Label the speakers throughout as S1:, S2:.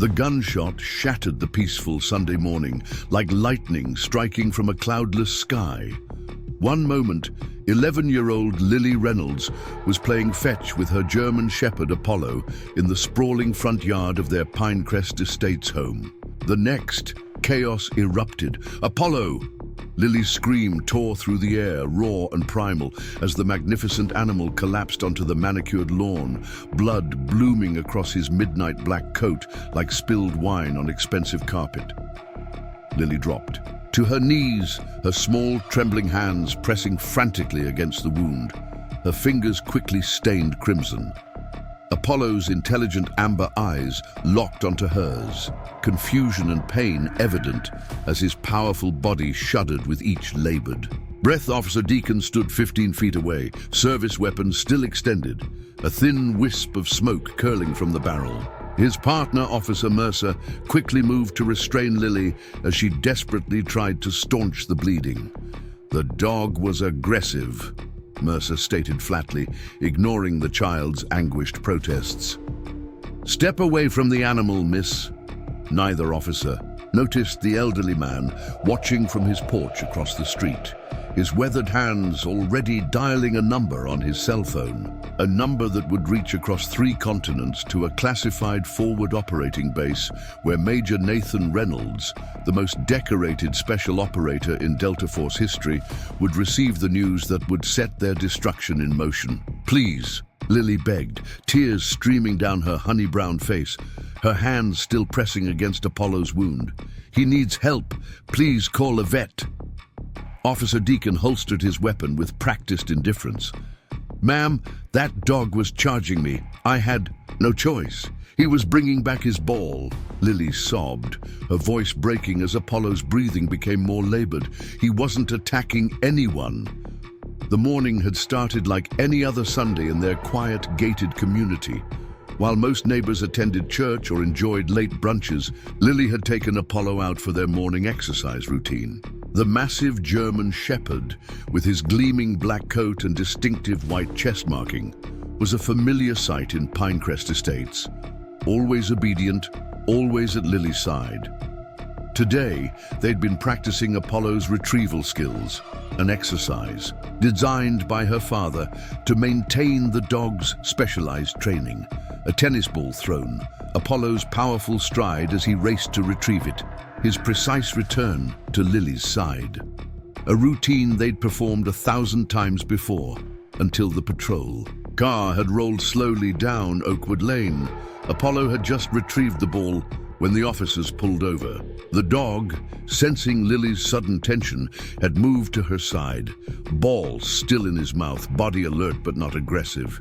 S1: The gunshot shattered the peaceful Sunday morning, like lightning striking from a cloudless sky. One moment, 11-year-old Lily Reynolds was playing fetch with her German Shepherd Apollo in the sprawling front yard of their Pinecrest Estates home. The next, chaos erupted. "Apollo!" Lily's scream tore through the air, raw and primal, as the magnificent animal collapsed onto the manicured lawn, blood blooming across his midnight black coat like spilled wine on expensive carpet. Lily dropped. To her knees, her small, trembling hands pressing frantically against the wound. Her fingers quickly stained crimson. Apollo's intelligent amber eyes locked onto hers, confusion and pain evident as his powerful body shuddered with each labored breath. Officer Deacon stood 15 feet away, service weapon still extended, a thin wisp of smoke curling from the barrel. His partner, Officer Mercer, quickly moved to restrain Lily as she desperately tried to staunch the bleeding. "The dog was aggressive," Mercer stated flatly, ignoring the child's anguished protests. "Step away from the animal, miss." Neither officer noticed the elderly man watching from his porch across the street, his weathered hands already dialing a number on his cell phone, a number that would reach across 3 continents to a classified forward operating base where Major Nathan Reynolds, the most decorated special operator in Delta Force history, would receive the news that would set their destruction in motion. "Please," Lily begged, tears streaming down her honey-brown face, her hands still pressing against Apollo's wound. "He needs help. Please call a vet." Officer Deacon holstered his weapon with practiced indifference. "Ma'am, that dog was charging me. I had no choice. He was bringing back his ball." Lily sobbed, her voice breaking as Apollo's breathing became more labored. "He wasn't attacking anyone." The morning had started like any other Sunday in their quiet, gated community. While most neighbors attended church or enjoyed late brunches, Lily had taken Apollo out for their morning exercise routine. The massive German Shepherd, with his gleaming black coat and distinctive white chest marking, was a familiar sight in Pinecrest Estates. Always obedient, always at Lily's side. Today, they'd been practicing Apollo's retrieval skills, an exercise designed by her father to maintain the dog's specialized training. A tennis ball thrown, Apollo's powerful stride as he raced to retrieve it, his precise return to Lily's side. A routine they'd performed 1,000 times before, until the patrol car had rolled slowly down Oakwood Lane. Apollo had just retrieved the ball when the officers pulled over. The dog, sensing Lily's sudden tension, had moved to her side, ball still in his mouth, body alert but not aggressive.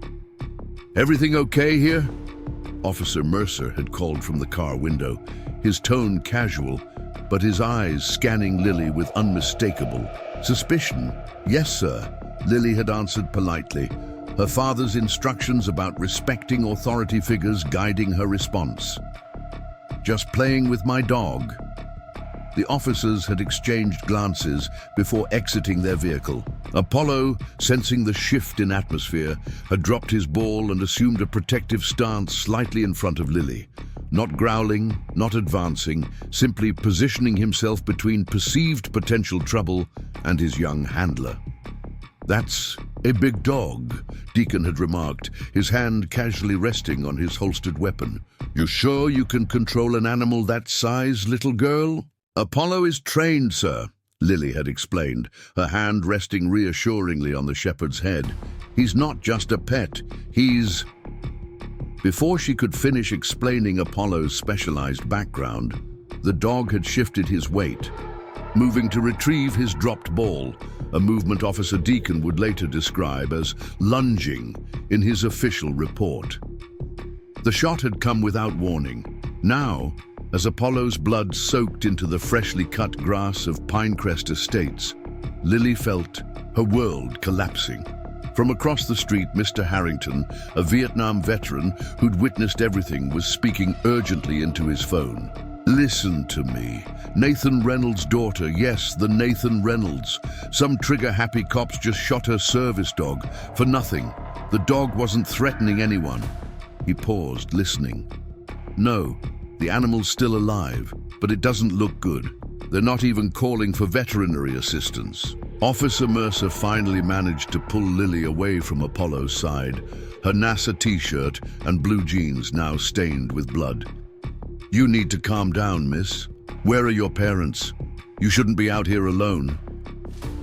S1: "Everything okay here?" Officer Mercer had called from the car window, his tone casual, but his eyes scanning Lily with unmistakable suspicion. "Yes, sir," Lily had answered politely, her father's instructions about respecting authority figures guiding her response. "Just playing with my dog." The officers had exchanged glances before exiting their vehicle. Apollo, sensing the shift in atmosphere, had dropped his ball and assumed a protective stance slightly in front of Lily. Not growling, not advancing, simply positioning himself between perceived potential trouble and his young handler. "That's a big dog," Deacon had remarked, his hand casually resting on his holstered weapon. "You sure you can control an animal that size, little girl?" "Apollo is trained, sir," Lily had explained, her hand resting reassuringly on the shepherd's head. "He's not just a pet, he's—" Before she could finish explaining Apollo's specialized background, the dog had shifted his weight, moving to retrieve his dropped ball, a movement Officer Deacon would later describe as lunging in his official report. The shot had come without warning. Now, as Apollo's blood soaked into the freshly cut grass of Pinecrest Estates, Lily felt her world collapsing. From across the street, Mr. Harrington, a Vietnam veteran who'd witnessed everything, was speaking urgently into his phone. "Listen to me. Nathan Reynolds' daughter, yes, the Nathan Reynolds. Some trigger-happy cops just shot her service dog for nothing. The dog wasn't threatening anyone." He paused, listening. "No, The animal's still alive, but it doesn't look good. They're not even calling for veterinary assistance. Officer Mercer finally managed to pull Lily away from Apollo's side, her NASA t-shirt and blue jeans now stained with blood. "You need to calm down, miss. Where are your parents? You shouldn't be out here alone."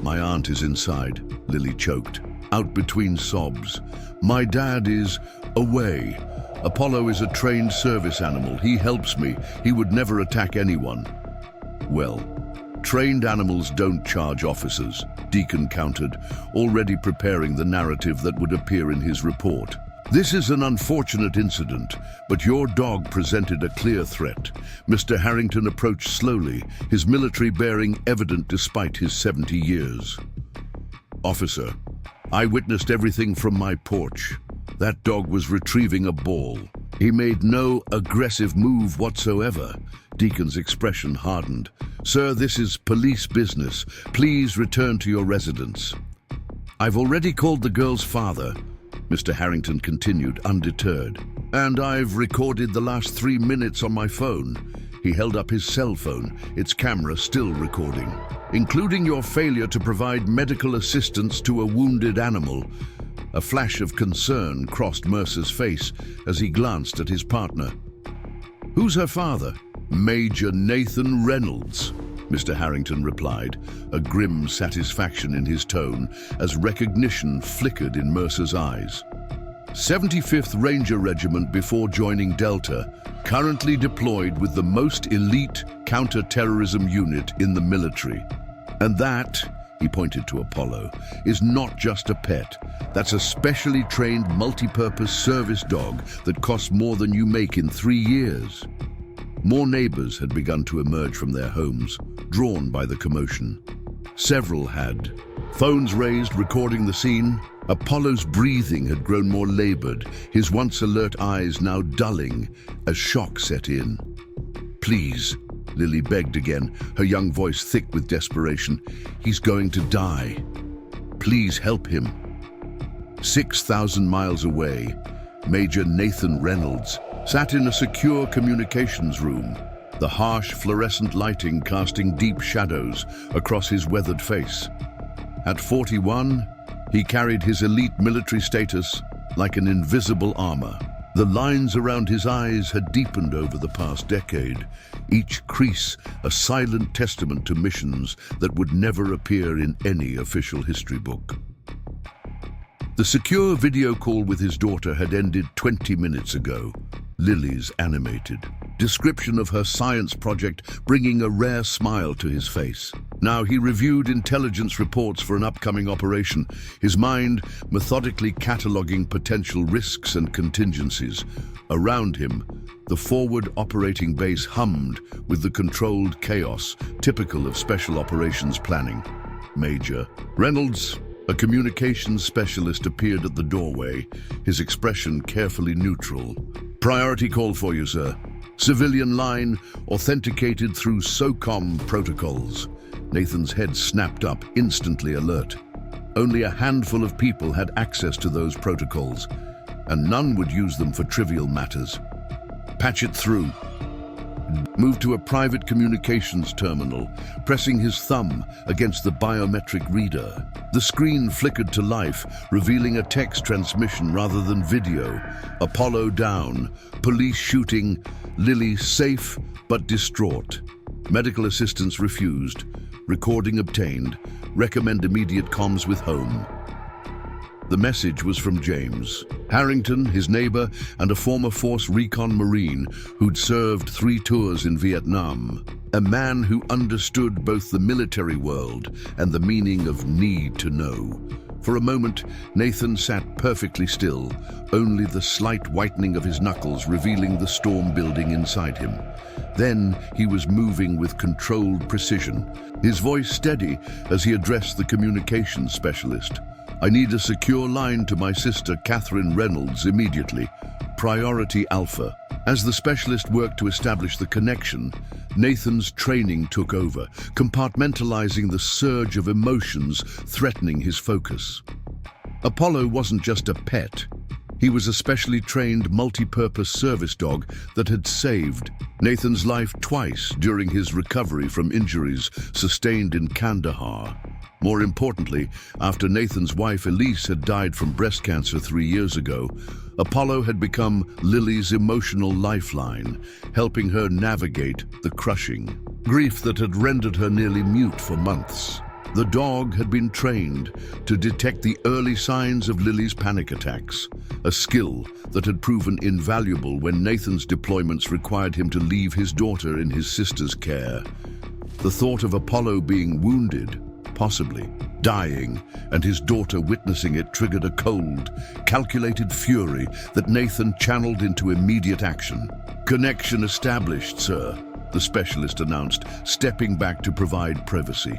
S1: "My aunt is inside," Lily choked, out between sobs. "My dad is away. Apollo is a trained service animal. He helps me. He would never attack anyone." "Well, trained animals don't charge officers," Deacon countered, already preparing the narrative that would appear in his report. "This is an unfortunate incident, but your dog presented a clear threat." Mr. Harrington approached slowly, his military bearing evident despite his 70 years. "Officer, I witnessed everything from my porch. That dog was retrieving a ball. He made no aggressive move whatsoever." Deacon's expression hardened. "Sir, this is police business. Please return to your residence." "I've already called the girl's father," Mr. Harrington continued, undeterred. "And I've recorded the last 3 minutes on my phone." He held up his cell phone, its camera still recording. "Including your failure to provide medical assistance to a wounded animal." A flash of concern crossed Mercer's face as he glanced at his partner. "Who's her father?" "Major Nathan Reynolds," Mr. Harrington replied, a grim satisfaction in his tone as recognition flickered in Mercer's eyes. 75th Ranger Regiment before joining Delta, currently deployed with the most elite counter-terrorism unit in the military. "And that," he pointed to Apollo, "is not just a pet. That's a specially trained multi-purpose service dog that costs more than you make in 3 years." More neighbors had begun to emerge from their homes, drawn by the commotion. Several had. Phones raised, recording the scene. Apollo's breathing had grown more labored, his once alert eyes now dulling as shock set in. "Please," Lily begged again, her young voice thick with desperation. "He's going to die. Please help him." 6,000 miles away, Major Nathan Reynolds sat in a secure communications room, the harsh fluorescent lighting casting deep shadows across his weathered face. At 41, he carried his elite military status like an invisible armor. The lines around his eyes had deepened over the past decade, each crease a silent testament to missions that would never appear in any official history book. The secure video call with his daughter had ended 20 minutes ago. Lily's animated description of her science project bringing a rare smile to his face. Now he reviewed intelligence reports for an upcoming operation, his mind methodically cataloging potential risks and contingencies. Around him, the forward operating base hummed with the controlled chaos typical of special operations planning. Major Reynolds, a communications specialist, appeared at the doorway, his expression carefully neutral. "Priority call for you, sir. Civilian line, authenticated through SOCOM protocols." Nathan's head snapped up, instantly alert. Only a handful of people had access to those protocols, and none would use them for trivial matters. "Patch it through." Moved to a private communications terminal, pressing his thumb against the biometric reader. The screen flickered to life, revealing a text transmission rather than video. "Apollo down. Police shooting. Lily safe but distraught. Medical assistance refused. Recording obtained. Recommend immediate comms with home." The message was from James Harrington, his neighbor, and a former Force Recon Marine who'd served 3 tours in Vietnam. A man who understood both the military world and the meaning of need to know. For a moment, Nathan sat perfectly still, only the slight whitening of his knuckles revealing the storm building inside him. Then he was moving with controlled precision, his voice steady as he addressed the communications specialist. "I need a secure line to my sister Catherine Reynolds immediately. Priority Alpha." As the specialist worked to establish the connection, Nathan's training took over, compartmentalizing the surge of emotions threatening his focus. Apollo wasn't just a pet. He was a specially trained multi-purpose service dog that had saved Nathan's life twice during his recovery from injuries sustained in Kandahar. More importantly, after Nathan's wife Elise had died from breast cancer 3 years ago, Apollo had become Lily's emotional lifeline, helping her navigate the crushing grief that had rendered her nearly mute for months. The dog had been trained to detect the early signs of Lily's panic attacks, a skill that had proven invaluable when Nathan's deployments required him to leave his daughter in his sister's care. The thought of Apollo being wounded, possibly dying, and his daughter witnessing it triggered a cold, calculated fury that Nathan channeled into immediate action. "Connection established, sir," the specialist announced, stepping back to provide privacy.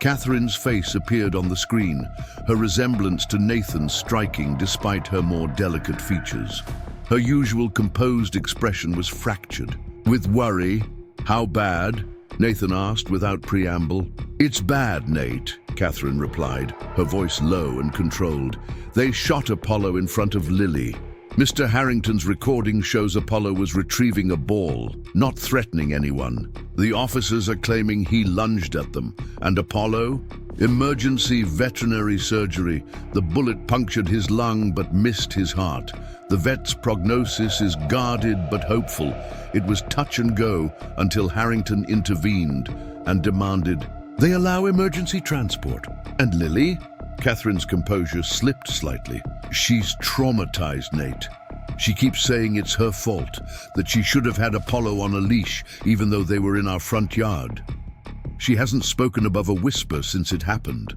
S1: Catherine's face appeared on the screen, her resemblance to Nathan's striking despite her more delicate features. Her usual composed expression was fractured. "With worry, how bad?" Nathan asked without preamble. "It's bad, Nate," Catherine replied, her voice low and controlled. "They shot Apollo in front of Lily. Mr. Harrington's recording shows Apollo was retrieving a ball, not threatening anyone. The officers are claiming he lunged at them. And Apollo? Emergency veterinary surgery. The bullet punctured his lung but missed his heart. The vet's prognosis is guarded but hopeful. It was touch and go until Harrington intervened and demanded, 'They allow emergency transport. And Lily?' Catherine's composure slipped slightly. "She's traumatized, Nate. She keeps saying it's her fault, that she should have had Apollo on a leash even though they were in our front yard. She hasn't spoken above a whisper since it happened."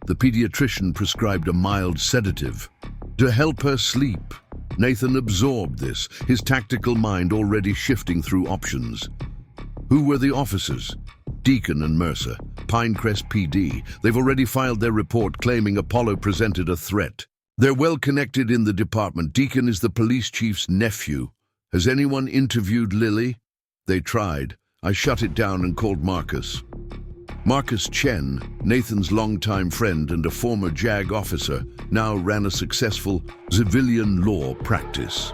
S1: The pediatrician prescribed a mild sedative to help her sleep. Nathan absorbed this, his tactical mind already shifting through options. Who were the officers? Deacon and Mercer, Pinecrest PD. They've already filed their report claiming Apollo presented a threat. They're well connected in the department. Deacon is the police chief's nephew. Has anyone interviewed Lily? They tried. I shut it down and called Marcus. Marcus Chen, Nathan's longtime friend and a former JAG officer, now ran a successful civilian law practice.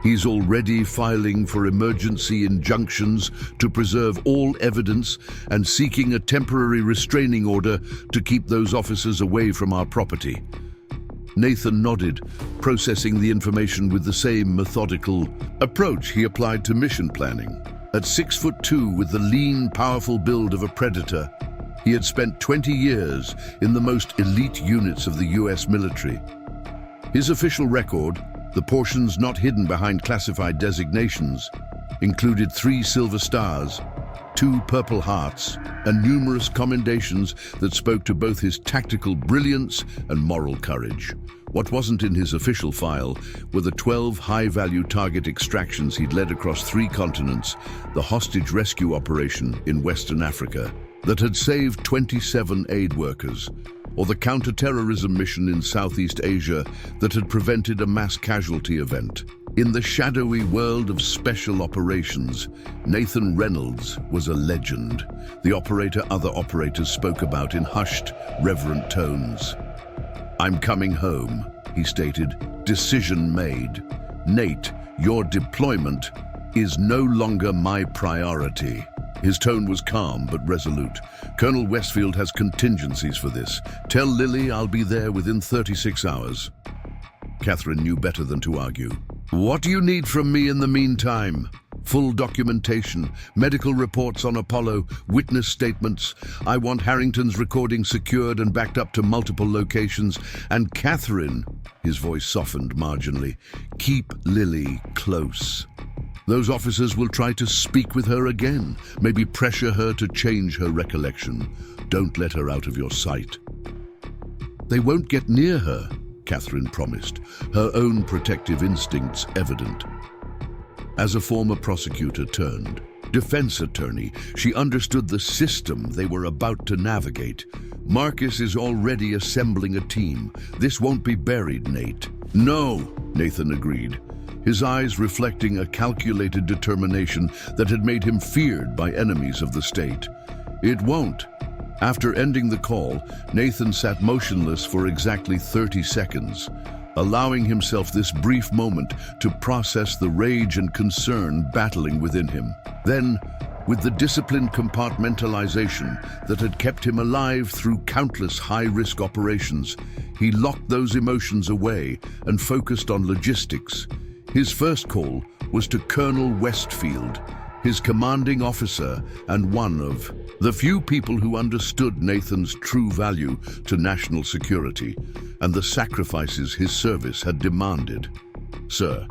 S1: He's already filing for emergency injunctions to preserve all evidence and seeking a temporary restraining order to keep those officers away from our property. Nathan nodded, processing the information with the same methodical approach he applied to mission planning. At 6'2" with the lean, powerful build of a predator, he had spent 20 years in the most elite units of the US military. His official record, the portions not hidden behind classified designations, included 3 Silver Stars, 2 Purple Hearts, and numerous commendations that spoke to both his tactical brilliance and moral courage. What wasn't in his official file were the 12 high-value target extractions he'd led across 3 continents, the hostage rescue operation in Western Africa that had saved 27 aid workers, or the counter-terrorism mission in Southeast Asia that had prevented a mass casualty event. In the shadowy world of special operations, Nathan Reynolds was a legend, the operator other operators spoke about in hushed, reverent tones. "I'm coming home," he stated. "Decision made. Nate, your deployment is no longer my priority." His tone was calm but resolute. "Colonel Westfield has contingencies for this. Tell Lily I'll be there within 36 hours. Catherine knew better than to argue. "What do you need from me in the meantime?" "Full documentation, medical reports on Apollo, witness statements. I want Harrington's recording secured and backed up to multiple locations. And Catherine," his voice softened marginally, "keep Lily close. Those officers will try to speak with her again, maybe pressure her to change her recollection. Don't let her out of your sight." "They won't get near her," Catherine promised, her own protective instincts evident. As a former prosecutor turned defense attorney, she understood the system they were about to navigate. "Marcus is already assembling a team. This won't be buried, Nate." "No," Nathan agreed, his eyes reflecting a calculated determination that had made him feared by enemies of the state. "It won't. After ending the call, Nathan sat motionless for exactly 30 seconds, allowing himself this brief moment to process the rage and concern battling within him. Then, with the disciplined compartmentalization that had kept him alive through countless high-risk operations, he locked those emotions away and focused on logistics. His first call was to Colonel Westfield, his commanding officer and one of the few people who understood Nathan's true value to national security and the sacrifices his service had demanded. "Sir,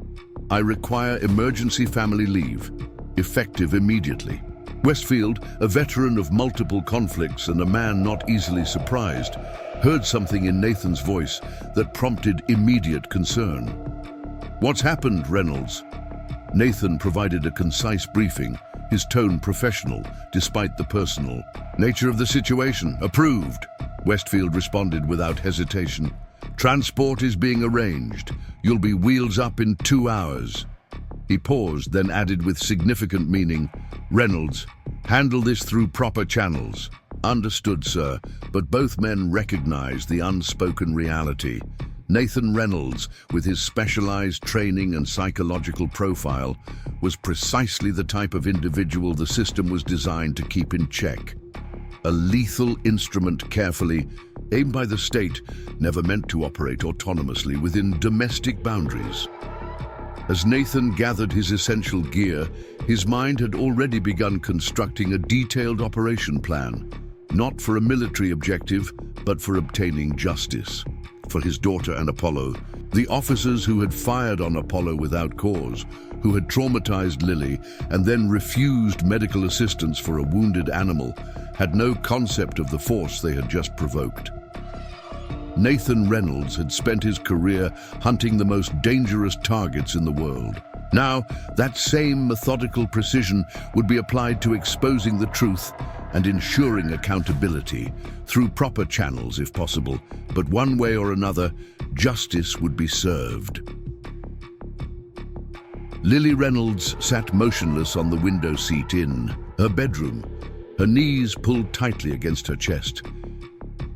S1: I require emergency family leave, effective immediately." Westfield, a veteran of multiple conflicts and a man not easily surprised, heard something in Nathan's voice that prompted immediate concern. "What's happened, Reynolds?" Nathan provided a concise briefing, his tone professional despite the personal nature of the situation. "Approved," Westfield responded without hesitation. "Transport is being arranged. You'll be wheels up in 2 hours." He paused, then added with significant meaning, "Reynolds, handle this through proper channels." "Understood, sir," but both men recognized the unspoken reality. Nathan Reynolds, with his specialized training and psychological profile, was precisely the type of individual the system was designed to keep in check. A lethal instrument carefully aimed by the state, never meant to operate autonomously within domestic boundaries. As Nathan gathered his essential gear, his mind had already begun constructing a detailed operation plan, not for a military objective, but for obtaining justice. For his daughter and Apollo, the officers who had fired on Apollo without cause, who had traumatized Lily and then refused medical assistance for a wounded animal, had no concept of the force they had just provoked. Nathan Reynolds had spent his career hunting the most dangerous targets in the world. Now, that same methodical precision would be applied to exposing the truth and ensuring accountability, through proper channels if possible, but one way or another, justice would be served. Lily Reynolds sat motionless on the window seat in her bedroom, her knees pulled tightly against her chest.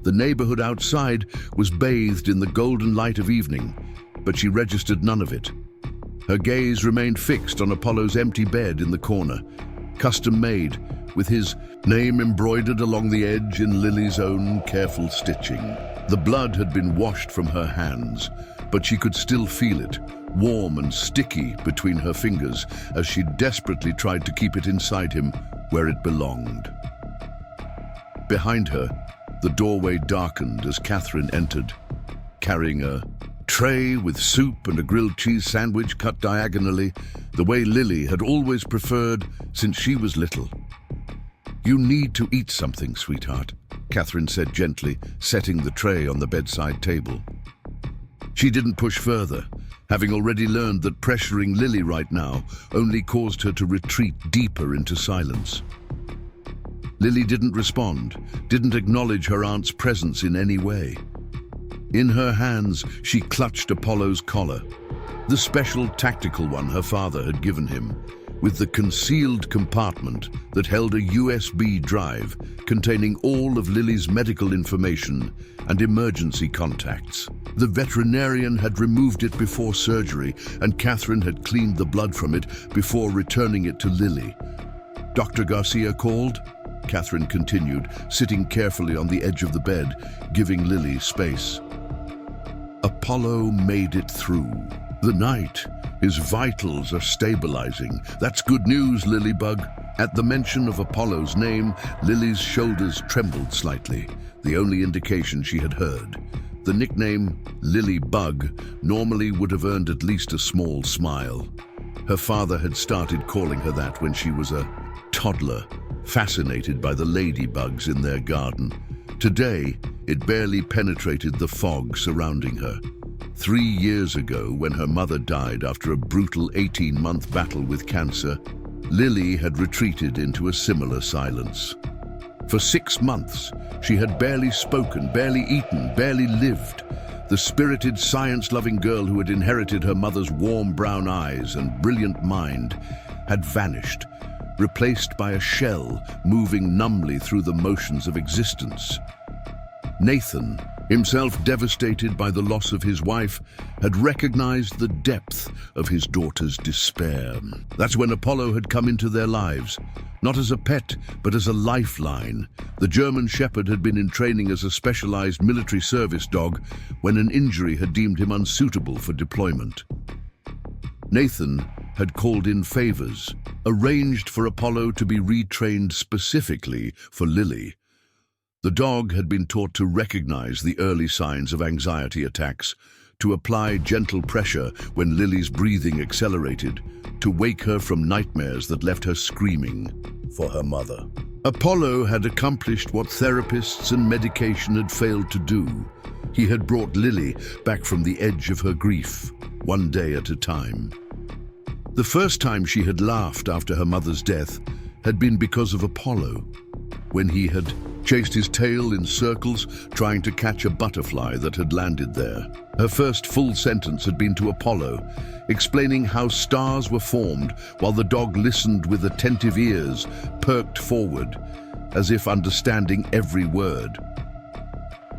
S1: The neighborhood outside was bathed in the golden light of evening, but she registered none of it. Her gaze remained fixed on Apollo's empty bed in the corner, custom-made, with his name embroidered along the edge in Lily's own careful stitching. The blood had been washed from her hands, but she could still feel it, warm and sticky between her fingers as she desperately tried to keep it inside him where it belonged. Behind her, the doorway darkened as Catherine entered, carrying a tray with soup and a grilled cheese sandwich cut diagonally, the way Lily had always preferred since she was little. "You need to eat something, sweetheart," Catherine said gently, setting the tray on the bedside table. She didn't push further, having already learned that pressuring Lily right now only caused her to retreat deeper into silence. Lily didn't respond, didn't acknowledge her aunt's presence in any way. In her hands, she clutched Apollo's collar, the special tactical one her father had given him, with the concealed compartment that held a USB drive containing all of Lily's medical information and emergency contacts. The veterinarian had removed it before surgery, and Catherine had cleaned the blood from it before returning it to Lily. "Dr. Garcia called?" Catherine continued, sitting carefully on the edge of the bed, giving Lily space. "Apollo made it through the night. His vitals are stabilizing. That's good news, Lilybug." At the mention of Apollo's name, Lily's shoulders trembled slightly, the only indication she had heard. The nickname Lilybug normally would have earned at least a small smile. Her father had started calling her that when she was a toddler, fascinated by the ladybugs in their garden. Today, it barely penetrated the fog surrounding her. 3 years ago, when her mother died after a brutal 18-month battle with cancer, Lily had retreated into a similar silence. For 6 months, she had barely spoken, barely eaten, barely lived. The spirited, science-loving girl who had inherited her mother's warm brown eyes and brilliant mind had vanished, replaced by a shell moving numbly through the motions of existence. Nathan, himself devastated by the loss of his wife, had recognized the depth of his daughter's despair. That's when Apollo had come into their lives, not as a pet, but as a lifeline. The German Shepherd had been in training as a specialized military service dog when an injury had deemed him unsuitable for deployment. Nathan had called in favors, arranged for Apollo to be retrained specifically for Lily. The dog had been taught to recognize the early signs of anxiety attacks, to apply gentle pressure when Lily's breathing accelerated, to wake her from nightmares that left her screaming for her mother. Apollo had accomplished what therapists and medication had failed to do. He had brought Lily back from the edge of her grief, one day at a time. The first time she had laughed after her mother's death had been because of Apollo, when he had chased his tail in circles, trying to catch a butterfly that had landed there. Her first full sentence had been to Apollo, explaining how stars were formed while the dog listened with attentive ears, perked forward, as if understanding every word.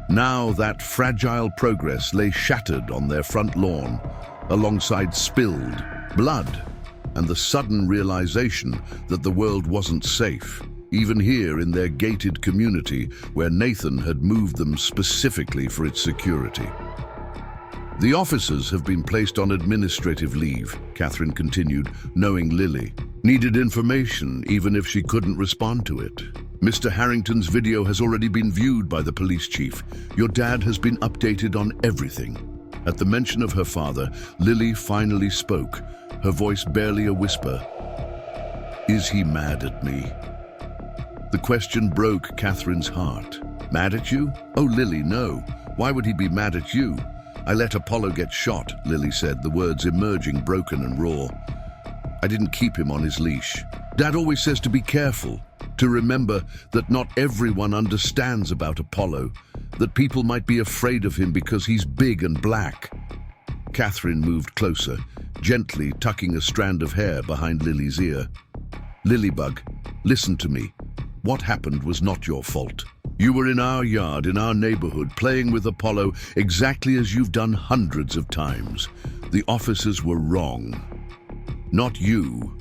S1: Now that fragile progress lay shattered on their front lawn, alongside spilled blood and the sudden realization that the world wasn't safe, even here in their gated community where Nathan had moved them specifically for its security. The officers have been placed on administrative leave, Catherine continued, knowing Lily needed information even if she couldn't respond to it. Mr. Harrington's video has already been viewed by the police chief. Your dad has been updated on everything. At the mention of her father, Lily finally spoke, her voice barely a whisper. Is he mad at me? The question broke Catherine's heart. Mad at you? Oh, Lily, no. Why would he be mad at you? I let Apollo get shot, Lily said, the words emerging broken and raw. I didn't keep him on his leash. Dad always says to be careful, to remember that not everyone understands about Apollo, that people might be afraid of him because he's big and black. Catherine moved closer, gently tucking a strand of hair behind Lily's ear. Lilybug, listen to me. What happened was not your fault. You were in our yard, in our neighborhood, playing with Apollo exactly as you've done hundreds of times. The officers were wrong. Not you.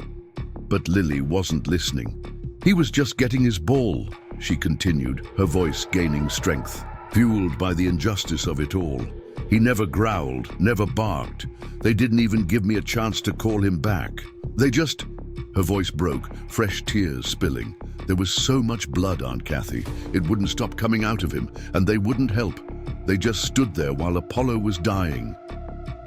S1: But Lily wasn't listening. He was just getting his ball, she continued, her voice gaining strength, fueled by the injustice of it all. He never growled, never barked. They didn't even give me a chance to call him back. They just... Her voice broke, fresh tears spilling. There was so much blood, Aunt Kathy. It wouldn't stop coming out of him, and they wouldn't help. They just stood there while Apollo was dying.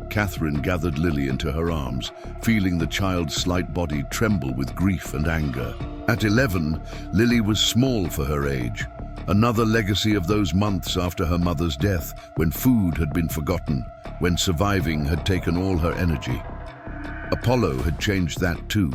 S1: Catherine gathered Lily into her arms, feeling the child's slight body tremble with grief and anger. At 11, Lily was small for her age. Another legacy of those months after her mother's death, when food had been forgotten, when surviving had taken all her energy. Apollo had changed that too,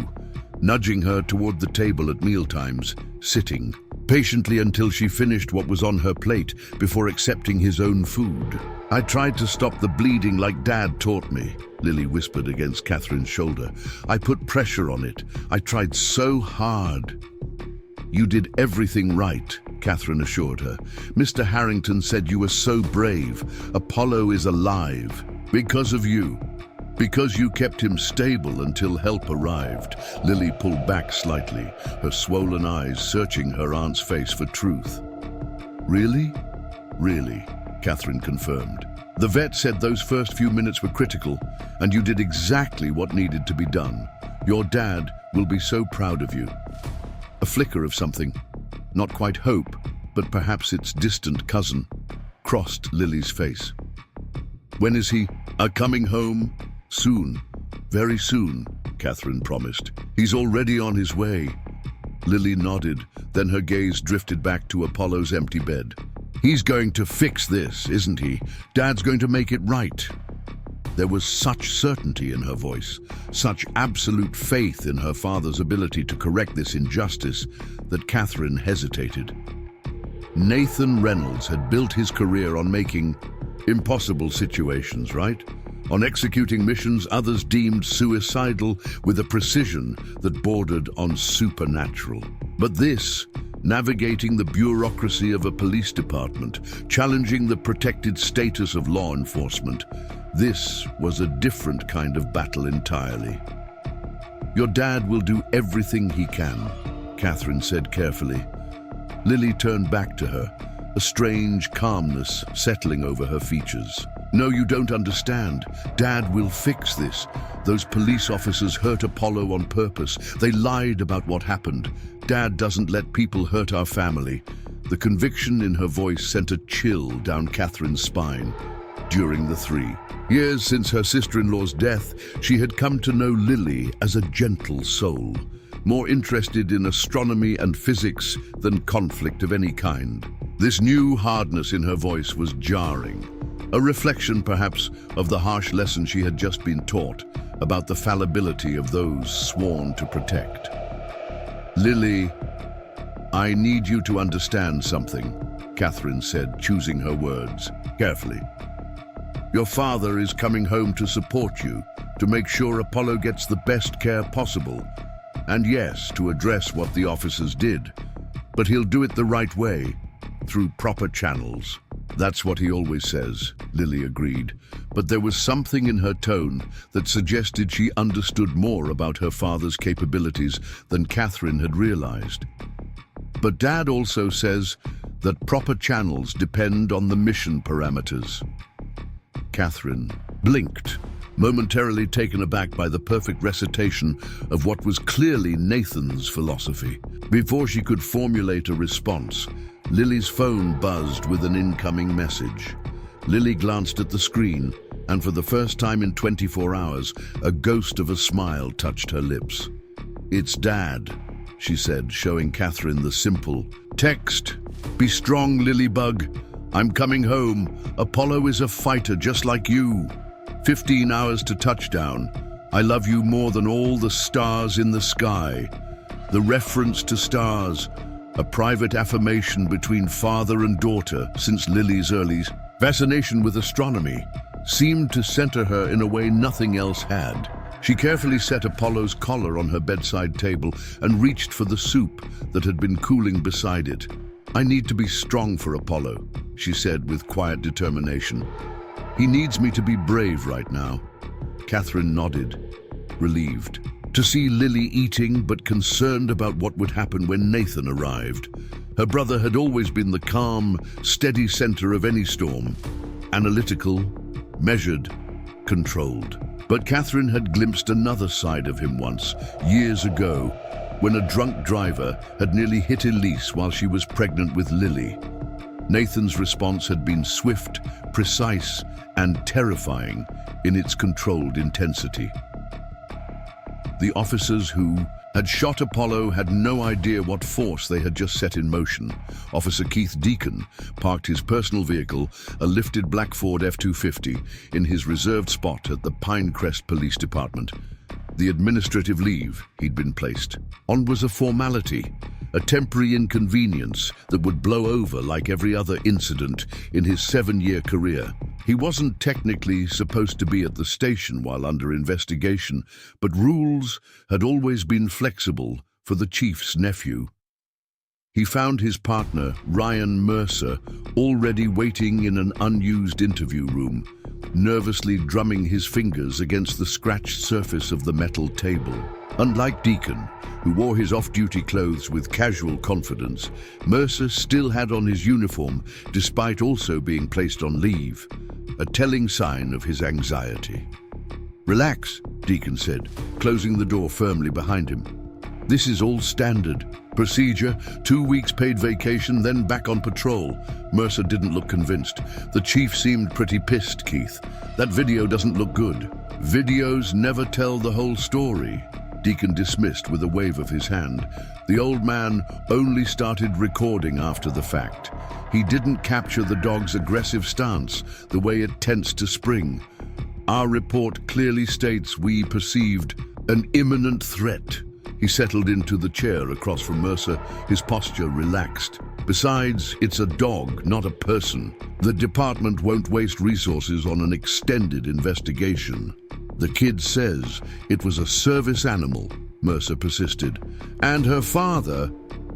S1: nudging her toward the table at mealtimes, sitting patiently until she finished what was on her plate before accepting his own food. I tried to stop the bleeding like Dad taught me, Lily whispered against Catherine's shoulder. I put pressure on it. I tried so hard. You did everything right, Catherine assured her. Mr. Harrington said you were so brave. Apollo is alive. Because of you. Because you kept him stable until help arrived. Lily pulled back slightly, her swollen eyes searching her aunt's face for truth. Really? Really, Catherine confirmed. The vet said those first few minutes were critical, and you did exactly what needed to be done. Your dad will be so proud of you. A flicker of something, not quite hope, but perhaps its distant cousin, crossed Lily's face. When is he coming home? Soon, very soon, Catherine promised. He's already on his way. Lily nodded, then her gaze drifted back to Apollo's empty bed. He's going to fix this, isn't he? Dad's going to make it right. There was such certainty in her voice, such absolute faith in her father's ability to correct this injustice, that Catherine hesitated. Nathan Reynolds had built his career on making impossible situations right. On executing missions others deemed suicidal with a precision that bordered on supernatural. But this, navigating the bureaucracy of a police department, challenging the protected status of law enforcement, this was a different kind of battle entirely. "Your dad will do everything he can," Catherine said carefully. Lily turned back to her, a strange calmness settling over her features. "No, you don't understand. Dad will fix this. Those police officers hurt Apollo on purpose. They lied about what happened. Dad doesn't let people hurt our family." The conviction in her voice sent a chill down Catherine's spine. During the 3 years since her sister-in-law's death, she had come to know Lily as a gentle soul, more interested in astronomy and physics than conflict of any kind. This new hardness in her voice was jarring, a reflection perhaps of the harsh lesson she had just been taught about the fallibility of those sworn to protect. "Lily, I need you to understand something," Catherine said, choosing her words carefully. "Your father is coming home to support you, to make sure Apollo gets the best care possible. And yes, to address what the officers did. But he'll do it the right way, through proper channels." "That's what he always says," Lily agreed. But there was something in her tone that suggested she understood more about her father's capabilities than Catherine had realized. "But Dad also says that proper channels depend on the mission parameters." Catherine blinked, momentarily taken aback by the perfect recitation of what was clearly Nathan's philosophy. Before she could formulate a response, Lily's phone buzzed with an incoming message. Lily glanced at the screen, and for the first time in 24 hours, a ghost of a smile touched her lips. "It's Dad," she said, showing Catherine the simple text. "Be strong, Lilybug. I'm coming home. Apollo is a fighter just like you. 15 hours to touchdown. I love you more than all the stars in the sky." The reference to stars, a private affirmation between father and daughter since Lily's early fascination with astronomy, seemed to center her in a way nothing else had. She carefully set Apollo's collar on her bedside table and reached for the soup that had been cooling beside it. "I need to be strong for Apollo," she said with quiet determination. "He needs me to be brave right now." Catherine nodded, relieved. To see Lily eating but concerned about what would happen when Nathan arrived. Her brother had always been the calm, steady center of any storm. Analytical, measured, controlled. But Catherine had glimpsed another side of him once, years ago, when a drunk driver had nearly hit Elise while she was pregnant with Lily. Nathan's response had been swift, precise, and terrifying in its controlled intensity. The officers who had shot Apollo had no idea what force they had just set in motion. Officer Keith Deacon parked his personal vehicle, a lifted black Ford F-250, in his reserved spot at the Pinecrest Police Department. The administrative leave he'd been placed on was a formality, a temporary inconvenience that would blow over like every other incident in his 7-year career. He wasn't technically supposed to be at the station while under investigation, but rules had always been flexible for the chief's nephew. He found his partner, Ryan Mercer, already waiting in an unused interview room, nervously drumming his fingers against the scratched surface of the metal table. Unlike Deacon, who wore his off-duty clothes with casual confidence, Mercer still had on his uniform despite also being placed on leave, a telling sign of his anxiety. "Relax," Deacon said, closing the door firmly behind him. "This is all standard procedure, 2 weeks paid vacation, then back on patrol." Mercer didn't look convinced. "The chief seemed pretty pissed, Keith. That video doesn't look good." "Videos never tell the whole story," Deacon dismissed with a wave of his hand. "The old man only started recording after the fact. He didn't capture the dog's aggressive stance, the way it tensed to spring. Our report clearly states we perceived an imminent threat. He settled into the chair across from Mercer, his posture relaxed. Besides, it's a dog, not a person. The department won't waste resources on an extended investigation. The kid says it was a service animal, Mercer persisted. And her father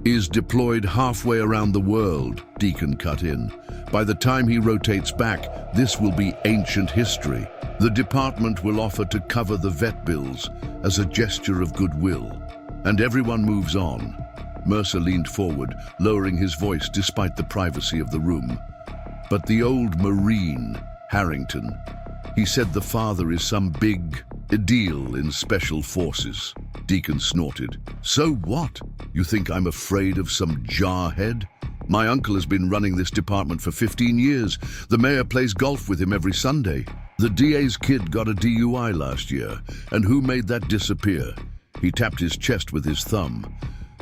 S1: is deployed halfway around the world, Deacon cut in. By the time he rotates back, this will be ancient history. The department will offer to cover the vet bills as a gesture of goodwill. And everyone moves on. Mercer leaned forward, lowering his voice despite the privacy of the room. But the old Marine, Harrington, he said the father is some big deal in special forces. Deacon snorted. So what? You think I'm afraid of some jarhead? My uncle has been running this department for 15 years. The mayor plays golf with him every Sunday. The DA's kid got a DUI last year, and who made that disappear? He tapped his chest with his thumb.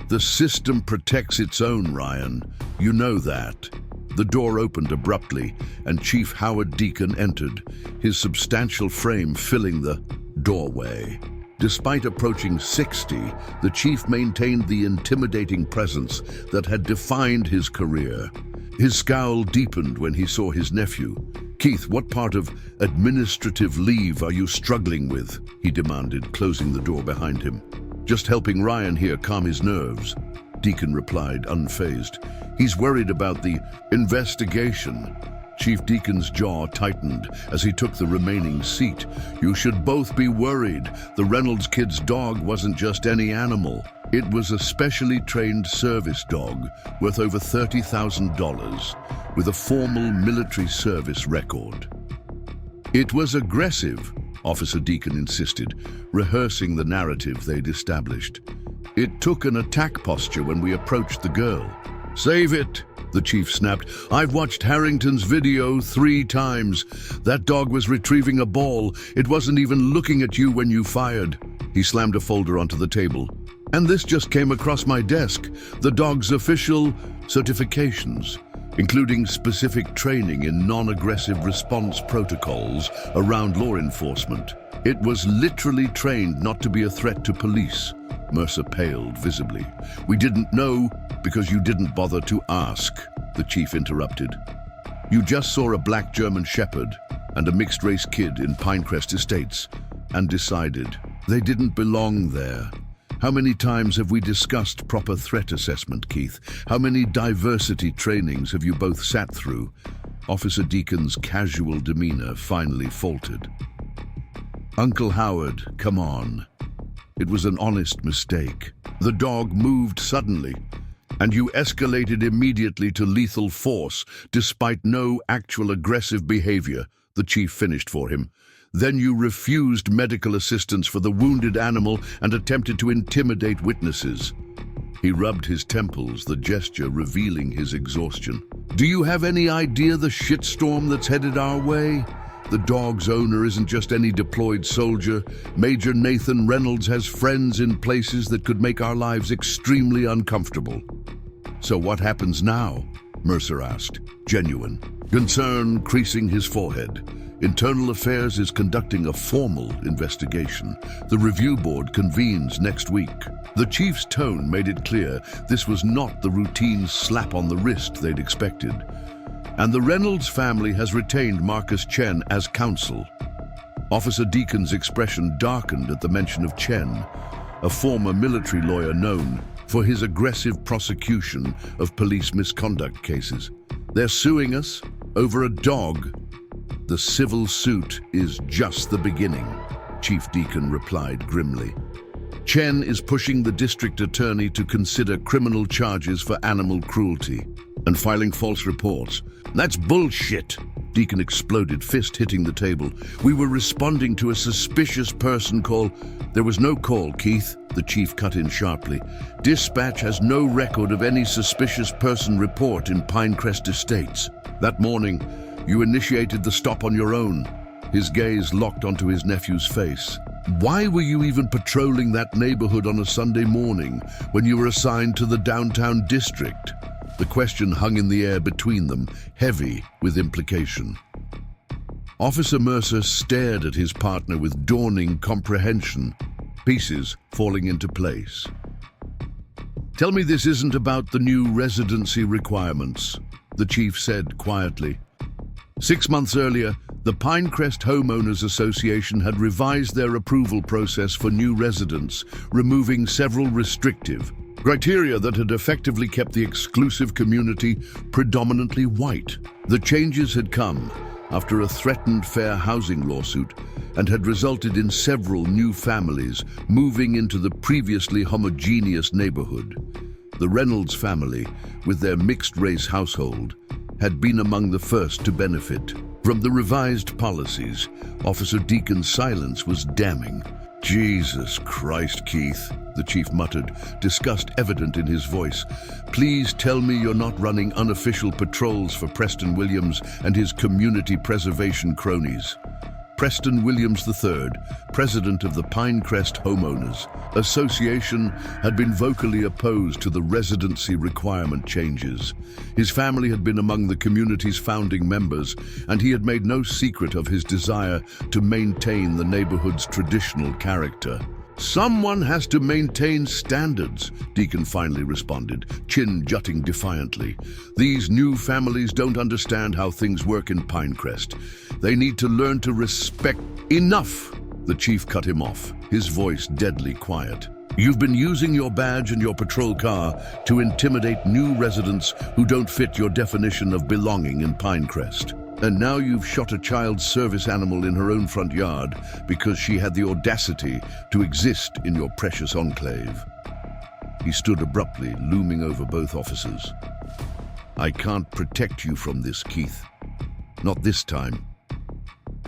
S1: The system protects its own, Ryan. You know that. The door opened abruptly, and Chief Howard Deacon entered, his substantial frame filling the doorway. Despite approaching 60, the chief maintained the intimidating presence that had defined his career. His scowl deepened when he saw his nephew. "Keith, what part of administrative leave are you struggling with?" he demanded, closing the door behind him. "Just helping Ryan here calm his nerves," Deacon replied, unfazed. "He's worried about the investigation." Chief Deacon's jaw tightened as he took the remaining seat. "You should both be worried. The Reynolds kid's dog wasn't just any animal. It was a specially trained service dog worth over $30,000 with a formal military service record." "It was aggressive," Officer Deacon insisted, rehearsing the narrative they'd established. "It took an attack posture when we approached the girl." "Save it," the chief snapped. "I've watched Harrington's video 3 times. That dog was retrieving a ball. It wasn't even looking at you when you fired." He slammed a folder onto the table. "And this just came across my desk. The dog's official certifications, including specific training in non-aggressive response protocols around law enforcement. It was literally trained not to be a threat to police." Mercer paled visibly. "We didn't know because you didn't bother to ask," the chief interrupted. "You just saw a black German shepherd and a mixed-race kid in Pinecrest Estates and decided they didn't belong there. How many times have we discussed proper threat assessment, Keith? How many diversity trainings have you both sat through?" Officer Deacon's casual demeanor finally faltered. "Uncle Howard, come on. It was an honest mistake. The dog moved suddenly, and you escalated immediately to lethal force despite no actual aggressive behavior," the chief finished for him. "Then you refused medical assistance for the wounded animal and attempted to intimidate witnesses." He rubbed his temples, the gesture revealing his exhaustion. "Do you have any idea the shitstorm that's headed our way? The dog's owner isn't just any deployed soldier. Major Nathan Reynolds has friends in places that could make our lives extremely uncomfortable." "So what happens now?" Mercer asked, genuine concern creasing his forehead. "Internal Affairs is conducting a formal investigation. The review board convenes next week." The chief's tone made it clear this was not the routine slap on the wrist they'd expected. "And the Reynolds family has retained Marcus Chen as counsel." Officer Deacon's expression darkened at the mention of Chen, a former military lawyer known for his aggressive prosecution of police misconduct cases. "They're suing us over a dog." "The civil suit is just the beginning," Chief Deacon replied grimly. "Chen is pushing the district attorney to consider criminal charges for animal cruelty and filing false reports." "That's bullshit!" Deacon exploded, fist hitting the table. "We were responding to a suspicious person call." "There was no call, Keith," the chief cut in sharply. "Dispatch has no record of any suspicious person report in Pinecrest Estates. That morning, you initiated the stop on your own." His gaze locked onto his nephew's face. "Why were you even patrolling that neighborhood on a Sunday morning when you were assigned to the downtown district?" The question hung in the air between them, heavy with implication. Officer Mercer stared at his partner with dawning comprehension. pieces falling into place. "Tell me this isn't about the new residency requirements," the chief said quietly. 6 months earlier, the Pinecrest Homeowners Association had revised their approval process for new residents, removing several restrictive criteria that had effectively kept the exclusive community predominantly white. The changes had come after a threatened fair housing lawsuit and had resulted in several new families moving into the previously homogeneous neighborhood. The Reynolds family, with their mixed-race household, had been among the first to benefit. From the revised policies, Officer Deacon's silence was damning. "Jesus Christ, Keith," the chief muttered, disgust evident in his voice. "Please tell me you're not running unofficial patrols for Preston Williams and his community preservation cronies." Preston Williams III, president of the Pinecrest Homeowners Association, had been vocally opposed to the residency requirement changes. His family had been among the community's founding members, and he had made no secret of his desire to maintain the neighborhood's traditional character. "Someone has to maintain standards," Deacon finally responded, chin jutting defiantly. "These new families don't understand how things work in Pinecrest. They need to learn to respect—" "Enough!" The chief cut him off, his voice deadly quiet. "You've been using your badge and your patrol car to intimidate new residents who don't fit your definition of belonging in Pinecrest. And now you've shot a child service animal in her own front yard because she had the audacity to exist in your precious enclave." He stood abruptly, looming over both officers. "I can't protect you from this, Keith. Not this time."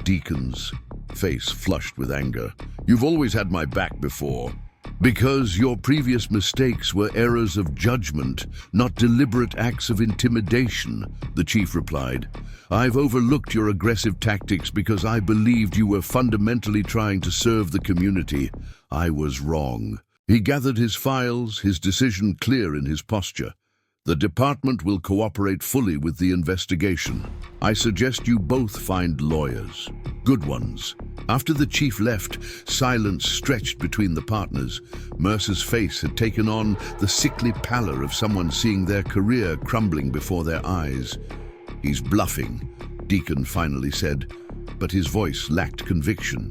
S1: Deacon's face flushed with anger. "You've always had my back before. Because your previous mistakes were errors of judgment, not deliberate acts of intimidation," the chief replied. "I've overlooked your aggressive tactics because I believed you were fundamentally trying to serve the community. I was wrong." He gathered his files, his decision clear in his posture. "The department will cooperate fully with the investigation. I suggest you both find lawyers. Good ones." After the chief left, silence stretched between the partners. Mercer's face had taken on the sickly pallor of someone seeing their career crumbling before their eyes. "He's bluffing," Deacon finally said, but his voice lacked conviction.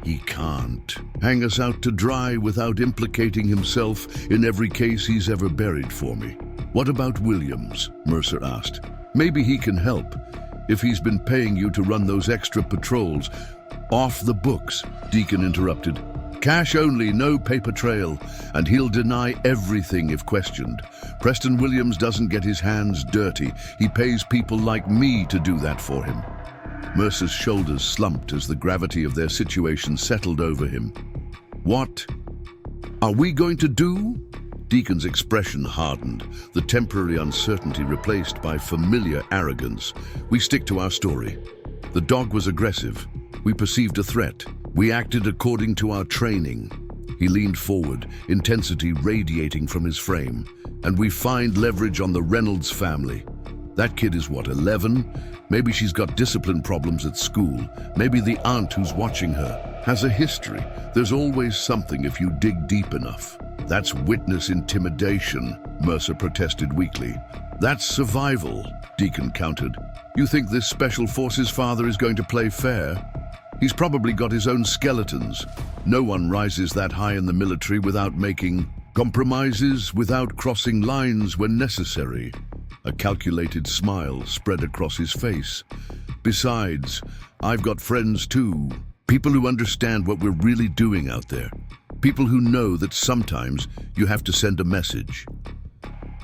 S1: "He can't hang us out to dry without implicating himself in every case he's ever buried for me." "What about Williams?" Mercer asked. "Maybe he can help, if he's been paying you to run those extra patrols." "Off the books," Deacon interrupted. "Cash only, no paper trail, and he'll deny everything if questioned. Preston Williams doesn't get his hands dirty. He pays people like me to do that for him." Mercer's shoulders slumped as the gravity of their situation settled over him. "What are we going to do?" Deacon's expression hardened, the temporary uncertainty replaced by familiar arrogance. "We stick to our story. The dog was aggressive. We perceived a threat. We acted according to our training." He leaned forward, intensity radiating from his frame. "And we find leverage on the Reynolds family. That kid is what, 11? Maybe she's got discipline problems at school. Maybe the aunt who's watching her has a history. There's always something if you dig deep enough." "That's witness intimidation," Mercer protested weakly. "That's survival," Deacon countered. "You think this Special Forces father is going to play fair? He's probably got his own skeletons. No one rises that high in the military without making compromises, without crossing lines when necessary." A calculated smile spread across his face. "Besides, I've got friends too. People who understand what we're really doing out there. People who know that sometimes you have to send a message."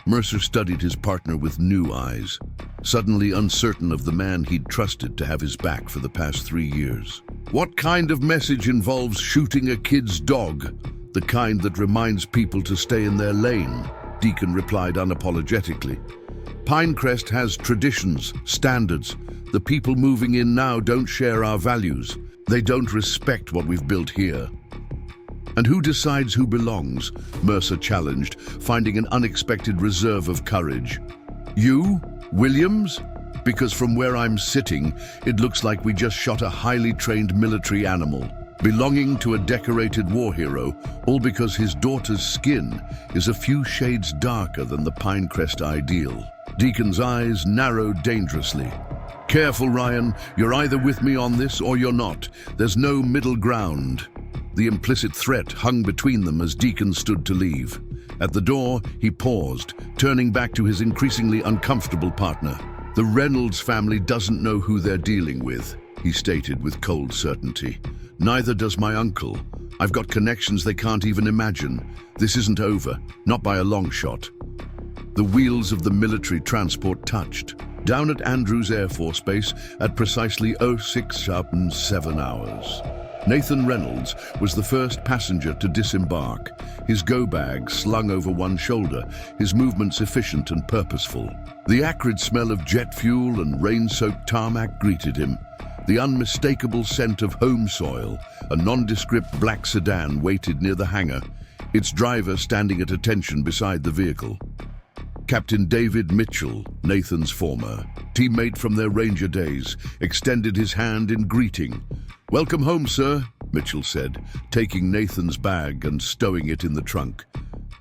S1: Mercer studied his partner with new eyes, suddenly uncertain of the man he'd trusted to have his back for the past 3 years. "What kind of message involves shooting a kid's dog? The kind that reminds people to stay in their lane," Deacon replied unapologetically. "Pinecrest has traditions, standards. The people moving in now don't share our values. They don't respect what we've built here." "And who decides who belongs?" Mercer challenged, finding an unexpected reserve of courage. "You? Williams? Because from where I'm sitting, it looks like we just shot a highly trained military animal." belonging to a decorated war hero, all because his daughter's skin is a few shades darker than the Pinecrest ideal. Deacon's eyes narrowed dangerously. "Careful, Ryan. You're either with me on this or you're not. There's no middle ground." The implicit threat hung between them as Deacon stood to leave. At the door, he paused, turning back to his increasingly uncomfortable partner. "The Reynolds family doesn't know who they're dealing with," he stated with cold certainty. "Neither does my uncle. I've got connections they can't even imagine. This isn't over, not by a long shot." The wheels of the military transport touched, down at Andrews Air Force Base at precisely 06:07 hours. Nathan Reynolds was the first passenger to disembark, his go-bag slung over one shoulder, his movements efficient and purposeful. The acrid smell of jet fuel and rain-soaked tarmac greeted him. The unmistakable scent of home soil, a nondescript black sedan waited near the hangar, its driver standing at attention beside the vehicle. Captain David Mitchell, Nathan's former teammate from their Ranger days, extended his hand in greeting. "Welcome home, sir," Mitchell said, taking Nathan's bag and stowing it in the trunk.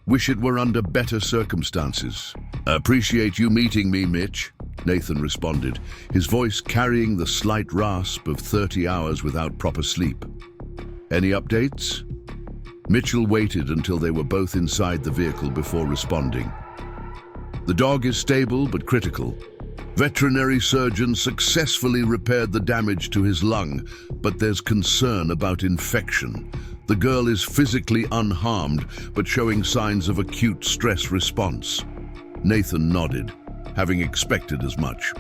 S1: "Wish it were under better circumstances." "Appreciate you meeting me, Mitch," Nathan responded, his voice carrying the slight rasp of 30 hours without proper sleep. "Any updates?" Mitchell waited until they were both inside the vehicle before responding. "The dog is stable but critical. Veterinary surgeons successfully repaired the damage to his lung, but there's concern about infection. The girl is physically unharmed, but showing signs of acute stress response." Nathan nodded, having expected as much.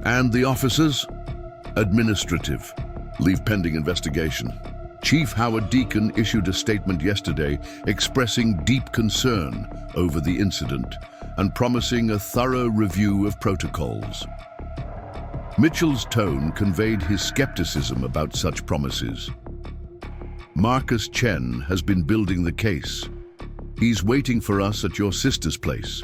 S1: "And the officers?" "Administrative. Leave pending investigation." Chief Howard Deacon issued a statement yesterday expressing deep concern over the incident and promising a thorough review of protocols. Mitchell's tone conveyed his skepticism about such promises. "Marcus Chen has been building the case. He's waiting for us at your sister's place."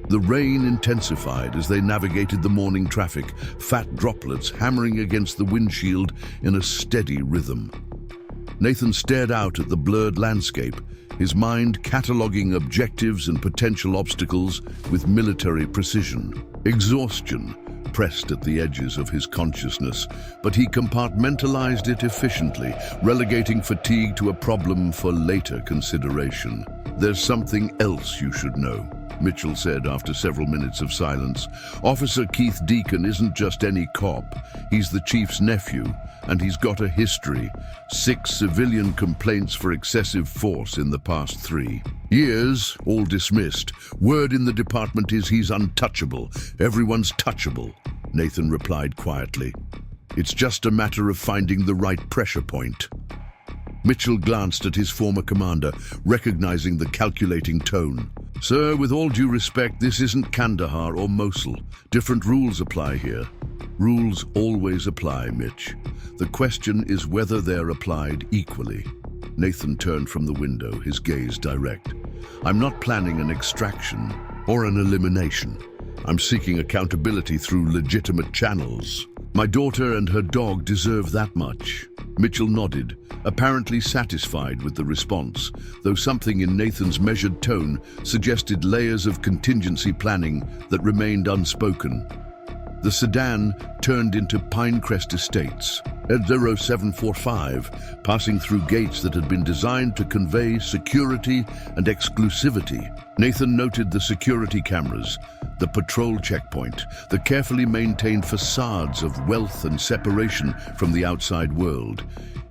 S1: The rain intensified as they navigated the morning traffic, fat droplets hammering against the windshield in a steady rhythm. Nathan stared out at the blurred landscape, his mind cataloging objectives and potential obstacles with military precision. Exhaustion pressed at the edges of his consciousness, but he compartmentalized it efficiently, relegating fatigue to a problem for later consideration. "There's something else you should know," Mitchell said after several minutes of silence. "Officer Keith Deacon isn't just any cop. He's the chief's nephew, and he's got a history. 6 civilian complaints for excessive force in the past 3 years, all dismissed. Word in the department is he's untouchable. Everyone's touchable," Nathan replied quietly. "It's just a matter of finding the right pressure point." Mitchell glanced at his former commander, recognizing the calculating tone. "Sir, with all due respect, this isn't Kandahar or Mosul. Different rules apply here." "Rules always apply, Mitch. The question is whether they're applied equally." Nathan turned from the window, his gaze direct. "I'm not planning an extraction or an elimination. I'm seeking accountability through legitimate channels. My daughter and her dog deserve that much." Mitchell nodded, apparently satisfied with the response, though something in Nathan's measured tone suggested layers of contingency planning that remained unspoken. The sedan turned into Pinecrest Estates at 0745, passing through gates that had been designed to convey security and exclusivity. Nathan noted the security cameras, the patrol checkpoint, the carefully maintained facades of wealth and separation from the outside world.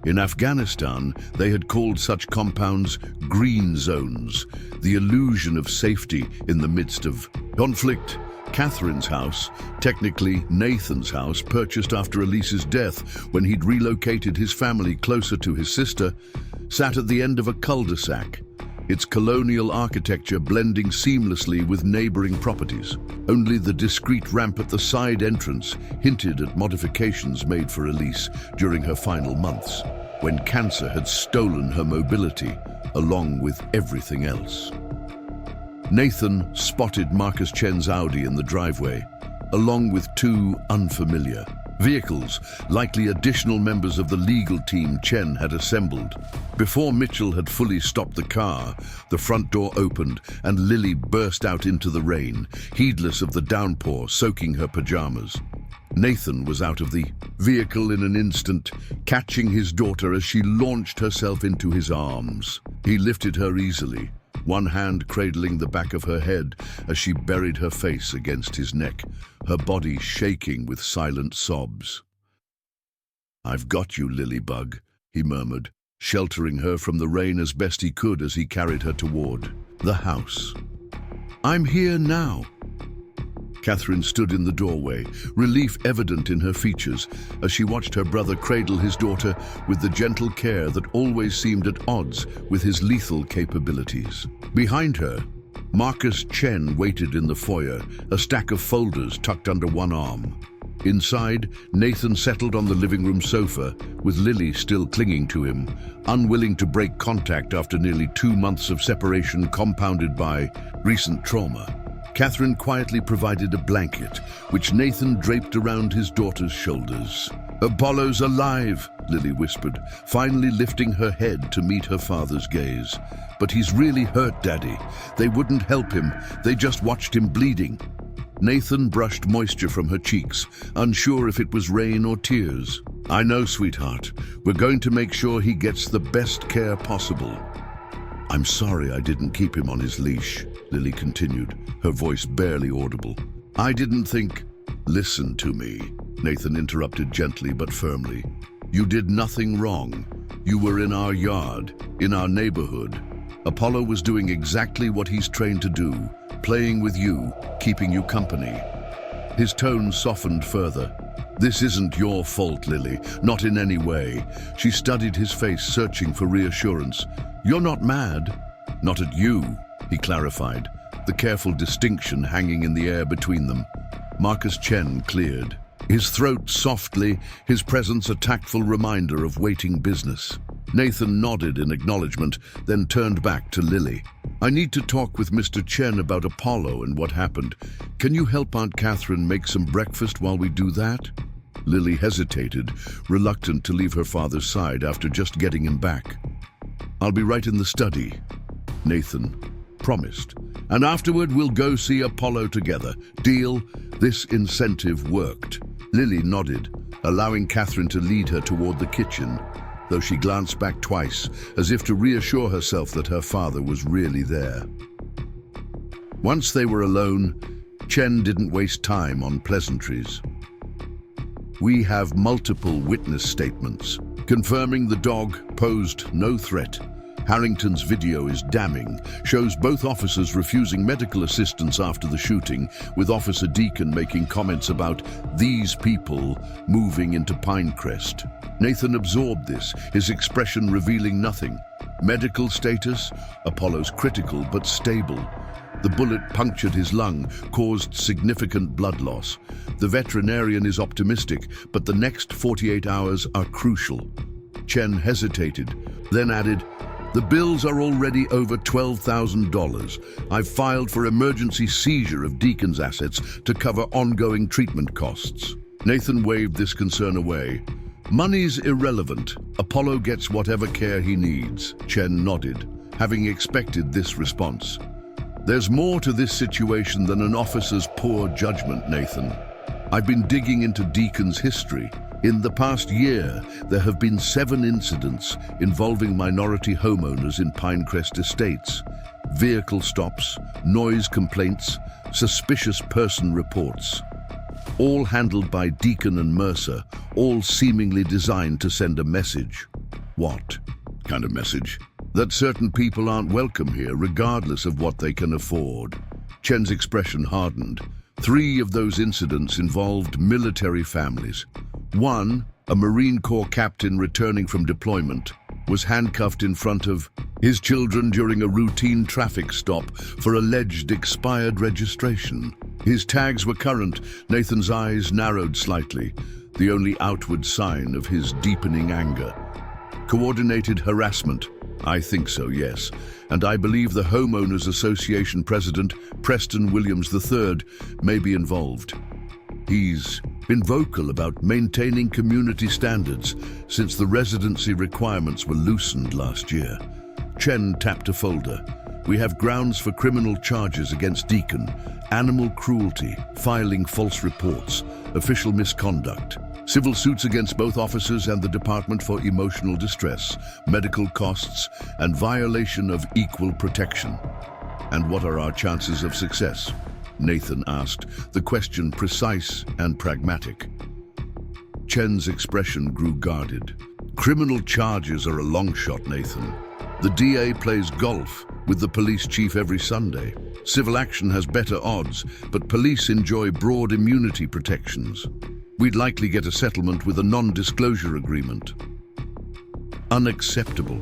S1: In Afghanistan, they had called such compounds green zones, the illusion of safety in the midst of conflict. Catherine's house, technically Nathan's house, purchased after Elise's death when he'd relocated his family closer to his sister, sat at the end of a cul-de-sac, its colonial architecture blending seamlessly with neighboring properties. Only the discreet ramp at the side entrance hinted at modifications made for Elise during her final months, when cancer had stolen her mobility, along with everything else. Nathan spotted Marcus Chen's Audi in the driveway, along with 2 unfamiliar Vehicles, likely additional members of the legal team Chen had assembled. Before Mitchell had fully stopped the car, the front door opened and Lily burst out into the rain, heedless of the downpour soaking her pajamas. Nathan was out of the vehicle in an instant, catching his daughter as she launched herself into his arms. He lifted her easily, one hand cradling the back of her head as she buried her face against his neck, her body shaking with silent sobs. "I've got you, Lilybug," he murmured, sheltering her from the rain as best he could as he carried her toward the house. "I'm here now." Catherine stood in the doorway, relief evident in her features as she watched her brother cradle his daughter with the gentle care that always seemed at odds with his lethal capabilities. Behind her, Marcus Chen waited in the foyer, a stack of folders tucked under one arm. Inside, Nathan settled on the living room sofa, with Lily still clinging to him, unwilling to break contact after nearly 2 months of separation compounded by recent trauma. Catherine quietly provided a blanket, which Nathan draped around his daughter's shoulders. "Apollo's alive," Lily whispered, finally lifting her head to meet her father's gaze. "But he's really hurt, Daddy. They wouldn't help him. They just watched him bleeding." Nathan brushed moisture from her cheeks, unsure if it was rain or tears. "I know, sweetheart. We're going to make sure he gets the best care possible." "I'm sorry I didn't keep him on his leash," Lily continued, her voice barely audible. "I didn't think—" "Listen to me," Nathan interrupted gently but firmly. "You did nothing wrong. You were in our yard, in our neighborhood. Apollo was doing exactly what he's trained to do, playing with you, keeping you company." His tone softened further. "This isn't your fault, Lily, not in any way." She studied his face, searching for reassurance. "You're not mad." "Not at you," he clarified, the careful distinction hanging in the air between them. Marcus Chen cleared, his throat softly, his presence a tactful reminder of waiting business. Nathan nodded in acknowledgement, then turned back to Lily. "I need to talk with Mr. Chen about Apollo and what happened. Can you help Aunt Catherine make some breakfast while we do that?" Lily hesitated, reluctant to leave her father's side after just getting him back. "I'll be right in the study," Nathan promised. "And afterward we'll go see Apollo together. Deal?" This incentive worked. Lily nodded, allowing Catherine to lead her toward the kitchen, though she glanced back twice, as if to reassure herself that her father was really there. Once they were alone, Chen didn't waste time on pleasantries. "We have multiple witness statements, confirming the dog posed no threat. Harrington's video is damning, shows both officers refusing medical assistance after the shooting, with Officer Deacon making comments about 'these people' moving into Pinecrest." Nathan absorbed this, his expression revealing nothing. Medical status? Apollo's critical but stable. The bullet punctured his lung, caused significant blood loss. The veterinarian is optimistic, but the next 48 hours are crucial. Chen hesitated, then added, "The bills are already over $12,000. I've filed for emergency seizure of Deacon's assets to cover ongoing treatment costs." Nathan waved this concern away. "Money's irrelevant. Apollo gets whatever care he needs." Chen nodded, having expected this response. "There's more to this situation than an officer's poor judgment, Nathan. I've been digging into Deacon's history. In the past year, there have been 7 incidents involving minority homeowners in Pinecrest Estates. Vehicle stops, noise complaints, suspicious person reports. All handled by Deacon and Mercer, all seemingly designed to send a message." "What kind of message?" "That certain people aren't welcome here, regardless of what they can afford." Chen's expression hardened. 3 of those incidents involved military families. One, a Marine Corps captain returning from deployment, was handcuffed in front of his children during a routine traffic stop for alleged expired registration. His tags were current. Nathan's eyes narrowed slightly, the only outward sign of his deepening anger. "Coordinated harassment? I think so, yes. And I believe the Homeowners Association president, Preston Williams III, may be involved. He's been vocal about maintaining community standards since the residency requirements were loosened last year. Chen tapped a folder. We have grounds for criminal charges against Deacon, animal cruelty, filing false reports, official misconduct, civil suits against both officers and the Department for Emotional Distress, medical costs, and violation of equal protection. And what are our chances of success? Nathan asked, the question precise and pragmatic. Chen's expression grew guarded. Criminal charges are a long shot, Nathan. The DA plays golf with the police chief every Sunday. Civil action has better odds, but police enjoy broad immunity protections. We'd likely get a settlement with a non-disclosure agreement. Unacceptable,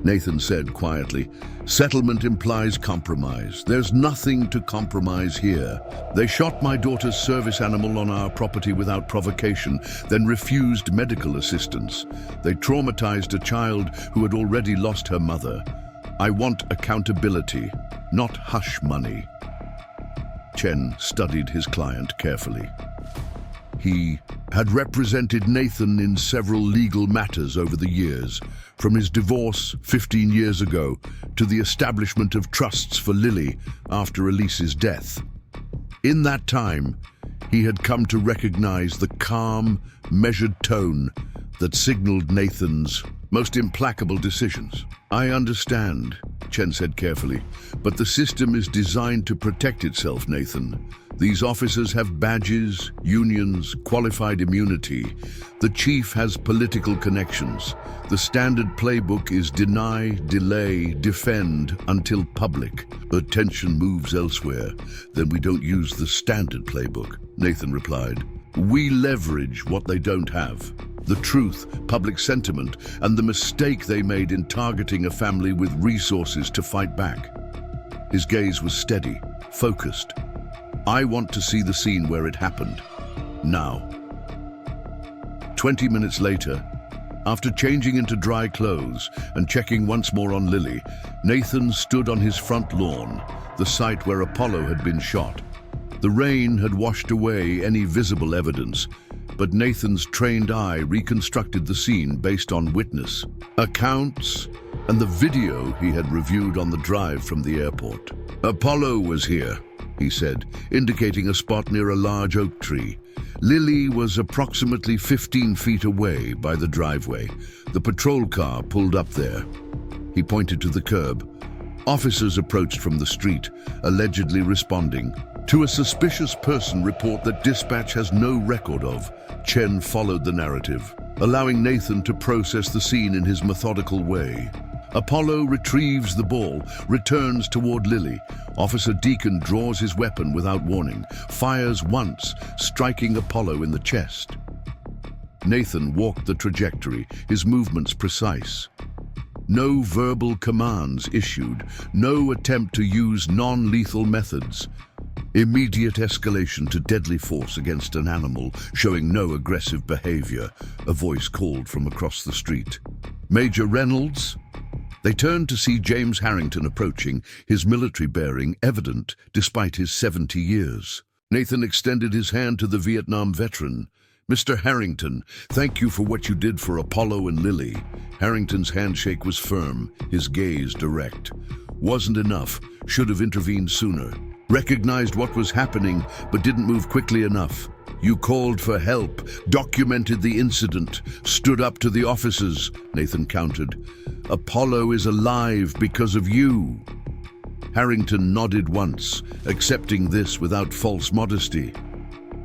S1: Nathan said quietly. Settlement implies compromise. There's nothing to compromise here. They shot my daughter's service animal on our property without provocation, then refused medical assistance. They traumatized a child who had already lost her mother. I want accountability, not hush money. Chen studied his client carefully. He had represented Nathan in several legal matters over the years, from his divorce 15 years ago to the establishment of trusts for Lily after Elise's death. In that time, he had come to recognize the calm, measured tone that signaled Nathan's most implacable decisions. I understand, Chen said carefully, but the system is designed to protect itself, Nathan. These officers have badges, unions, qualified immunity. The chief has political connections. The standard playbook is deny, delay, defend until public attention moves elsewhere. Then we don't use the standard playbook, Nathan replied. We leverage what they don't have. The truth, public sentiment, and the mistake they made in targeting a family with resources to fight back. His gaze was steady, focused. I want to see the scene where it happened. Now. 20 minutes later, after changing into dry clothes and checking once more on Lily, Nathan stood on his front lawn, the site where Apollo had been shot. The rain had washed away any visible evidence, but Nathan's trained eye reconstructed the scene based on witness, accounts, and the video he had reviewed on the drive from the airport. Apollo was here, he said, indicating a spot near a large oak tree. Lily was approximately 15 feet away by the driveway. The patrol car pulled up there. He pointed to the curb. Officers approached from the street, allegedly responding to a suspicious person report that dispatch has no record of. Chen followed the narrative, allowing Nathan to process the scene in his methodical way. Apollo retrieves the ball, returns toward Lily. Officer Deacon draws his weapon without warning, fires once, striking Apollo in the chest. Nathan walked the trajectory, his movements precise. No verbal commands issued, no attempt to use non-lethal methods. Immediate escalation to deadly force against an animal showing no aggressive behavior, a voice called from across the street. Major Reynolds? They turned to see James Harrington approaching, his military bearing evident despite his 70 years. Nathan extended his hand to the Vietnam veteran. Mr. Harrington, thank you for what you did for Apollo and Lily. Harrington's handshake was firm, his gaze direct. Wasn't enough, should have intervened sooner. Recognized what was happening, but didn't move quickly enough. You called for help, documented the incident, stood up to the officers, Nathan countered. Apollo is alive because of you. Harrington nodded once, accepting this without false modesty.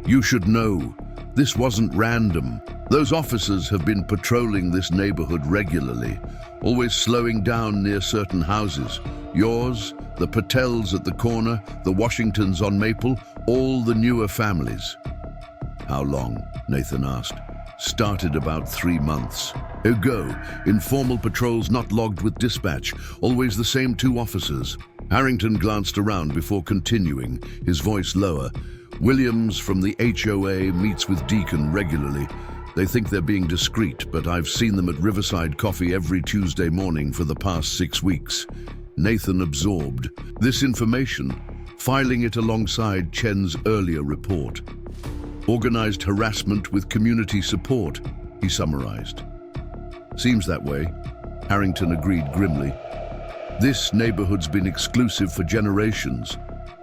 S1: You should know, this wasn't random. Those officers have been patrolling this neighborhood regularly, always slowing down near certain houses. Yours, the Patels at the corner, the Washingtons on Maple, all the newer families. How long? Nathan asked. Started about 3 months ago. Informal patrols not logged with dispatch, always the same 2 officers. Harrington glanced around before continuing, his voice lower. Williams from the HOA meets with Deacon regularly. They think they're being discreet, but I've seen them at Riverside Coffee every Tuesday morning for the past 6 weeks. Nathan absorbed this information, filing it alongside Chen's earlier report. Organized harassment with community support, he summarized. Seems that way, Harrington agreed grimly. This neighborhood's been exclusive for generations.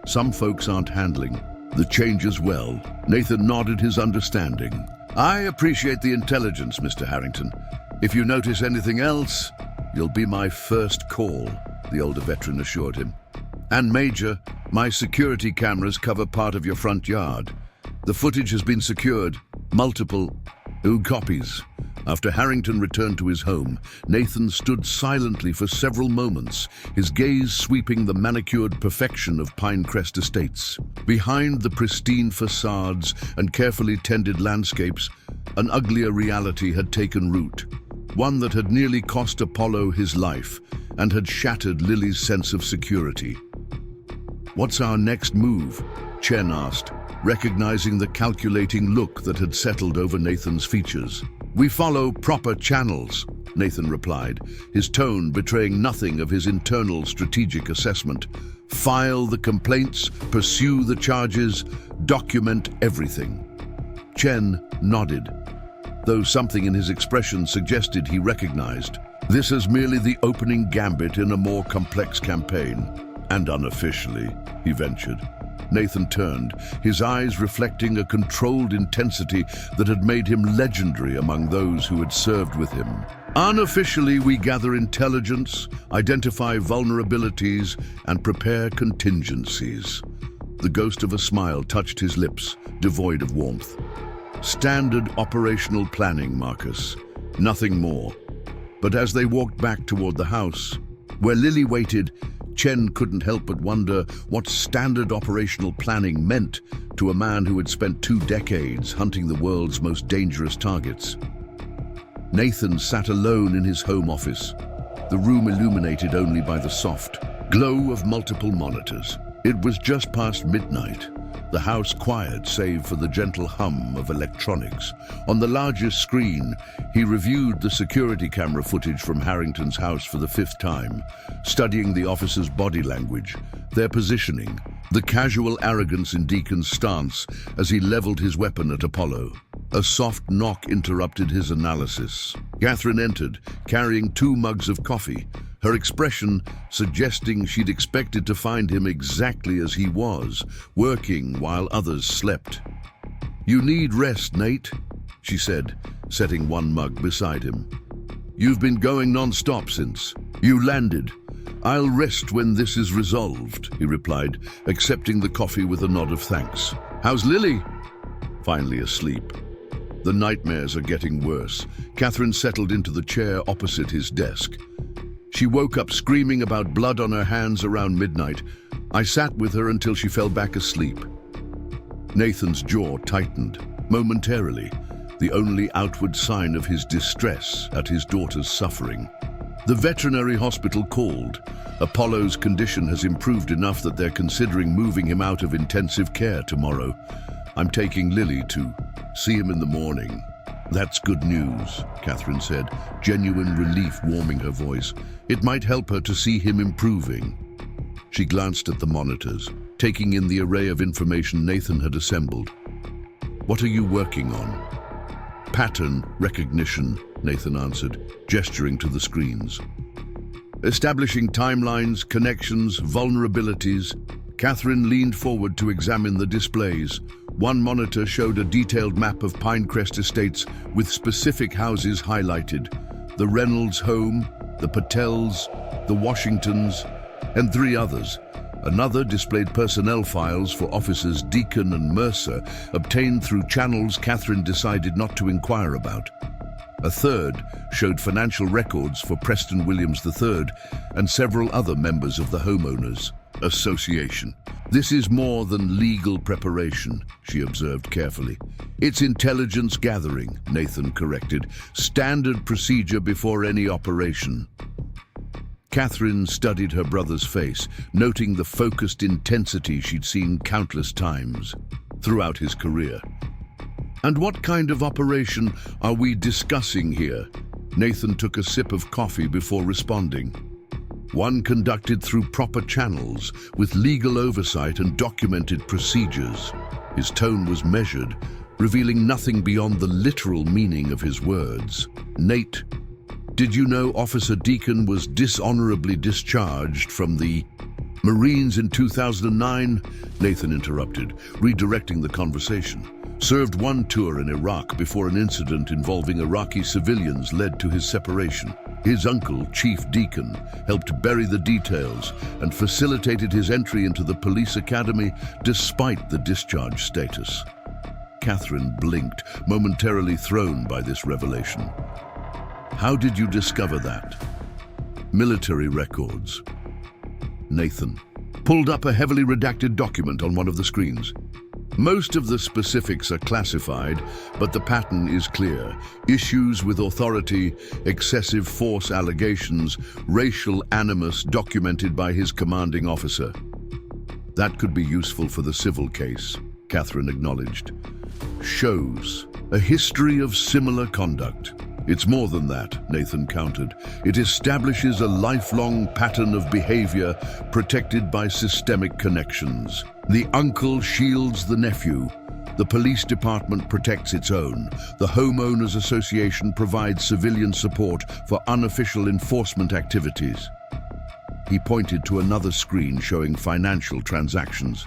S1: Some folks aren't handling the changes well. Nathan nodded his understanding. I appreciate the intelligence, Mr. Harrington. If you notice anything else, you'll be my first call, the older veteran assured him. And Major, my security cameras cover part of your front yard. The footage has been secured. Multiple copies. After Harrington returned to his home, Nathan stood silently for several moments, his gaze sweeping the manicured perfection of Pinecrest Estates. Behind the pristine facades and carefully tended landscapes, an uglier reality had taken root. One that had nearly cost Apollo his life and had shattered Lily's sense of security. What's our next move? Chen asked, recognizing the calculating look that had settled over Nathan's features. We follow proper channels, Nathan replied, his tone betraying nothing of his internal strategic assessment. File the complaints, pursue the charges, document everything. Chen nodded, though something in his expression suggested he recognized. This is merely the opening gambit in a more complex campaign. And unofficially, he ventured. Nathan turned, his eyes reflecting a controlled intensity that had made him legendary among those who had served with him. Unofficially, we gather intelligence, identify vulnerabilities, and prepare contingencies. The ghost of a smile touched his lips, devoid of warmth. Standard operational planning, Marcus. Nothing more. But as they walked back toward the house, where Lily waited, Chen couldn't help but wonder what standard operational planning meant to a man who had spent 2 decades hunting the world's most dangerous targets. Nathan sat alone in his home office, the room illuminated only by the soft glow of multiple monitors. It was just past midnight, the house quiet save for the gentle hum of electronics. On the largest screen, he reviewed the security camera footage from Harrington's house for the 5th time, studying the officers' body language, their positioning, the casual arrogance in Deacon's stance as he leveled his weapon at Apollo. A soft knock interrupted his analysis. Catherine entered, carrying 2 mugs of coffee, her expression suggesting she'd expected to find him exactly as he was, working while others slept. You need rest, Nate, she said, setting 1 mug beside him. You've been going non-stop since you landed. I'll rest when this is resolved, he replied, accepting the coffee with a nod of thanks. How's Lily? Finally asleep. The nightmares are getting worse. Catherine settled into the chair opposite his desk. She woke up screaming about blood on her hands around midnight. I sat with her until she fell back asleep. Nathan's jaw tightened, momentarily, the only outward sign of his distress at his daughter's suffering. The veterinary hospital called. Apollo's condition has improved enough that they're considering moving him out of intensive care tomorrow. I'm taking Lily to see him in the morning. That's good news, Catherine said, genuine relief warming her voice. It might help her to see him improving. She glanced at the monitors, taking in the array of information Nathan had assembled. What are you working on? Pattern recognition, Nathan answered, gesturing to the screens. Establishing timelines, connections, vulnerabilities. Catherine leaned forward to examine the displays. One monitor showed a detailed map of Pinecrest Estates with specific houses highlighted. The Reynolds home, the Patels, the Washingtons, and 3 others. Another displayed personnel files for officers Deacon and Mercer, obtained through channels Catherine decided not to inquire about. A third showed financial records for Preston Williams III and several other members of the Homeowners Association. This is more than legal preparation, she observed carefully. It's intelligence gathering, Nathan corrected. Standard procedure before any operation. Catherine studied her brother's face, noting the focused intensity she'd seen countless times throughout his career. And what kind of operation are we discussing here? Nathan took a sip of coffee before responding. One conducted through proper channels, with legal oversight and documented procedures. His tone was measured, revealing nothing beyond the literal meaning of his words. "Nate, did you know Officer Deacon was dishonorably discharged from the Marines in 2009? Nathan interrupted, redirecting the conversation. "Served one tour in Iraq before an incident involving Iraqi civilians led to his separation. His uncle, Chief Deacon, helped bury the details and facilitated his entry into the police academy despite the discharge status." Catherine blinked, momentarily thrown by this revelation. "How did you discover that?" "Military records." Nathan pulled up a heavily redacted document on one of the screens. "Most of the specifics are classified, but the pattern is clear. Issues with authority, excessive force allegations, racial animus documented by his commanding officer." "That could be useful for the civil case," Catherine acknowledged. "Shows a history of similar conduct." "It's more than that," Nathan countered. "It establishes a lifelong pattern of behavior protected by systemic connections. The uncle shields the nephew. The police department protects its own. The homeowners association provides civilian support for unofficial enforcement activities." He pointed to another screen showing financial transactions.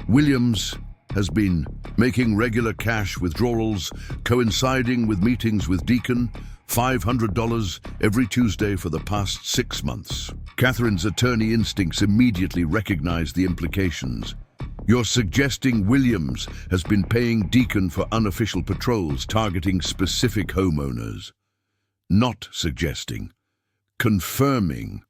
S1: "Williams has been making regular cash withdrawals coinciding with meetings with Deacon, $500 every Tuesday for the past 6 months." Catherine's attorney instincts immediately recognized the implications. "You're suggesting Williams has been paying Deacon for unofficial patrols targeting specific homeowners." "Not suggesting. Confirming."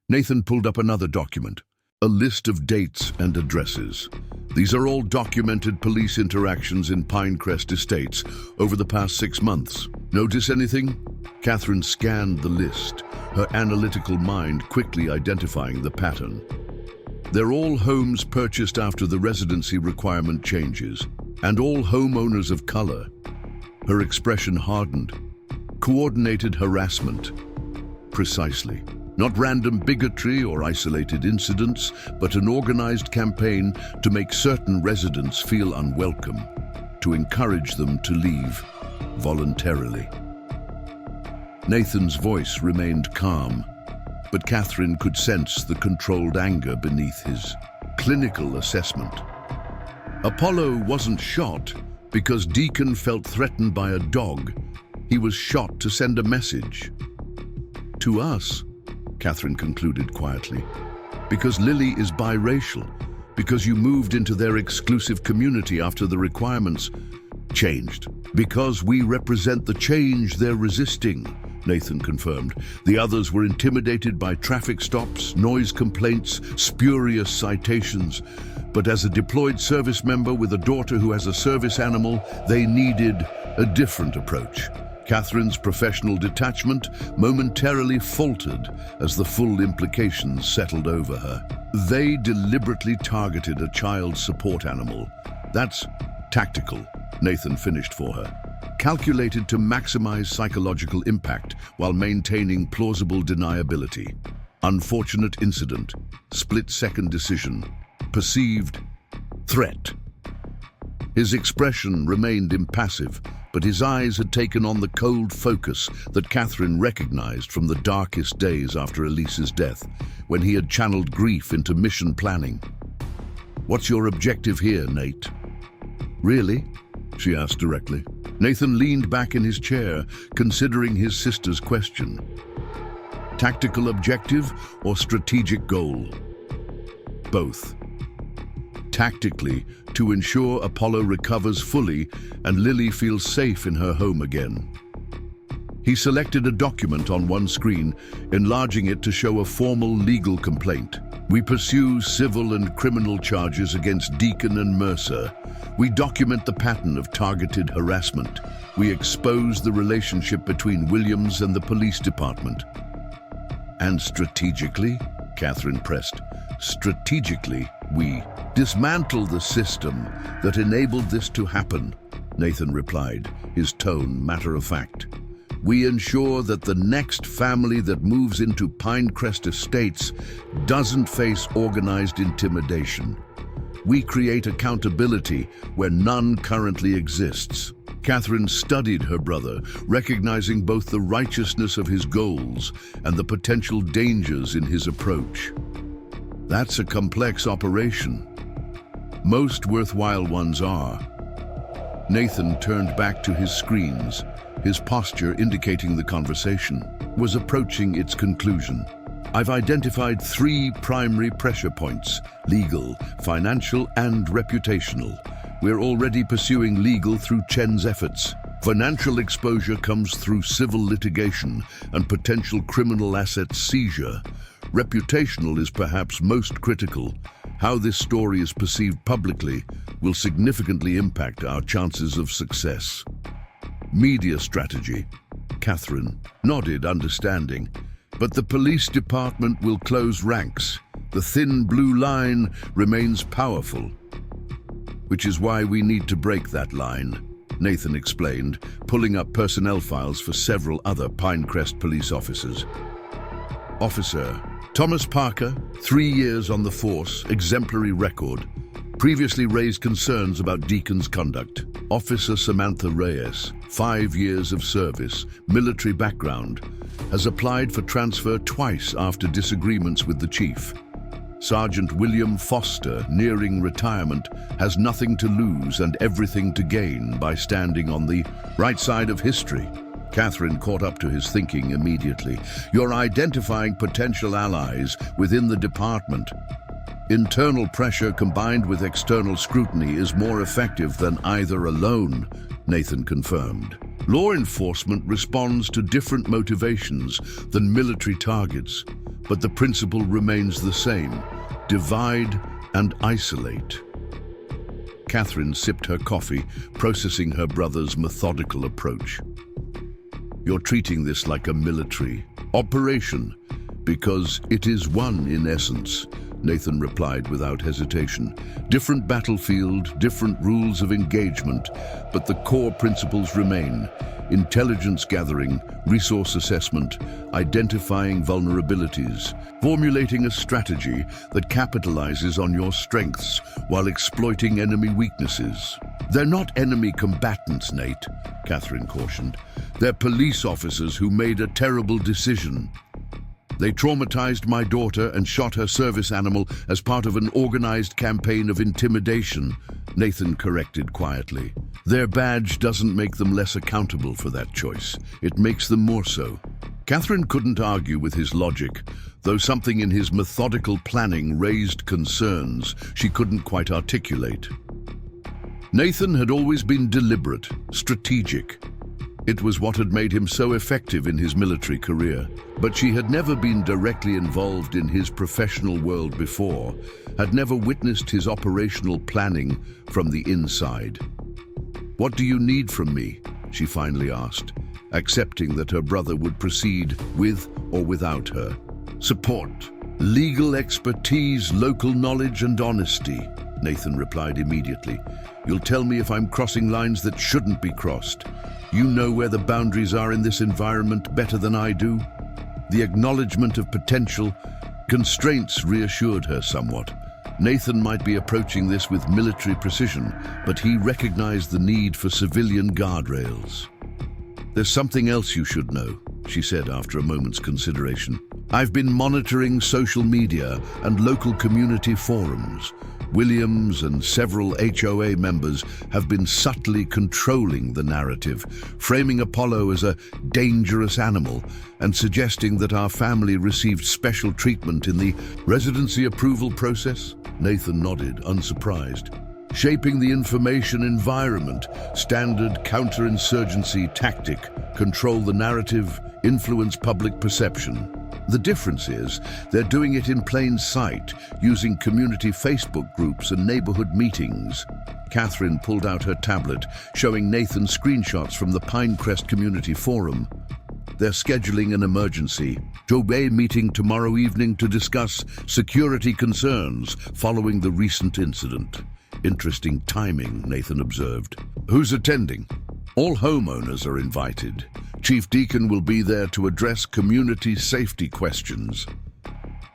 S1: Nathan pulled up another document. A list of dates and addresses. "These are all documented police interactions in Pinecrest Estates over the past 6 months. Notice anything?" Catherine scanned the list, her analytical mind quickly identifying the pattern. "They're all homes purchased after the residency requirement changes, and all homeowners of color." Her expression hardened. "Coordinated harassment." "Precisely. Not random bigotry or isolated incidents, but an organized campaign to make certain residents feel unwelcome, to encourage them to leave voluntarily." Nathan's voice remained calm, but Catherine could sense the controlled anger beneath his clinical assessment. "Apollo wasn't shot because Deacon felt threatened by a dog. He was shot to send a message. To us," Catherine concluded quietly, "because Lily is biracial, because you moved into their exclusive community after the requirements changed, because we represent the change they're resisting," Nathan confirmed. "The others were intimidated by traffic stops, noise complaints, spurious citations. But as a deployed service member with a daughter who has a service animal, they needed a different approach." Catherine's professional detachment momentarily faltered as the full implications settled over her. "They deliberately targeted a child support animal. That's tactical," Nathan finished for her. "Calculated to maximize psychological impact while maintaining plausible deniability. Unfortunate incident, split-second decision, perceived threat." His expression remained impassive, but his eyes had taken on the cold focus that Catherine recognized from the darkest days after Elise's death, when he had channeled grief into mission planning. "What's your objective here, Nate?" "Really?" she asked directly. Nathan leaned back in his chair, considering his sister's question. "Tactical objective or strategic goal?" "Both. Tactically, to ensure Apollo recovers fully and Lily feels safe in her home again." He selected a document on one screen, enlarging it to show a formal legal complaint. "We pursue civil and criminal charges against Deacon and Mercer. We document the pattern of targeted harassment. We expose the relationship between Williams and the police department." "And strategically?" Catherine pressed. "Strategically, we dismantle the system that enabled this to happen," Nathan replied, his tone matter-of-fact. "We ensure that the next family that moves into Pinecrest Estates doesn't face organized intimidation. We create accountability where none currently exists. Catherine studied her brother, recognizing both the righteousness of his goals and the potential dangers in his approach. That's a complex operation. Most worthwhile ones are. Nathan turned back to his screens, his posture indicating the conversation was approaching its conclusion. I've identified 3 primary pressure points: legal, financial, and reputational. We're already pursuing legal through Chen's efforts. Financial exposure comes through civil litigation and potential criminal asset seizure. Reputational is perhaps most critical. How this story is perceived publicly will significantly impact our chances of success. Media strategy. Catherine nodded, understanding. But the police department will close ranks. The thin blue line remains powerful, which is why we need to break that line, Nathan explained, pulling up personnel files for several other Pinecrest police officers. Officer Thomas Parker, 3 years on the force, exemplary record. Previously raised concerns about Deacon's conduct. Officer Samantha Reyes, 5 years of service, military background, has applied for transfer twice after disagreements with the chief. Sergeant William Foster, nearing retirement, has nothing to lose and everything to gain by standing on the right side of history. Catherine caught up to his thinking immediately. You're identifying potential allies within the department. Internal pressure combined with external scrutiny is more effective than either alone, Nathan confirmed. Law enforcement responds to different motivations than military targets, but the principle remains the same: divide and isolate. Catherine sipped her coffee, processing her brother's methodical approach. You're treating this like a military operation, because it is one in essence, Nathan replied without hesitation. Different battlefield, different rules of engagement, but the core principles remain: intelligence gathering, resource assessment, identifying vulnerabilities, formulating a strategy that capitalizes on your strengths while exploiting enemy weaknesses. They're not enemy combatants, Nate, Catherine cautioned. They're police officers who made a terrible decision. They traumatized my daughter and shot her service animal as part of an organized campaign of intimidation, Nathan corrected quietly. Their badge doesn't make them less accountable for that choice. It makes them more so. Catherine couldn't argue with his logic, though something in his methodical planning raised concerns she couldn't quite articulate. Nathan had always been deliberate, strategic. It was what had made him so effective in his military career. But she had never been directly involved in his professional world before, had never witnessed his operational planning from the inside. What do you need from me? She finally asked, accepting that her brother would proceed with or without her. Support, legal expertise, local knowledge and honesty, Nathan replied immediately. You'll tell me if I'm crossing lines that shouldn't be crossed. You know where the boundaries are in this environment better than I do. The acknowledgement of potential constraints reassured her somewhat. Nathan might be approaching this with military precision, but he recognized the need for civilian guardrails. There's something else you should know, she said after a moment's consideration. I've been monitoring social media and local community forums. Williams and several HOA members have been subtly controlling the narrative, framing Apollo as a dangerous animal and suggesting that our family received special treatment in the residency approval process. Nathan nodded, unsurprised. Shaping the information environment, standard counterinsurgency tactic, control the narrative, influence public perception. The difference is, they're doing it in plain sight, using community Facebook groups and neighborhood meetings. Catherine pulled out her tablet, showing Nathan screenshots from the Pinecrest Community Forum. They're scheduling an emergency HOA meeting tomorrow evening to discuss security concerns following the recent incident. Interesting timing, Nathan observed. Who's attending? All homeowners are invited. Chief Deacon will be there to address community safety questions.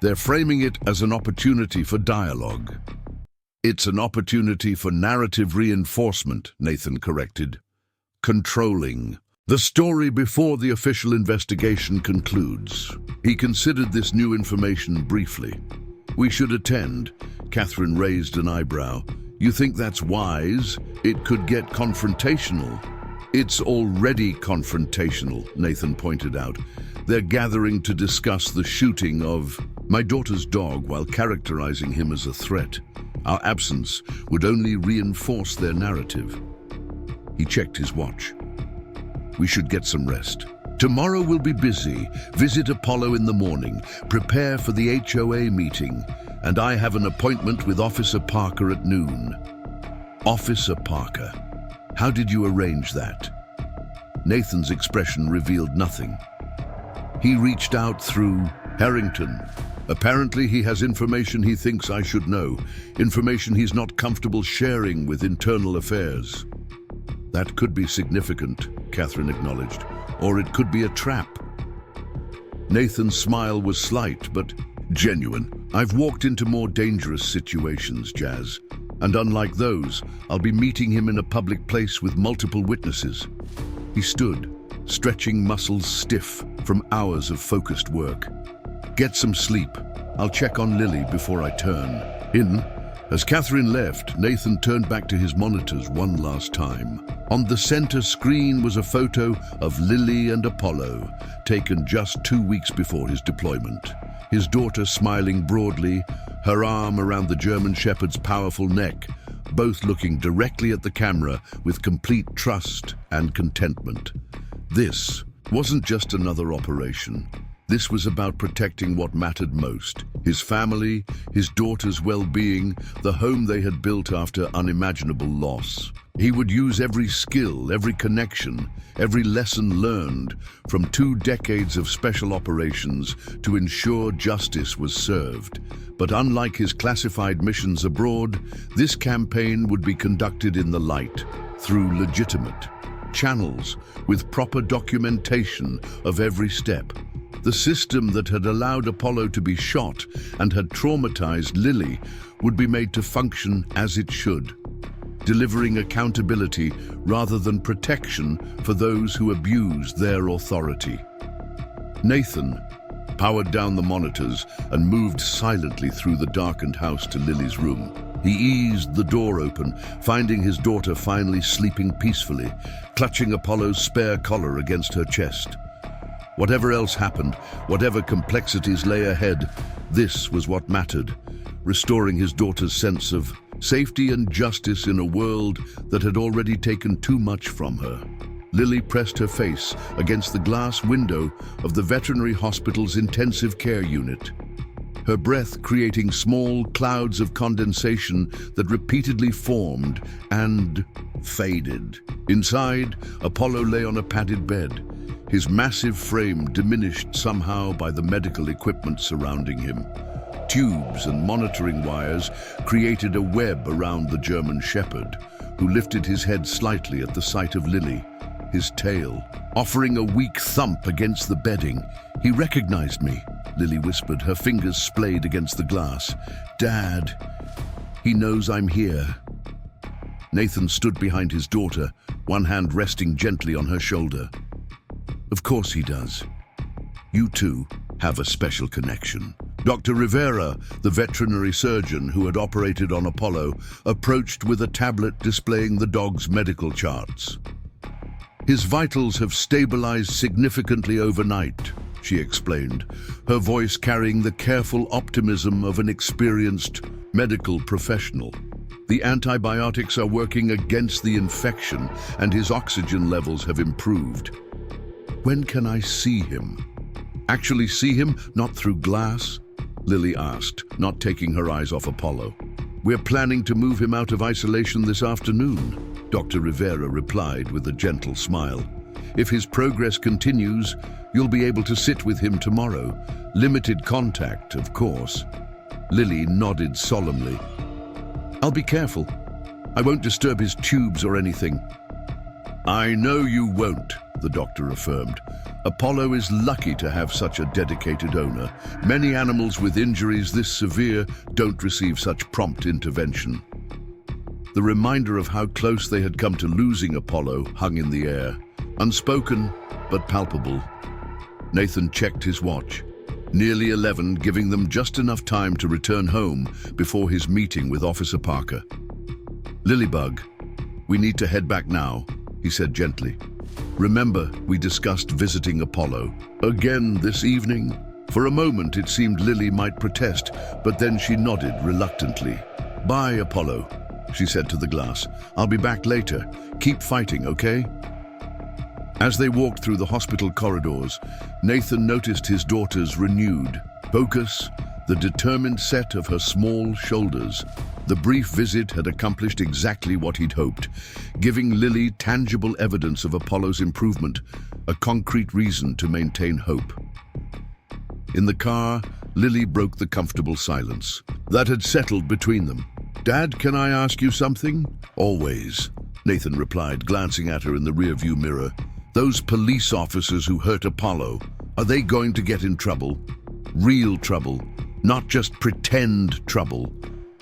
S1: They're framing it as an opportunity for dialogue. It's an opportunity for narrative reinforcement, Nathan corrected. Controlling. The story before the official investigation concludes. He considered this new information briefly. We should attend. Catherine raised an eyebrow. You think that's wise? It could get confrontational. It's already confrontational, Nathan pointed out. They're gathering to discuss the shooting of my daughter's dog while characterizing him as a threat. Our absence would only reinforce their narrative. He checked his watch. We should get some rest. Tomorrow we'll be busy. Visit Apollo in the morning. Prepare for the HOA meeting. And I have an appointment with Officer Parker at noon. Officer Parker. How did you arrange that? Nathan's expression revealed nothing. He reached out through Harrington. Apparently he has information he thinks I should know. Information he's not comfortable sharing with internal affairs. That could be significant, Catherine acknowledged. Or it could be a trap. Nathan's smile was slight, but genuine. I've walked into more dangerous situations, Jazz. And unlike those, I'll be meeting him in a public place with multiple witnesses. He stood, stretching muscles stiff from hours of focused work. Get some sleep. I'll check on Lily before I turn in. As Catherine left, Nathan turned back to his monitors one last time. On the center screen was a photo of Lily and Apollo, taken just 2 weeks before his deployment. His daughter smiling broadly, her arm around the German Shepherd's powerful neck, both looking directly at the camera with complete trust and contentment. This wasn't just another operation. This was about protecting what mattered most: his family, his daughter's well-being, the home they had built after unimaginable loss. He would use every skill, every connection, every lesson learned from 2 decades of special operations to ensure justice was served. But unlike his classified missions abroad, this campaign would be conducted in the light, through legitimate channels, with proper documentation of every step. The system that had allowed Apollo to be shot and had traumatized Lily would be made to function as it should, delivering accountability rather than protection for those who abused their authority. Nathan powered down the monitors and moved silently through the darkened house to Lily's room. He eased the door open, finding his daughter finally sleeping peacefully, clutching Apollo's spare collar against her chest. Whatever else happened, whatever complexities lay ahead, this was what mattered, restoring his daughter's sense of safety and justice in a world that had already taken too much from her. Lily pressed her face against the glass window of the veterinary hospital's intensive care unit, her breath creating small clouds of condensation that repeatedly formed and faded. Inside, Apollo lay on a padded bed, his massive frame diminished somehow by the medical equipment surrounding him. Tubes and monitoring wires created a web around the German Shepherd, who lifted his head slightly at the sight of Lily, his tail offering a weak thump against the bedding. He recognized me, Lily whispered, her fingers splayed against the glass. Dad, he knows I'm here. Nathan stood behind his daughter, one hand resting gently on her shoulder. Of course he does. You two have a special connection. Dr. Rivera, the veterinary surgeon who had operated on Apollo, approached with a tablet displaying the dog's medical charts. His vitals have stabilized significantly overnight, she explained, her voice carrying the careful optimism of an experienced medical professional. The antibiotics are working against the infection and his oxygen levels have improved. When can I see him? Actually see him, not through glass? Lily asked, not taking her eyes off Apollo. We're planning to move him out of isolation this afternoon, Dr. Rivera replied with a gentle smile. If his progress continues, you'll be able to sit with him tomorrow. Limited contact, of course. Lily nodded solemnly. I'll be careful. I won't disturb his tubes or anything. I know you won't, the doctor affirmed. Apollo is lucky to have such a dedicated owner. Many animals with injuries this severe don't receive such prompt intervention. The reminder of how close they had come to losing Apollo hung in the air, unspoken but palpable. Nathan checked his watch. Nearly 11, giving them just enough time to return home before his meeting with Officer Parker. "Lilybug, we need to head back now," he said gently. "Remember, we discussed visiting Apollo again this evening?" For a moment it seemed Lily might protest, but then she nodded reluctantly. "Bye, Apollo," she said to the glass. "I'll be back later. Keep fighting, okay?" As they walked through the hospital corridors, Nathan noticed his daughter's renewed focus, the determined set of her small shoulders. The brief visit had accomplished exactly what he'd hoped, giving Lily tangible evidence of Apollo's improvement, a concrete reason to maintain hope. In the car, Lily broke the comfortable silence that had settled between them. "Dad, can I ask you something?" "Always," Nathan replied, glancing at her in the rearview mirror. "Those police officers who hurt Apollo, are they going to get in trouble? Real trouble, not just pretend trouble."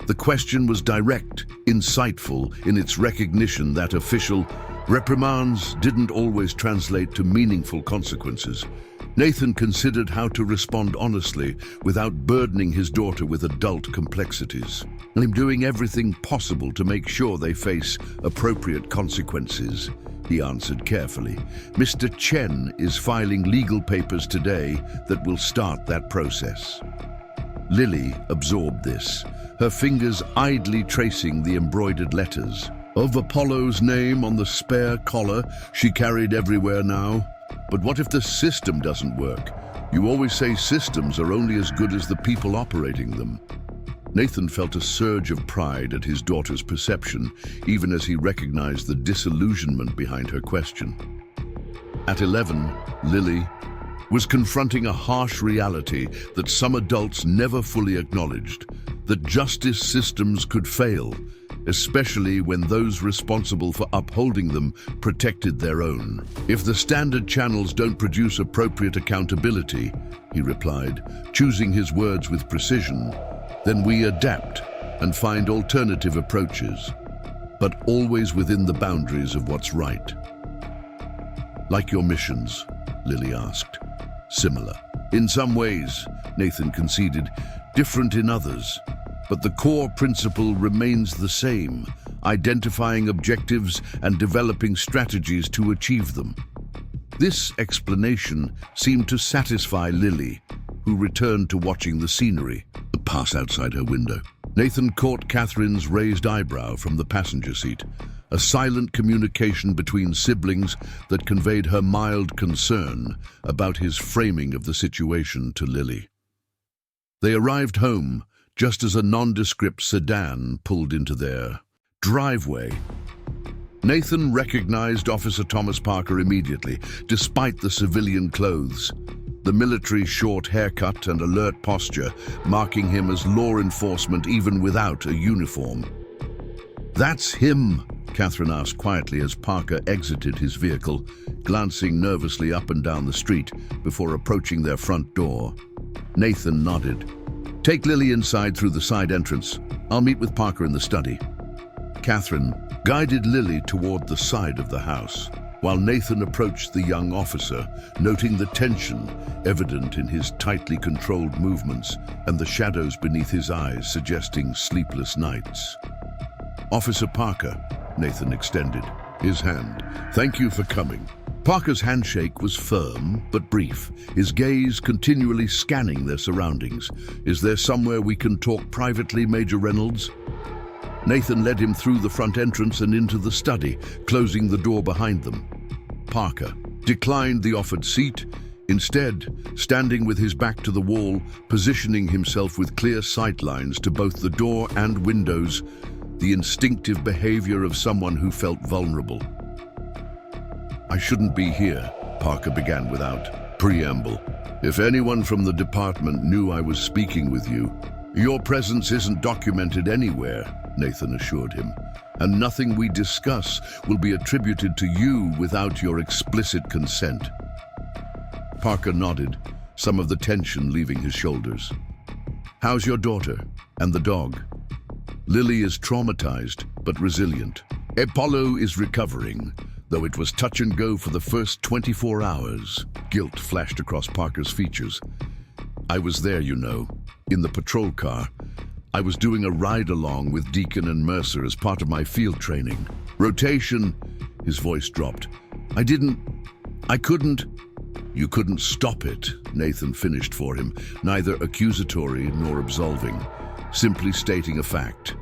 S1: The question was direct, insightful in its recognition that official reprimands didn't always translate to meaningful consequences. Nathan considered how to respond honestly without burdening his daughter with adult complexities. "I'm doing everything possible to make sure they face appropriate consequences," he answered carefully. "Mr. Chen is filing legal papers today that will start that process." Lily absorbed this, her fingers idly tracing the embroidered letters of Apollo's name on the spare collar she carried everywhere now. But what if the system doesn't work? You always say systems are only as good as the people operating them. Nathan felt a surge of pride at his daughter's perception, even as he recognized the disillusionment behind her question. At 11, Lily was confronting a harsh reality that some adults never fully acknowledged, that justice systems could fail, especially when those responsible for upholding them protected their own. "If the standard channels don't produce appropriate accountability," he replied, choosing his words with precision, "then we adapt and find alternative approaches, but always within the boundaries of what's right." "Like your missions?" Lily asked. "Similar. In some ways," Nathan conceded, "different in others. But the core principle remains the same, identifying objectives and developing strategies to achieve them." This explanation seemed to satisfy Lily, who returned to watching the scenery pass outside her window. Nathan caught Catherine's raised eyebrow from the passenger seat, a silent communication between siblings that conveyed her mild concern about his framing of the situation to Lily. They arrived home just as a nondescript sedan pulled into their driveway. Nathan recognized Officer Thomas Parker immediately, despite the civilian clothes, the military short haircut and alert posture, marking him as law enforcement even without a uniform. "That's him," Catherine asked quietly as Parker exited his vehicle, glancing nervously up and down the street before approaching their front door. Nathan nodded. "Take Lily inside through the side entrance. I'll meet with Parker in the study." Catherine guided Lily toward the side of the house, while Nathan approached the young officer, noting the tension evident in his tightly controlled movements and the shadows beneath his eyes suggesting sleepless nights. "Officer Parker," Nathan extended his hand. "Thank you for coming." Parker's handshake was firm but brief, his gaze continually scanning their surroundings. "Is there somewhere we can talk privately, Major Reynolds?" Nathan led him through the front entrance and into the study, closing the door behind them. Parker declined the offered seat, instead standing with his back to the wall, positioning himself with clear sight lines to both the door and windows, the instinctive behavior of someone who felt vulnerable. "I shouldn't be here," Parker began without preamble. "If anyone from the department knew I was speaking with you, your presence isn't documented anywhere," Nathan assured him, "and nothing we discuss will be attributed to you without your explicit consent." Parker nodded, some of the tension leaving his shoulders. "How's your daughter and the dog?" "Lily is traumatized, but resilient. Apollo is recovering, though it was touch and go for the first 24 hours. Guilt flashed across Parker's features. "I was there, you know, in the patrol car. I was doing a ride-along with Deacon and Mercer as part of my field training. Rotation," his voice dropped. I couldn't." "You couldn't stop it," Nathan finished for him, neither accusatory nor absolving, simply stating a fact.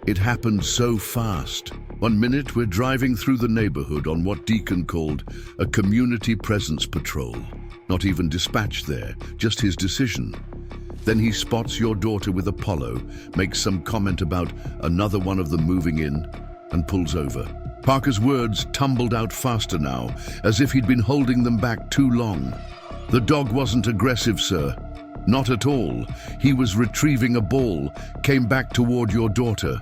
S1: "It happened so fast. One minute we're driving through the neighborhood on what Deacon called a community presence patrol. Not even dispatched there, just his decision. Then he spots your daughter with Apollo, makes some comment about another one of them moving in, and pulls over." Parker's words tumbled out faster now, as if he'd been holding them back too long. "The dog wasn't aggressive, sir. Not at all. He was retrieving a ball, came back toward your daughter.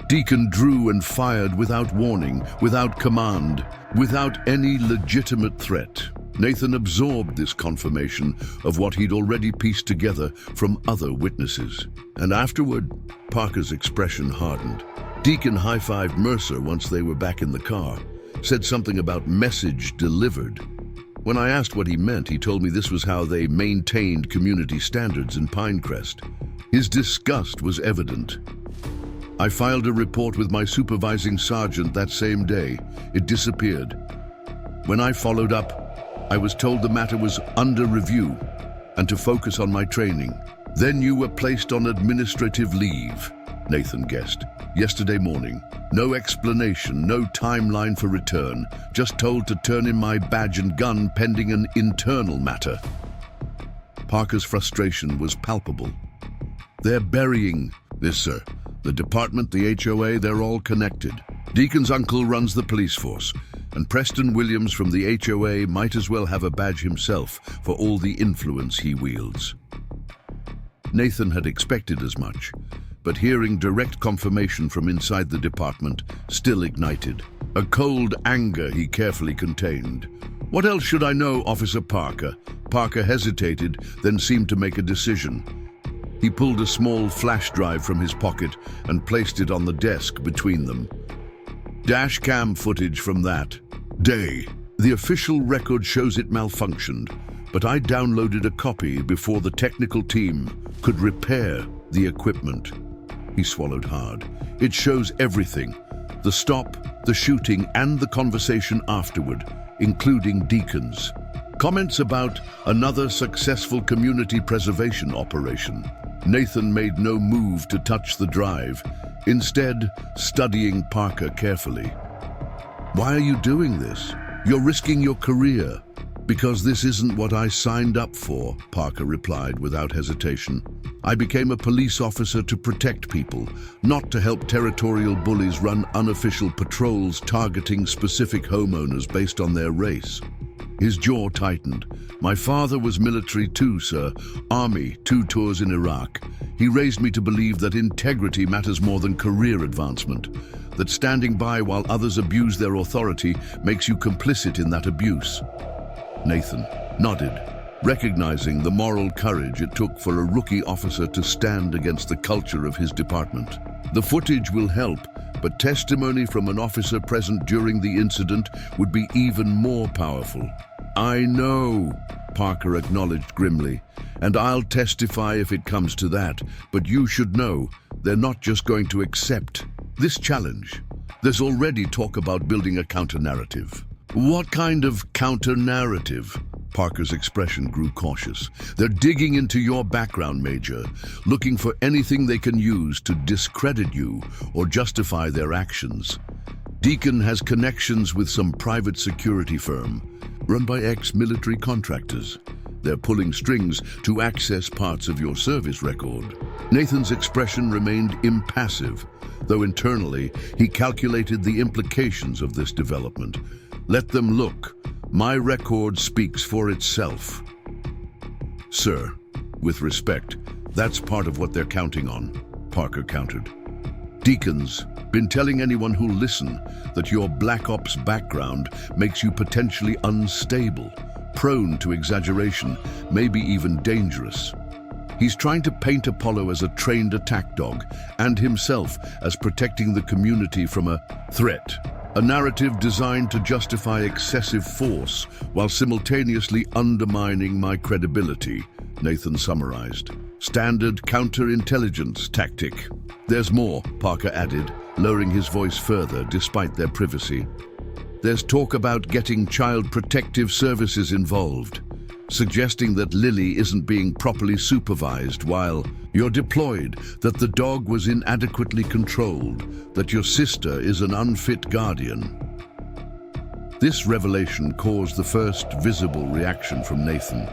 S1: Deacon drew and fired without warning, without command, without any legitimate threat." Nathan absorbed this confirmation of what he'd already pieced together from other witnesses. And afterward, Parker's expression hardened. Deacon high-fived Mercer once they were back in the car, said something about message delivered. When I asked what he meant, he told me this was how they maintained community standards in Pinecrest. His disgust was evident. "I filed a report with my supervising sergeant that same day. It disappeared. When I followed up, I was told the matter was under review and to focus on my training. Then you were placed on administrative leave," Nathan guessed. "Yesterday morning. No explanation, no timeline for return. Just told to turn in my badge and gun pending an internal matter." Parker's frustration was palpable. "They're burying this, sir. The department, the HOA, they're all connected. Deacon's uncle runs the police force, and Preston Williams from the HOA might as well have a badge himself for all the influence he wields." Nathan had expected as much, but hearing direct confirmation from inside the department still ignited a cold anger he carefully contained. "What else should I know, Officer Parker?" Parker hesitated, then seemed to make a decision. He pulled a small flash drive from his pocket and placed it on the desk between them. "Dash cam footage from that day. The official record shows it malfunctioned, but I downloaded a copy before the technical team could repair the equipment." He swallowed hard. "It shows everything. The stop, the shooting, and the conversation afterward, including Deacon's comments about another successful community preservation operation." Nathan made no move to touch the drive, instead studying Parker carefully. "Why are you doing this? You're risking your career." "Because this isn't what I signed up for," Parker replied without hesitation. "I became a police officer to protect people, not to help territorial bullies run unofficial patrols targeting specific homeowners based on their race." His jaw tightened. "My father was military too, sir. Army, 2 tours in Iraq. He raised me to believe that integrity matters more than career advancement, that standing by while others abuse their authority makes you complicit in that abuse." Nathan nodded, recognizing the moral courage it took for a rookie officer to stand against the culture of his department. "The footage will help, but testimony from an officer present during the incident would be even more powerful." "I know," Parker acknowledged grimly, "and I'll testify if it comes to that, but you should know, they're not just going to accept this challenge. There's already talk about building a counter-narrative." "What kind of counter-narrative?" Parker's expression grew cautious. "They're digging into your background, Major, looking for anything they can use to discredit you or justify their actions. Deacon has connections with some private security firm, run by ex-military contractors. They're pulling strings to access parts of your service record." Nathan's expression remained impassive, though internally he calculated the implications of this development. "Let them look. My record speaks for itself." "Sir, with respect, that's part of what they're counting on," Parker countered. "Deacon's been telling anyone who'll listen that your Black Ops background makes you potentially unstable, prone to exaggeration, maybe even dangerous. He's trying to paint Apollo as a trained attack dog and himself as protecting the community from a threat. A narrative designed to justify excessive force while simultaneously undermining my credibility, Nathan summarized. Standard counterintelligence tactic. There's more, Parker added, lowering his voice further despite their privacy. There's talk about getting child protective services involved, suggesting that Lily isn't being properly supervised while you're deployed, that the dog was inadequately controlled, that your sister is an unfit guardian. This revelation caused the first visible reaction from Nathan,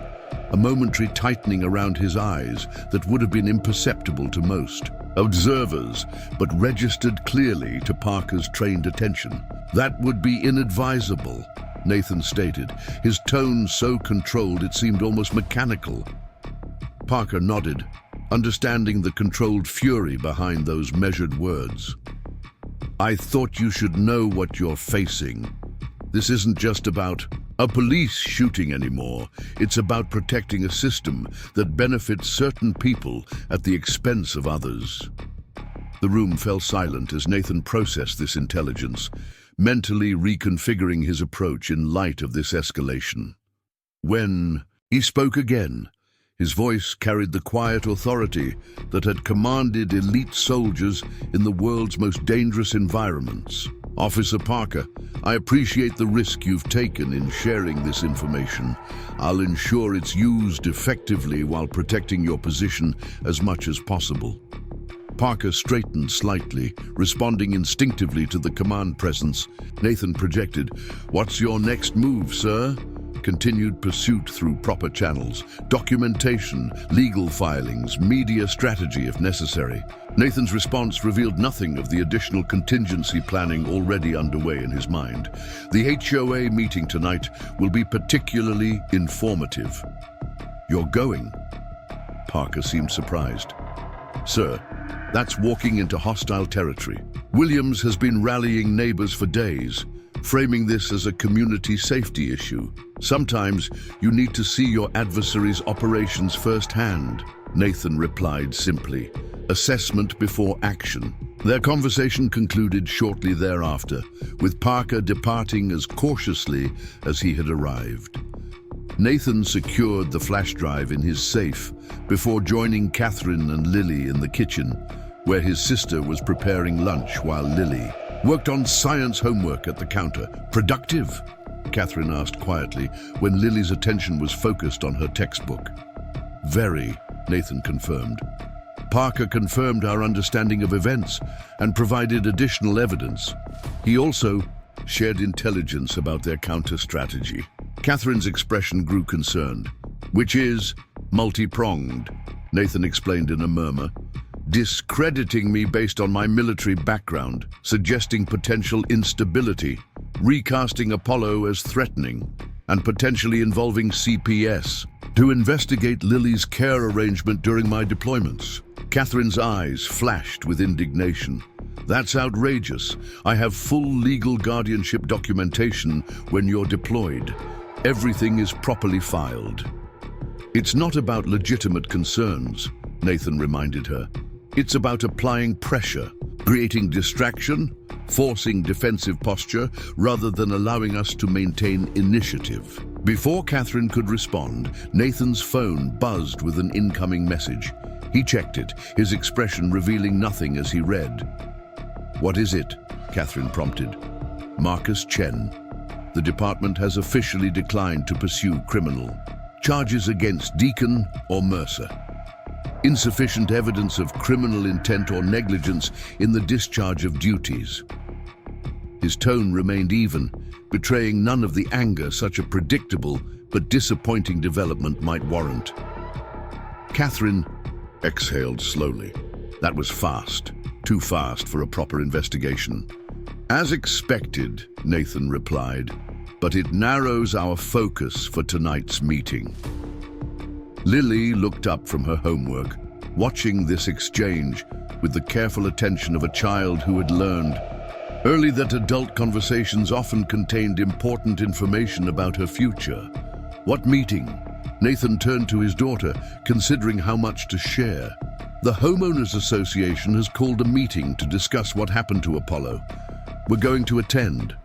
S1: a momentary tightening around his eyes that would have been imperceptible to most observers, but registered clearly to Parker's trained attention. That would be inadvisable, Nathan stated, his tone so controlled it seemed almost mechanical. Parker nodded, understanding the controlled fury behind those measured words. I thought you should know what you're facing. This isn't just about a police shooting anymore. It's about protecting a system that benefits certain people at the expense of others. The room fell silent as Nathan processed this intelligence, mentally reconfiguring his approach in light of this escalation. When he spoke again, his voice carried the quiet authority that had commanded elite soldiers in the world's most dangerous environments. Officer Parker, I appreciate the risk you've taken in sharing this information. I'll ensure it's used effectively while protecting your position as much as possible. Parker straightened slightly, responding instinctively to the command presence. Nathan projected, "What's your next move, sir?" Continued pursuit through proper channels, documentation, legal filings, media strategy if necessary. Nathan's response revealed nothing of the additional contingency planning already underway in his mind. The HOA meeting tonight will be particularly informative. You're going? Parker seemed surprised. Sir, that's walking into hostile territory. Williams has been rallying neighbors for days, framing this as a community safety issue. Sometimes you need to see your adversary's operations firsthand, Nathan replied simply. Assessment before action. Their conversation concluded shortly thereafter, with Parker departing as cautiously as he had arrived. Nathan secured the flash drive in his safe before joining Catherine and Lily in the kitchen, where his sister was preparing lunch while Lily worked on science homework at the counter. Productive? Catherine asked quietly when Lily's attention was focused on her textbook. Very, Nathan confirmed. Parker confirmed our understanding of events and provided additional evidence. He also shared intelligence about their counter-strategy. Catherine's expression grew concerned. Which is multi-pronged, Nathan explained in a murmur. Discrediting me based on my military background, suggesting potential instability, recasting Apollo as threatening, and potentially involving CPS to investigate Lily's care arrangement during my deployments. Catherine's eyes flashed with indignation. That's outrageous. I have full legal guardianship documentation when you're deployed. Everything is properly filed. It's not about legitimate concerns, Nathan reminded her. It's about applying pressure, creating distraction, forcing defensive posture, rather than allowing us to maintain initiative. Before Catherine could respond, Nathan's phone buzzed with an incoming message. He checked it, his expression revealing nothing as he read. What is it? Catherine prompted. Marcus Chen. The department has officially declined to pursue criminal charges against Deacon or Mercer. Insufficient evidence of criminal intent or negligence in the discharge of duties. His tone remained even, betraying none of the anger such a predictable but disappointing development might warrant. Catherine exhaled slowly. That was fast, too fast for a proper investigation. As expected, Nathan replied, but it narrows our focus for tonight's meeting. Lily looked up from her homework, watching this exchange with the careful attention of a child who had learned early that adult conversations often contained important information about her future. What meeting? Nathan turned to his daughter, considering how much to share. The Homeowners Association has called a meeting to discuss what happened to Apollo. We're going to attend.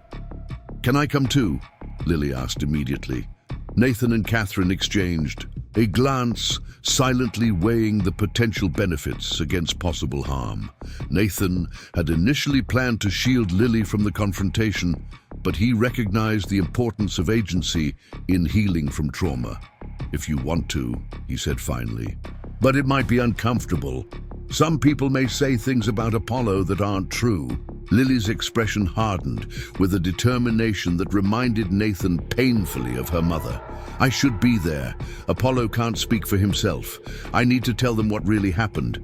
S1: Can I come too? Lily asked immediately. Nathan and Catherine exchanged a glance, silently weighing the potential benefits against possible harm. Nathan had initially planned to shield Lily from the confrontation, but he recognized the importance of agency in healing from trauma. If you want to, he said finally. But it might be uncomfortable. Some people may say things about Apollo that aren't true. Lily's expression hardened with a determination that reminded Nathan painfully of her mother. I should be there. Apollo can't speak for himself. I need to tell them what really happened.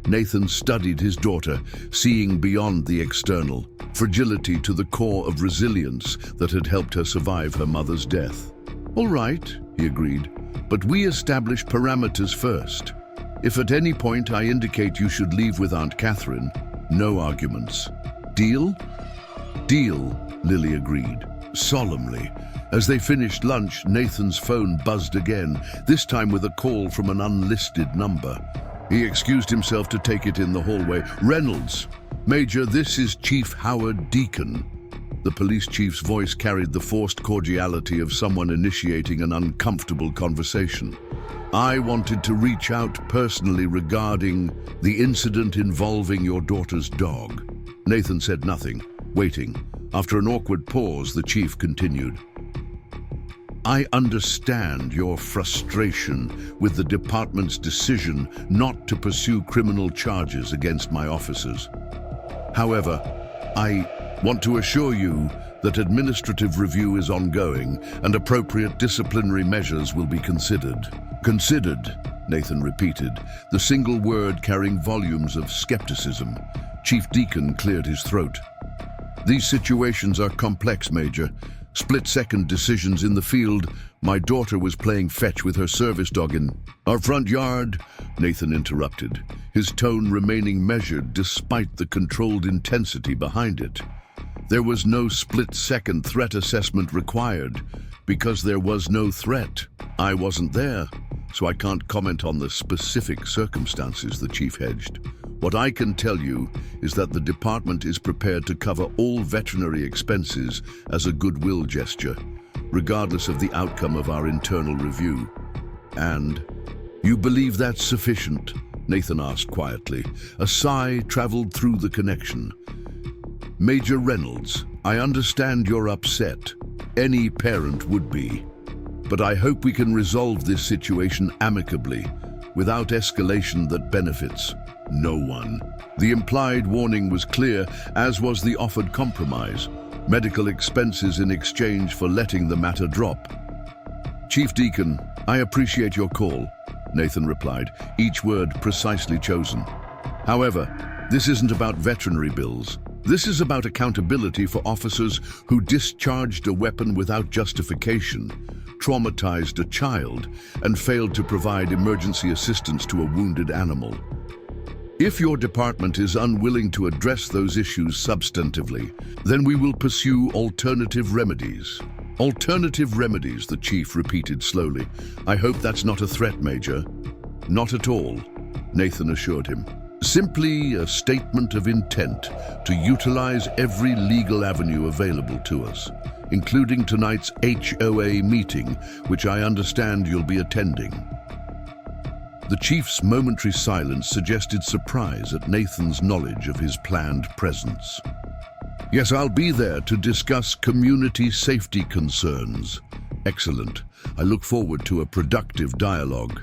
S1: Nathan studied his daughter, seeing beyond the external, fragility to the core of resilience that had helped her survive her mother's death. All right, he agreed, but we establish parameters first. If at any point I indicate you should leave with Aunt Catherine, no arguments. Deal? Deal, Lily agreed, solemnly. As they finished lunch, Nathan's phone buzzed again, this time with a call from an unlisted number. He excused himself to take it in the hallway. Reynolds, Major, this is Chief Howard Deacon. The police chief's voice carried the forced cordiality of someone initiating an uncomfortable conversation. I wanted to reach out personally regarding the incident involving your daughter's dog. Nathan said nothing, waiting. After an awkward pause, the chief continued. I understand your frustration with the department's decision not to pursue criminal charges against my officers. However, I want to assure you that administrative review is ongoing and appropriate disciplinary measures will be considered. Considered, Nathan repeated, the single word carrying volumes of skepticism. Chief Deacon cleared his throat. These situations are complex, Major. Split-second decisions in the field. My daughter was playing fetch with her service dog in our front yard, Nathan interrupted, his tone remaining measured despite the controlled intensity behind it. There was no split-second threat assessment required because there was no threat. I wasn't there, so I can't comment on the specific circumstances, the chief hedged. What I can tell you is that the department is prepared to cover all veterinary expenses as a goodwill gesture, regardless of the outcome of our internal review. And you believe that's sufficient? Nathan asked quietly. A sigh traveled through the connection. Major Reynolds, I understand you're upset. Any parent would be. But I hope we can resolve this situation amicably, without escalation that benefits no one. The implied warning was clear, as was the offered compromise. Medical expenses in exchange for letting the matter drop. Chief Deacon, I appreciate your call, Nathan replied, each word precisely chosen. However, this isn't about veterinary bills. This is about accountability for officers who discharged a weapon without justification, traumatized a child, and failed to provide emergency assistance to a wounded animal. If your department is unwilling to address those issues substantively, then we will pursue alternative remedies. Alternative remedies, the chief repeated slowly. I hope that's not a threat, Major. Not at all, Nathan assured him. Simply a statement of intent to utilize every legal avenue available to us, including tonight's HOA meeting, which I understand you'll be attending. The chief's momentary silence suggested surprise at Nathan's knowledge of his planned presence. Yes, I'll be there to discuss community safety concerns. Excellent. I look forward to a productive dialogue.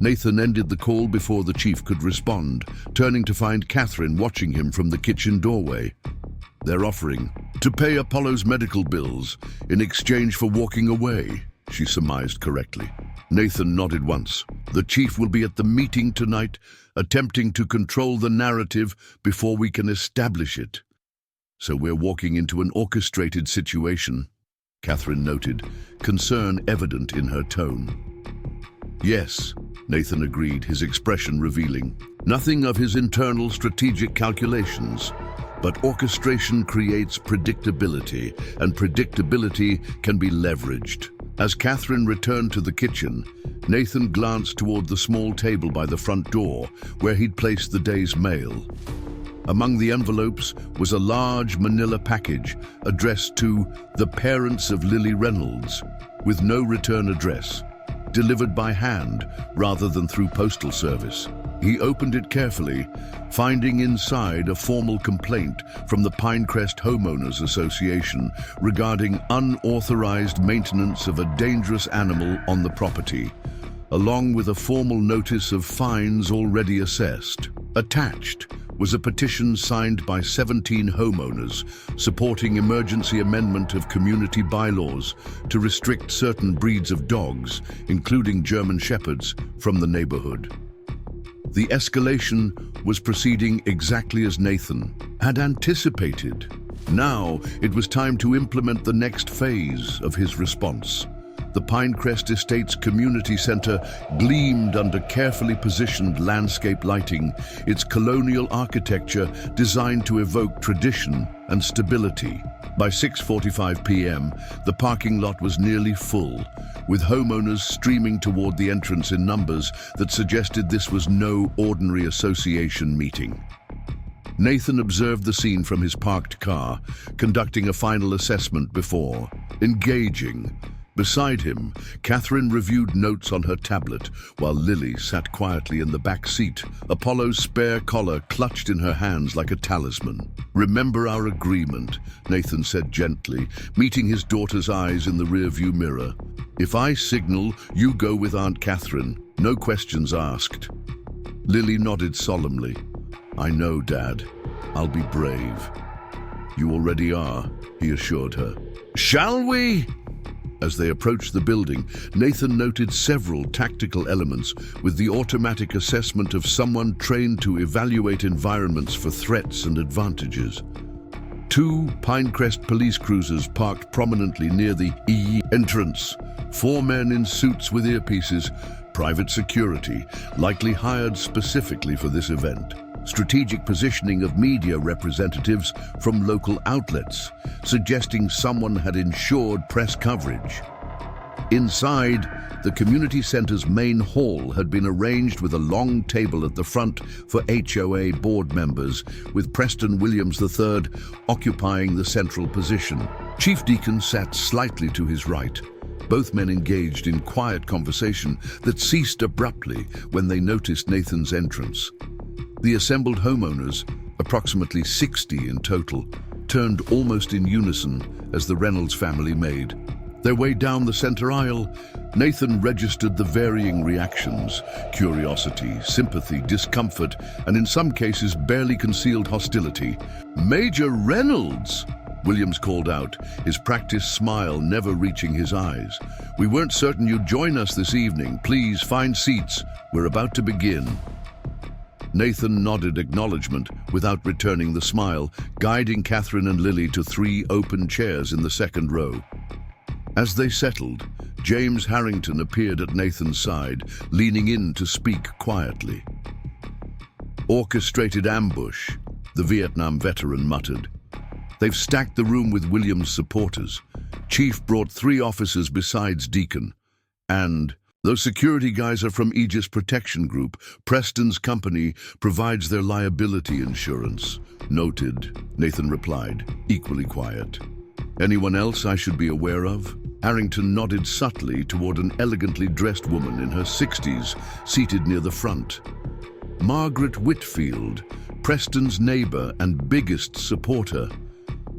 S1: Nathan ended the call before the chief could respond, turning to find Catherine watching him from the kitchen doorway. They're offering to pay Apollo's medical bills in exchange for walking away, she surmised correctly. Nathan nodded once. The chief will be at the meeting tonight, attempting to control the narrative before we can establish it. So we're walking into an orchestrated situation, Catherine noted, concern evident in her tone. Yes, Nathan agreed, his expression revealing nothing of his internal strategic calculations. But orchestration creates predictability, and predictability can be leveraged. As Catherine returned to the kitchen, Nathan glanced toward the small table by the front door where he'd placed the day's mail. Among the envelopes was a large manila package addressed to the parents of Lily Reynolds, with no return address, delivered by hand rather than through postal service. He opened it carefully, finding inside a formal complaint from the Pinecrest Homeowners Association regarding unauthorized maintenance of a dangerous animal on the property, along with a formal notice of fines already assessed. Attached was a petition signed by 17 homeowners supporting emergency amendment of community bylaws to restrict certain breeds of dogs, including German Shepherds, from the neighborhood. The escalation was proceeding exactly as Nathan had anticipated. Now it was time to implement the next phase of his response. The Pinecrest Estates Community Center gleamed under carefully positioned landscape lighting, its colonial architecture designed to evoke tradition and stability. By 6:45 p.m., the parking lot was nearly full, with homeowners streaming toward the entrance in numbers that suggested this was no ordinary association meeting. Nathan observed the scene from his parked car, conducting a final assessment before engaging. Beside him, Catherine reviewed notes on her tablet, while Lily sat quietly in the back seat, Apollo's spare collar clutched in her hands like a talisman. "Remember our agreement," Nathan said gently, meeting his daughter's eyes in the rearview mirror. "If I signal, you go with Aunt Catherine, no questions asked." Lily nodded solemnly. "I know, Dad. I'll be brave." "You already are," he assured her. "Shall we?" As they approached the building, Nathan noted several tactical elements with the automatic assessment of someone trained to evaluate environments for threats and advantages. 2 Pinecrest police cruisers parked prominently near the entrance. 4 men in suits with earpieces, private security, likely hired specifically for this event. Strategic positioning of media representatives from local outlets, suggesting someone had ensured press coverage. Inside, the community center's main hall had been arranged with a long table at the front for HOA board members, with Preston Williams III occupying the central position. Chief Deacon sat slightly to his right. Both men engaged in quiet conversation that ceased abruptly when they noticed Nathan's entrance. The assembled homeowners, approximately 60 in total, turned almost in unison as the Reynolds family made their way down the center aisle. Nathan registered the varying reactions: curiosity, sympathy, discomfort, and in some cases barely concealed hostility. "Major Reynolds!" Williams called out, his practiced smile never reaching his eyes. "We weren't certain you'd join us this evening. Please find seats. We're about to begin." Nathan nodded acknowledgement without returning the smile, guiding Catherine and Lily to 3 open chairs in the second row. As they settled, James Harrington appeared at Nathan's side, leaning in to speak quietly. "Orchestrated ambush," the Vietnam veteran muttered. "They've stacked the room with Williams' supporters. Chief brought 3 officers besides Deacon. And those security guys are from Aegis Protection Group. Preston's company provides their liability insurance." "Noted," Nathan replied, equally quiet. "Anyone else I should be aware of?" Harrington nodded subtly toward an elegantly dressed woman in her 60s, seated near the front. "Margaret Whitfield, Preston's neighbor and biggest supporter.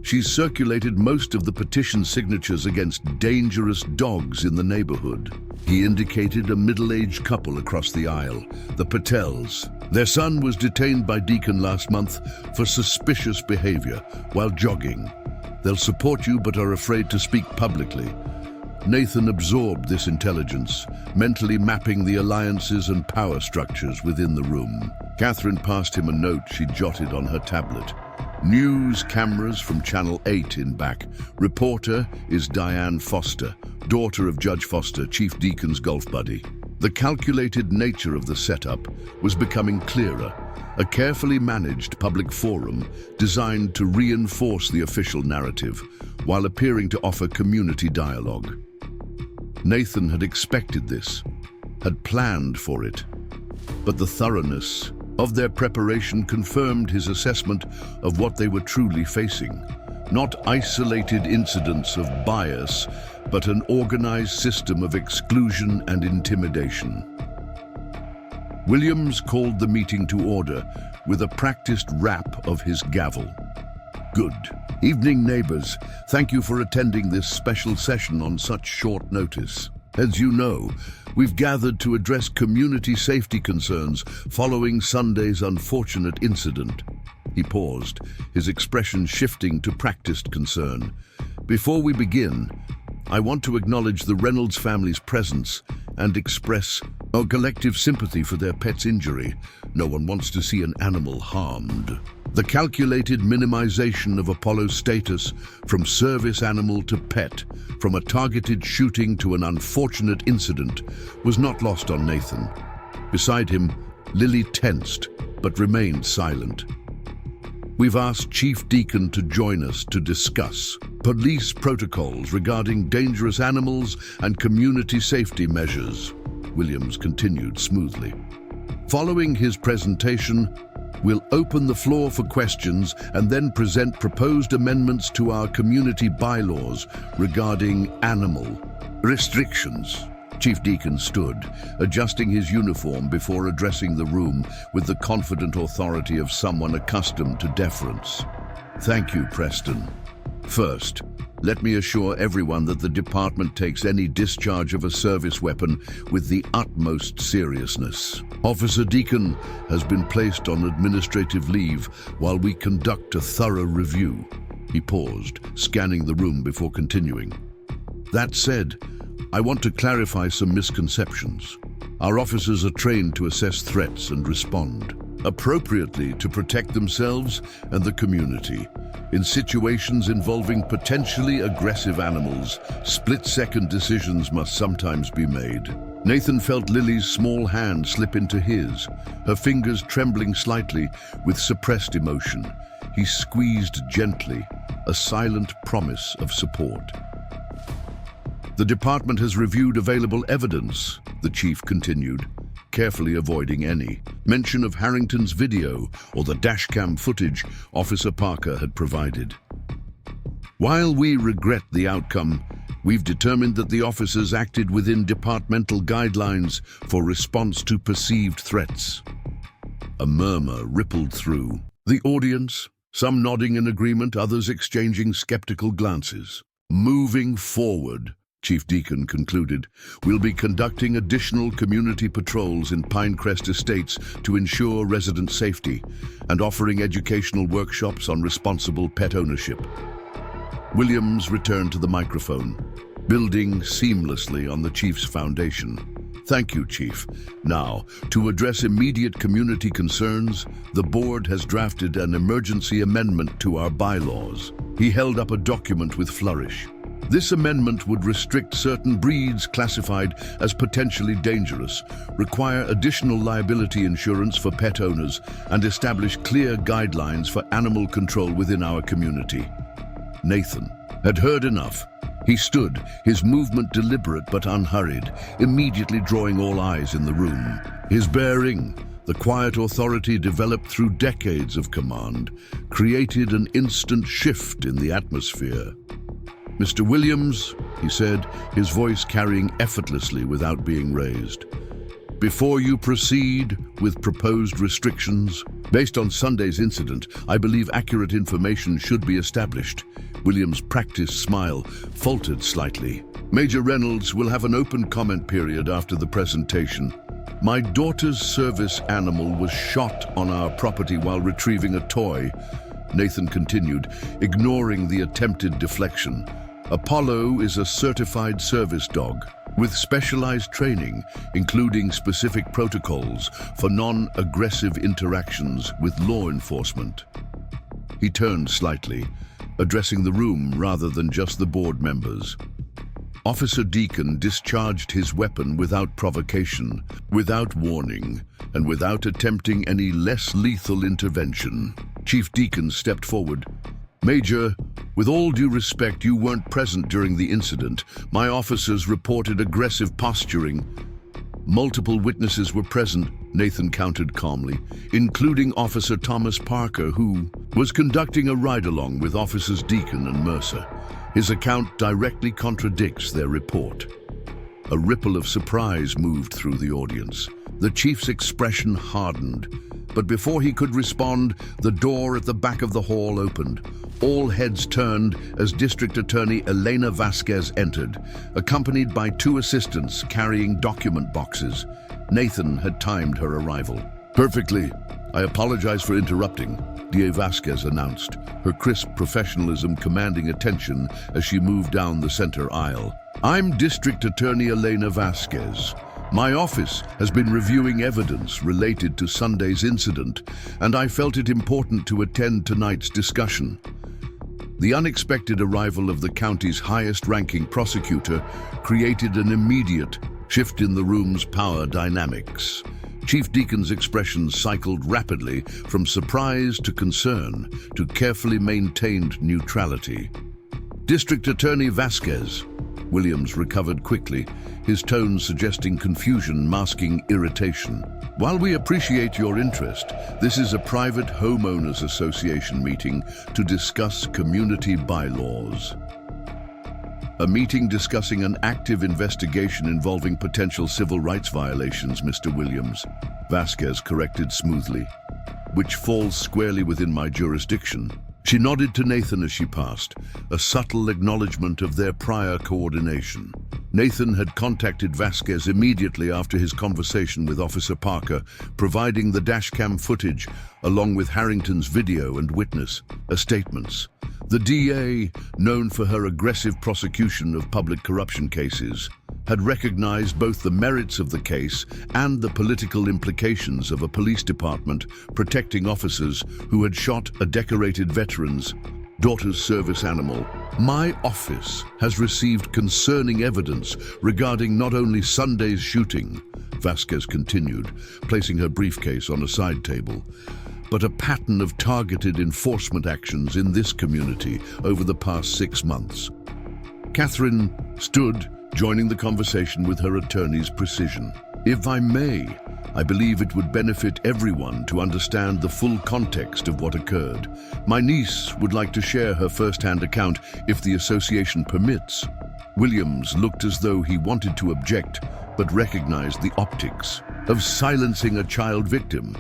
S1: She's circulated most of the petition signatures against dangerous dogs in the neighborhood." He indicated a middle-aged couple across the aisle, the Patels. "Their son was detained by Deacon last month for suspicious behavior while jogging. They'll support you but are afraid to speak publicly." Nathan absorbed this intelligence, mentally mapping the alliances and power structures within the room. Catherine passed him a note she jotted on her tablet. "News cameras from Channel 8 in back. Reporter is Diane Foster, daughter of Judge Foster, Chief Deacon's golf buddy." The calculated nature of the setup was becoming clearer, a carefully managed public forum designed to reinforce the official narrative while appearing to offer community dialogue. Nathan had expected this, had planned for it, but the thoroughness of their preparation confirmed his assessment of what they were truly facing. Not isolated incidents of bias, but an organized system of exclusion and intimidation. Williams called the meeting to order with a practiced rap of his gavel. Good evening, neighbors. Thank you for attending this special session on such short notice. As you know, we've gathered to address community safety concerns following Sunday's unfortunate incident. He paused, his expression shifting to practiced concern. Before we begin, I want to acknowledge the Reynolds family's presence and express our collective sympathy for their pet's injury. No one wants to see an animal harmed. The calculated minimization of Apollo's status from service animal to pet, from a targeted shooting to an unfortunate incident, was not lost on Nathan. Beside him, Lily tensed, but remained silent. We've asked Chief Deacon to join us to discuss police protocols regarding dangerous animals and community safety measures, Williams continued smoothly. Following his presentation, we'll open the floor for questions and then present proposed amendments to our community bylaws regarding animal restrictions. Chief Deacon stood, adjusting his uniform before addressing the room with the confident authority of someone accustomed to deference. Thank you, Preston. First, let me assure everyone that the department takes any discharge of a service weapon with the utmost seriousness. Officer Deacon has been placed on administrative leave while we conduct a thorough review. He paused, scanning the room before continuing. That said, I want to clarify some misconceptions. Our officers are trained to assess threats and respond appropriately to protect themselves and the community. In situations involving potentially aggressive animals, split-second decisions must sometimes be made. Nathan felt Lily's small hand slip into his, her fingers trembling slightly with suppressed emotion. He squeezed gently, a silent promise of support. The department has reviewed available evidence, the chief continued, carefully avoiding any mention of Harrington's video or the dashcam footage Officer Parker had provided. While we regret the outcome, we've determined that the officers acted within departmental guidelines for response to perceived threats. A murmur rippled through the audience, some nodding in agreement, others exchanging skeptical glances. Moving forward, Chief Deacon concluded, we'll be conducting additional community patrols in Pinecrest Estates to ensure resident safety and offering educational workshops on responsible pet ownership. Williams returned to the microphone, building seamlessly on the chief's foundation. Thank you, Chief. Now, to address immediate community concerns, the board has drafted an emergency amendment to our bylaws. He held up a document with flourish. This amendment would restrict certain breeds classified as potentially dangerous, require additional liability insurance for pet owners, and establish clear guidelines for animal control within our community. Nathan had heard enough. He stood, his movement deliberate but unhurried, immediately drawing all eyes in the room. His bearing, the quiet authority developed through decades of command, created an instant shift in the atmosphere. Mr. Williams, he said, his voice carrying effortlessly without being raised. Before you proceed with proposed restrictions, based on Sunday's incident, I believe accurate information should be established. Williams' practiced smile faltered slightly. Major Reynolds will have an open comment period after the presentation. My daughter's service animal was shot on our property while retrieving a toy, Nathan continued, ignoring the attempted deflection. Apollo is a certified service dog with specialized training, including specific protocols for non-aggressive interactions with law enforcement. He turned slightly, addressing the room rather than just the board members. Officer Deacon discharged his weapon without provocation, without warning, and without attempting any less lethal intervention. Chief Deacon stepped forward. Major, With all due respect, you weren't present during the incident. My officers reported aggressive posturing. Multiple witnesses were present, Nathan countered calmly, including Officer Thomas Parker, who was conducting a ride-along with Officers Deacon and Mercer. His account directly contradicts their report. A ripple of surprise moved through the audience. The chief's expression hardened, but before he could respond, the door at the back of the hall opened. All heads turned as District Attorney Elena Vasquez entered, accompanied by two assistants carrying document boxes. Nathan had timed her arrival. "Perfectly. I apologize for interrupting," DA Vasquez announced, her crisp professionalism commanding attention as she moved down the center aisle. "I'm District Attorney Elena Vasquez. My office has been reviewing evidence related to Sunday's incident, and I felt it important to attend tonight's discussion." The unexpected arrival of the county's highest-ranking prosecutor created an immediate shift in the room's power dynamics. Chief Deacon's expressions cycled rapidly from surprise to concern to carefully maintained neutrality. "District Attorney Vasquez." Williams recovered quickly, his tone suggesting confusion masking irritation. "While we appreciate your interest, this is a private homeowners association meeting to discuss community bylaws." "A meeting discussing an active investigation involving potential civil rights violations, Mr. Williams," Vasquez corrected smoothly, "which falls squarely within my jurisdiction." She nodded to Nathan as she passed, a subtle acknowledgement of their prior coordination. Nathan had contacted Vasquez immediately after his conversation with Officer Parker, providing the dashcam footage along with Harrington's video and witness statements. The DA, known for her aggressive prosecution of public corruption cases, had recognized both the merits of the case and the political implications of a police department protecting officers who had shot a decorated veteran's daughter's service animal. "My office has received concerning evidence regarding not only Sunday's shooting," Vasquez continued, placing her briefcase on a side table, "but a pattern of targeted enforcement actions in this community over the past 6 months. Catherine stood, joining the conversation with her attorney's precision. "If I may, I believe it would benefit everyone to understand the full context of what occurred. My niece would like to share her first-hand account if the association permits." Williams looked as though he wanted to object, but recognized the optics of silencing a child victim.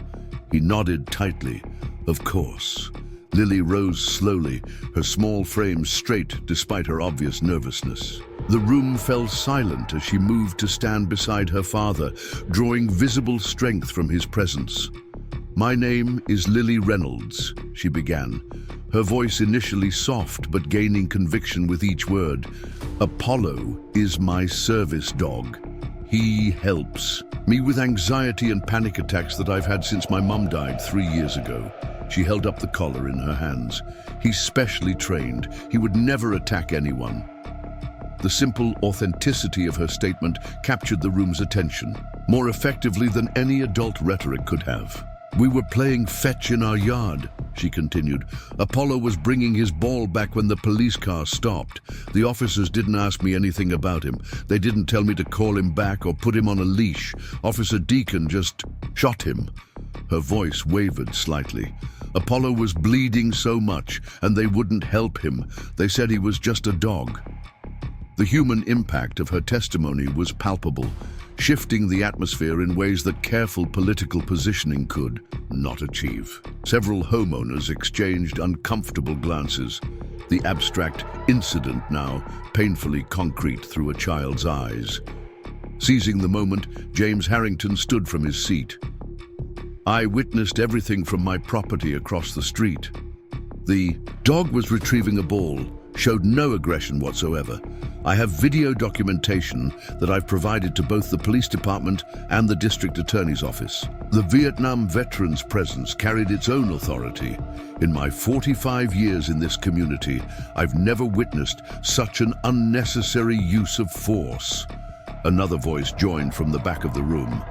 S1: He nodded tightly. "Of course." Lily rose slowly, her small frame straight despite her obvious nervousness. The room fell silent as she moved to stand beside her father, drawing visible strength from his presence. "My name is Lily Reynolds," she began, her voice initially soft but gaining conviction with each word. "Apollo is my service dog. He helps me with anxiety and panic attacks that I've had since my mum died 3 years ago." She held up the collar in her hands. "He's specially trained. He would never attack anyone." The simple authenticity of her statement captured the room's attention, more effectively than any adult rhetoric could have. "We were playing fetch in our yard," she continued. "Apollo was bringing his ball back when the police car stopped. The officers didn't ask me anything about him. They didn't tell me to call him back or put him on a leash. Officer Deacon just shot him." Her voice wavered slightly. "Apollo was bleeding so much, and they wouldn't help him. They said he was just a dog." The human impact of her testimony was palpable, shifting the atmosphere in ways that careful political positioning could not achieve. Several homeowners exchanged uncomfortable glances, the abstract incident now painfully concrete through a child's eyes. Seizing the moment, James Harrington stood from his seat. "I witnessed everything from my property across the street. The dog was retrieving a ball, showed no aggression whatsoever. I have video documentation that I've provided to both the police department and the district attorney's office. The Vietnam veterans' presence carried its own authority. In my 45 years in this community, I've never witnessed such an unnecessary use of force." Another voice joined from the back of the room.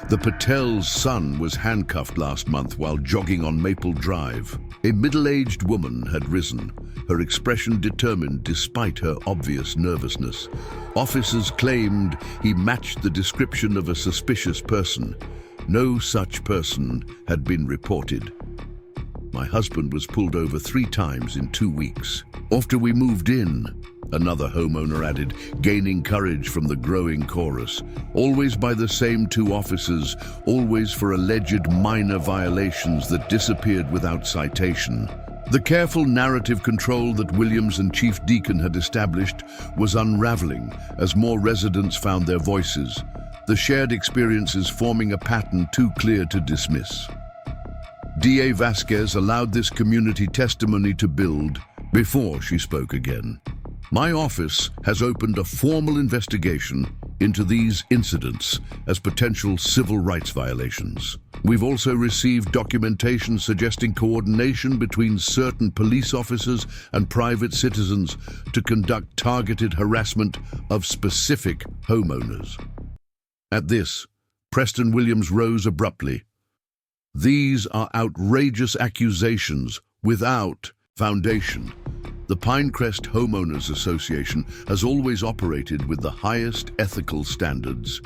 S1: The Patel's son was handcuffed last month while jogging on Maple Drive. A middle-aged woman had risen, her expression determined despite her obvious nervousness. Officers claimed he matched the description of a suspicious person. No such person had been reported. My husband was pulled over 3 times in 2 weeks. After we moved in, another homeowner added, gaining courage from the growing chorus. Always by the same 2 officers, always for alleged minor violations that disappeared without citation. The careful narrative control that Williams and Chief Deacon had established was unraveling as more residents found their voices, the shared experiences forming a pattern too clear to dismiss. DA Vasquez allowed this community testimony to build before she spoke again. My office has opened a formal investigation into these incidents as potential civil rights violations. We've also received documentation suggesting coordination between certain police officers and private citizens to conduct targeted harassment of specific homeowners. At this, Preston Williams rose abruptly. These are outrageous accusations without foundation. The Pinecrest Homeowners Association has always operated with the highest ethical standards.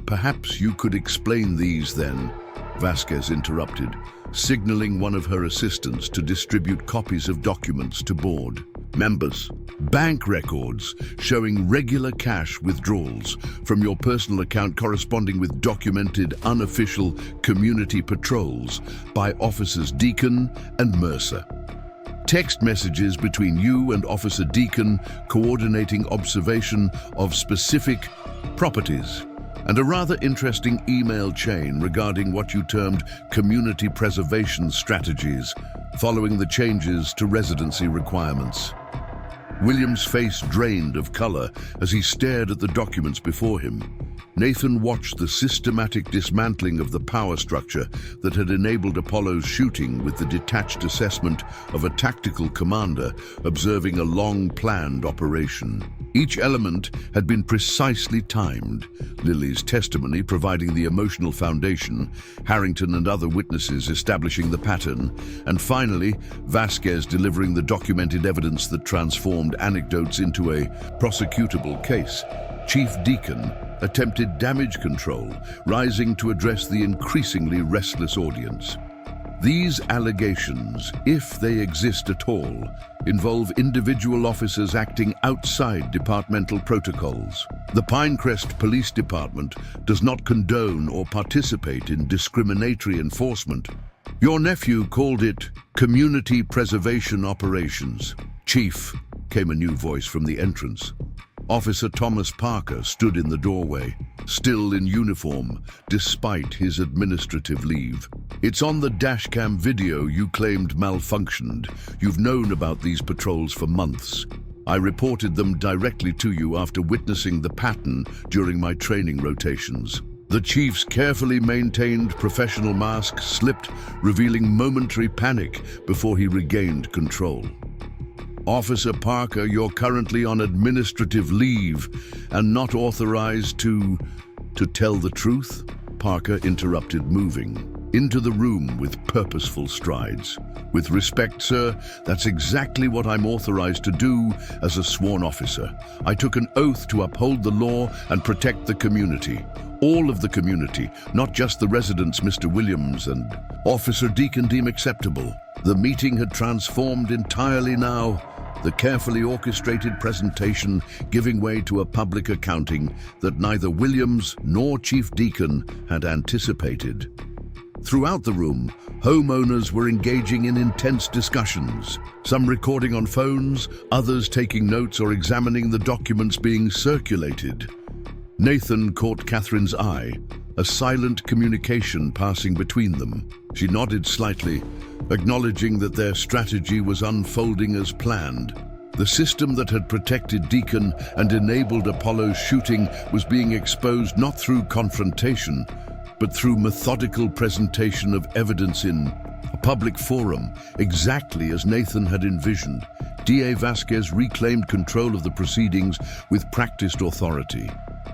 S1: Perhaps you could explain these then, Vasquez interrupted, signaling one of her assistants to distribute copies of documents to board members. Bank records showing regular cash withdrawals from your personal account corresponding with documented unofficial community patrols by Officers Deacon and Mercer. Text messages between you and Officer Deacon coordinating observation of specific properties, and a rather interesting email chain regarding what you termed community preservation strategies following the changes to residency requirements. William's face drained of color as he stared at the documents before him. Nathan watched the systematic dismantling of the power structure that had enabled Apollo's shooting with the detached assessment of a tactical commander observing a long-planned operation. Each element had been precisely timed, Lily's testimony providing the emotional foundation, Harrington and other witnesses establishing the pattern, and finally, Vasquez delivering the documented evidence that transformed anecdotes into a prosecutable case. Chief Deacon attempted damage control, rising to address the increasingly restless audience. These allegations, if they exist at all, involve individual officers acting outside departmental protocols. The Pinecrest Police Department does not condone or participate in discriminatory enforcement. Your nephew called it community preservation operations. Chief, came a new voice from the entrance. Officer Thomas Parker stood in the doorway, still in uniform, despite his administrative leave. It's on the dashcam video you claimed malfunctioned. You've known about these patrols for months. I reported them directly to you after witnessing the pattern during my training rotations. The chief's carefully maintained professional mask slipped, revealing momentary panic before he regained control. Officer Parker, you're currently on administrative leave and not authorized to tell the truth? Parker interrupted, moving into the room with purposeful strides. With respect, sir, that's exactly what I'm authorized to do as a sworn officer. I took an oath to uphold the law and protect the community. All of the community, not just the residents Mr. Williams and Officer Deacon deem acceptable. The meeting had transformed entirely now, the carefully orchestrated presentation giving way to a public accounting that neither Williams nor Chief Deacon had anticipated. Throughout the room, homeowners were engaging in intense discussions, some recording on phones, others taking notes or examining the documents being circulated. Nathan caught Catherine's eye, a silent communication passing between them. She nodded slightly, acknowledging that their strategy was unfolding as planned. The system that had protected Deacon and enabled Apollo's shooting was being exposed not through confrontation, but through methodical presentation of evidence in a public forum, exactly as Nathan had envisioned. DA Vasquez reclaimed control of the proceedings with practiced authority.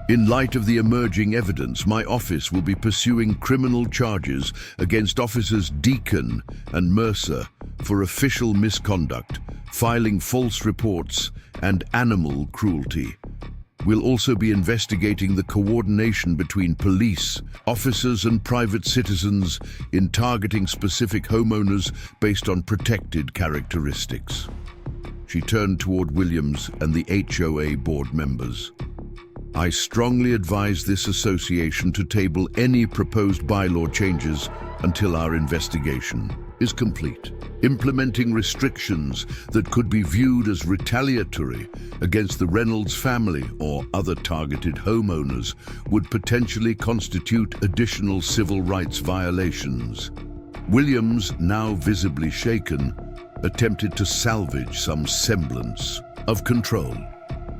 S1: In light of the emerging evidence, my office will be pursuing criminal charges against officers Deacon and Mercer for official misconduct, filing false reports, and animal cruelty. We'll also be investigating the coordination between police, officers, and private citizens in targeting specific homeowners based on protected characteristics. She turned toward Williams and the HOA board members. I strongly advise this association to table any proposed bylaw changes until our investigation is complete. Implementing restrictions that could be viewed as retaliatory against the Reynolds family or other targeted homeowners would potentially constitute additional civil rights violations. Williams, now visibly shaken, attempted to salvage some semblance of control.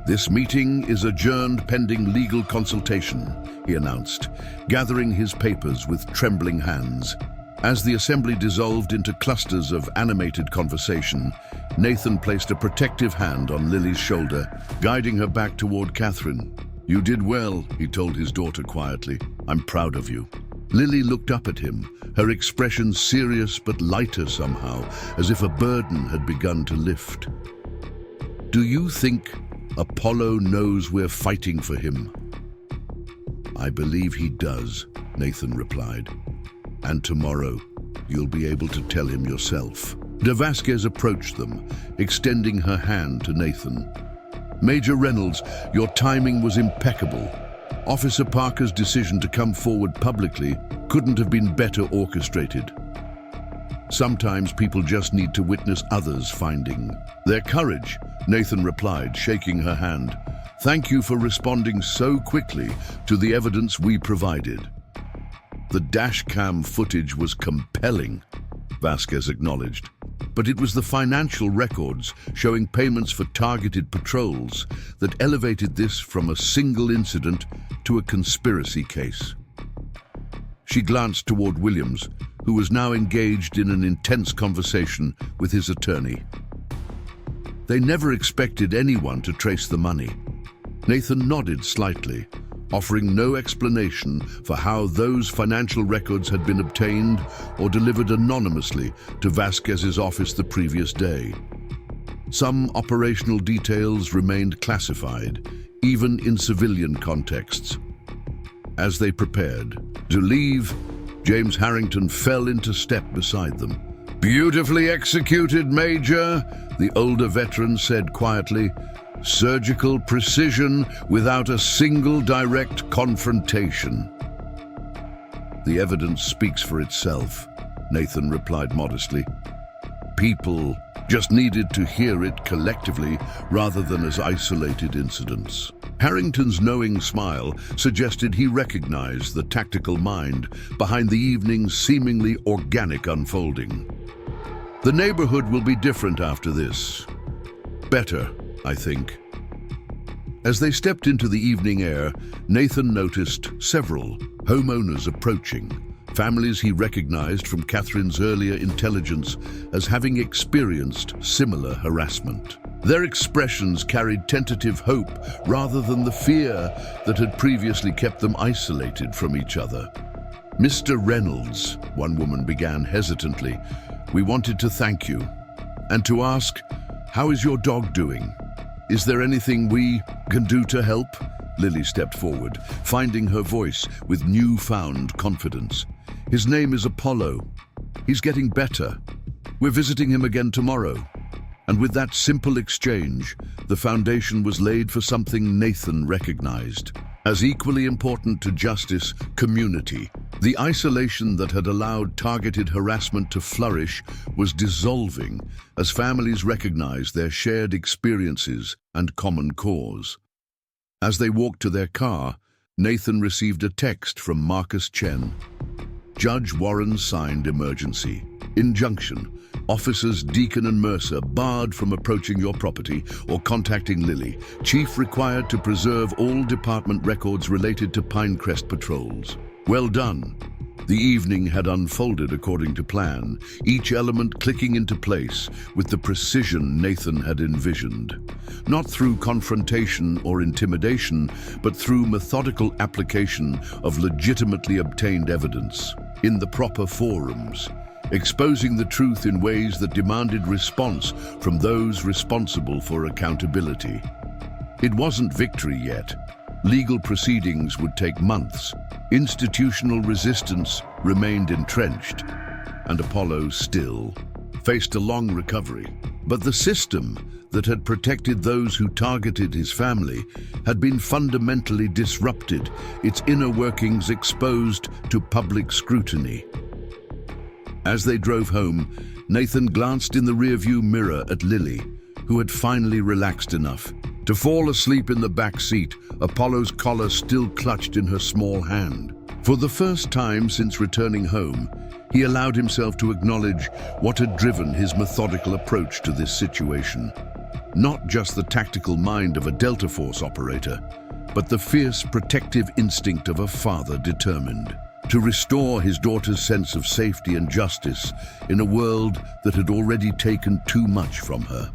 S1: "This meeting is adjourned pending legal consultation," he announced, gathering his papers with trembling hands. As the assembly dissolved into clusters of animated conversation, Nathan placed a protective hand on Lily's shoulder, guiding her back toward Catherine. "You did well," he told his daughter quietly. "I'm proud of you." Lily looked up at him, her expression serious but lighter somehow, as if a burden had begun to lift. "Do you think Apollo knows we're fighting for him?" "I believe he does," Nathan replied. "And tomorrow, you'll be able to tell him yourself." De Vasquez approached them, extending her hand to Nathan. "Major Reynolds, your timing was impeccable. Officer Parker's decision to come forward publicly couldn't have been better orchestrated. Sometimes people just need to witness others finding their courage," Nathan replied, shaking her hand. "Thank you for responding so quickly to the evidence we provided." "The dashcam footage was compelling," Vasquez acknowledged. "But it was the financial records showing payments for targeted patrols that elevated this from a single incident to a conspiracy case." She glanced toward Williams, who was now engaged in an intense conversation with his attorney. "They never expected anyone to trace the money." Nathan nodded slightly, offering no explanation for how those financial records had been obtained or delivered anonymously to Vasquez's office the previous day. Some operational details remained classified, even in civilian contexts. As they prepared to leave, James Harrington fell into step beside them. "Beautifully executed, Major," the older veteran said quietly. "Surgical precision without a single direct confrontation." "The evidence speaks for itself," Nathan replied modestly. "People just needed to hear it collectively rather than as isolated incidents." Harrington's knowing smile suggested he recognized the tactical mind behind the evening's seemingly organic unfolding. "The neighborhood will be different after this. Better, I think." As they stepped into the evening air, Nathan noticed several homeowners approaching, families he recognized from Catherine's earlier intelligence as having experienced similar harassment. Their expressions carried tentative hope rather than the fear that had previously kept them isolated from each other. "Mr. Reynolds," one woman began hesitantly, "we wanted to thank you and to ask, how is your dog doing? Is there anything we can do to help?" Lily stepped forward, finding her voice with newfound confidence. "His name is Apollo. He's getting better. We're visiting him again tomorrow." And with that simple exchange, the foundation was laid for something Nathan recognized as equally important to justice: community. The isolation that had allowed targeted harassment to flourish was dissolving as families recognized their shared experiences and common cause. As they walked to their car, Nathan received a text from Marcus Chen. "Judge Warren signed emergency. Injunction. Officers Deacon and Mercer barred from approaching your property or contacting Lily. Chief required to preserve all department records related to Pinecrest patrols." "Well done." The evening had unfolded according to plan, each element clicking into place with the precision Nathan had envisioned. Not through confrontation or intimidation, but through methodical application of legitimately obtained evidence, in the proper forums, exposing the truth in ways that demanded response from those responsible for accountability. It wasn't victory yet. Legal proceedings would take months. Institutional resistance remained entrenched, and Apollo still faced a long recovery. But the system that had protected those who targeted his family had been fundamentally disrupted, its inner workings exposed to public scrutiny. As they drove home, Nathan glanced in the rearview mirror at Lily, who had finally relaxed enough to fall asleep in the back seat, Apollo's collar still clutched in her small hand. For the first time since returning home, he allowed himself to acknowledge what had driven his methodical approach to this situation. Not just the tactical mind of a Delta Force operator, but the fierce protective instinct of a father determined to restore his daughter's sense of safety and justice in a world that had already taken too much from her.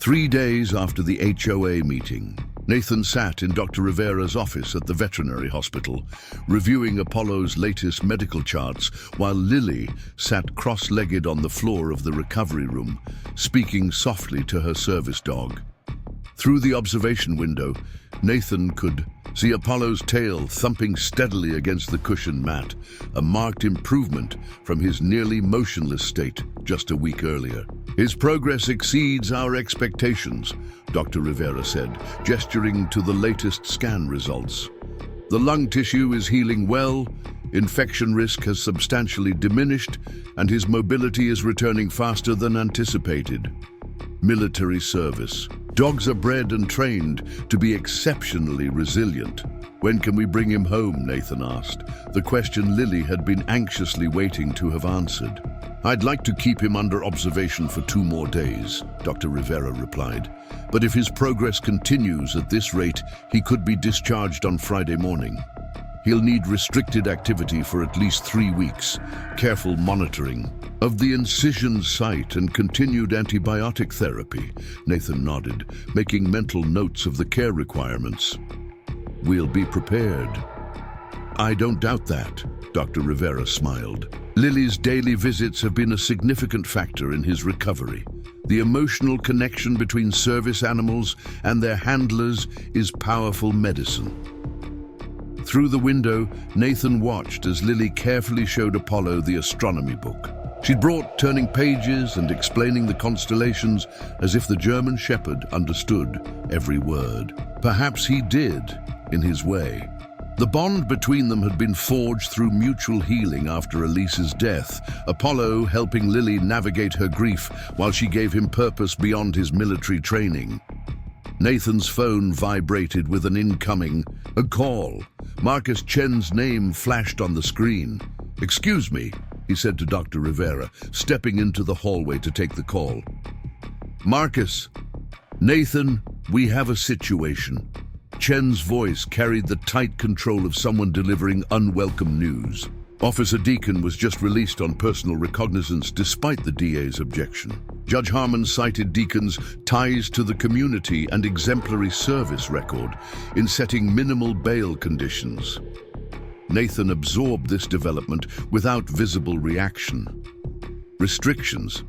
S1: 3 days after the HOA meeting, Nathan sat in Dr. Rivera's office at the veterinary hospital, reviewing Apollo's latest medical charts, while Lily sat cross-legged on the floor of the recovery room, speaking softly to her service dog. Through the observation window, Nathan could see Apollo's tail thumping steadily against the cushioned mat, a marked improvement from his nearly motionless state just a week earlier. "His progress exceeds our expectations," Dr. Rivera said, gesturing to the latest scan results. "The lung tissue is healing well, infection risk has substantially diminished, and his mobility is returning faster than anticipated." Military service. Dogs are bred and trained to be exceptionally resilient. "When can we bring him home?" Nathan asked, the question Lily had been anxiously waiting to have answered. "I'd like to keep him under observation for 2 more days," Dr. Rivera replied. "But if his progress continues at this rate, he could be discharged on Friday morning. He'll need restricted activity for at least 3 weeks, careful monitoring of the incision site and continued antibiotic therapy." Nathan nodded, making mental notes of the care requirements. "We'll be prepared." "I don't doubt that," Dr. Rivera smiled. "Lily's daily visits have been a significant factor in his recovery. The emotional connection between service animals and their handlers is powerful medicine." Through the window, Nathan watched as Lily carefully showed Apollo the astronomy book. She'd brought turning pages and explaining the constellations as if the German shepherd understood every word. Perhaps he did, in his way. The bond between them had been forged through mutual healing after Elise's death, Apollo helping Lily navigate her grief while she gave him purpose beyond his military training. Nathan's phone vibrated with an incoming call. Marcus Chen's name flashed on the screen. "Excuse me," he said to Dr. Rivera, stepping into the hallway to take the call. "Marcus, Nathan, we have a situation." Chen's voice carried the tight control of someone delivering unwelcome news. Officer Deacon was just released on personal recognizance despite the DA's objection. Judge Harmon cited Deacon's ties to the community and exemplary service record in setting minimal bail conditions. Nathan absorbed this development without visible reaction. Restrictions.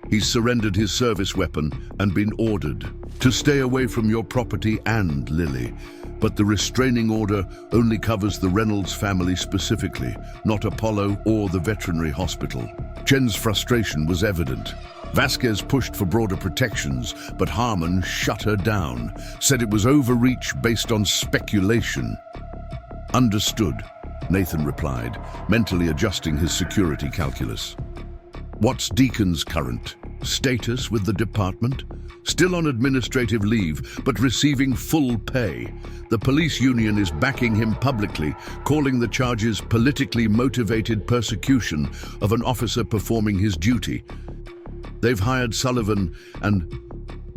S1: He's surrendered his service weapon and been ordered to stay away from your property and Lily. But the restraining order only covers the Reynolds family specifically, not Apollo or the veterinary hospital. Chen's frustration was evident. Vasquez pushed for broader protections, but Harmon shut her down, said it was overreach based on speculation. "Understood," Nathan replied, mentally adjusting his security calculus. "What's Deacon's current status with the department?" "Still on administrative leave, but receiving full pay. The police union is backing him publicly, calling the charges politically motivated persecution of an officer performing his duty. They've hired Sullivan and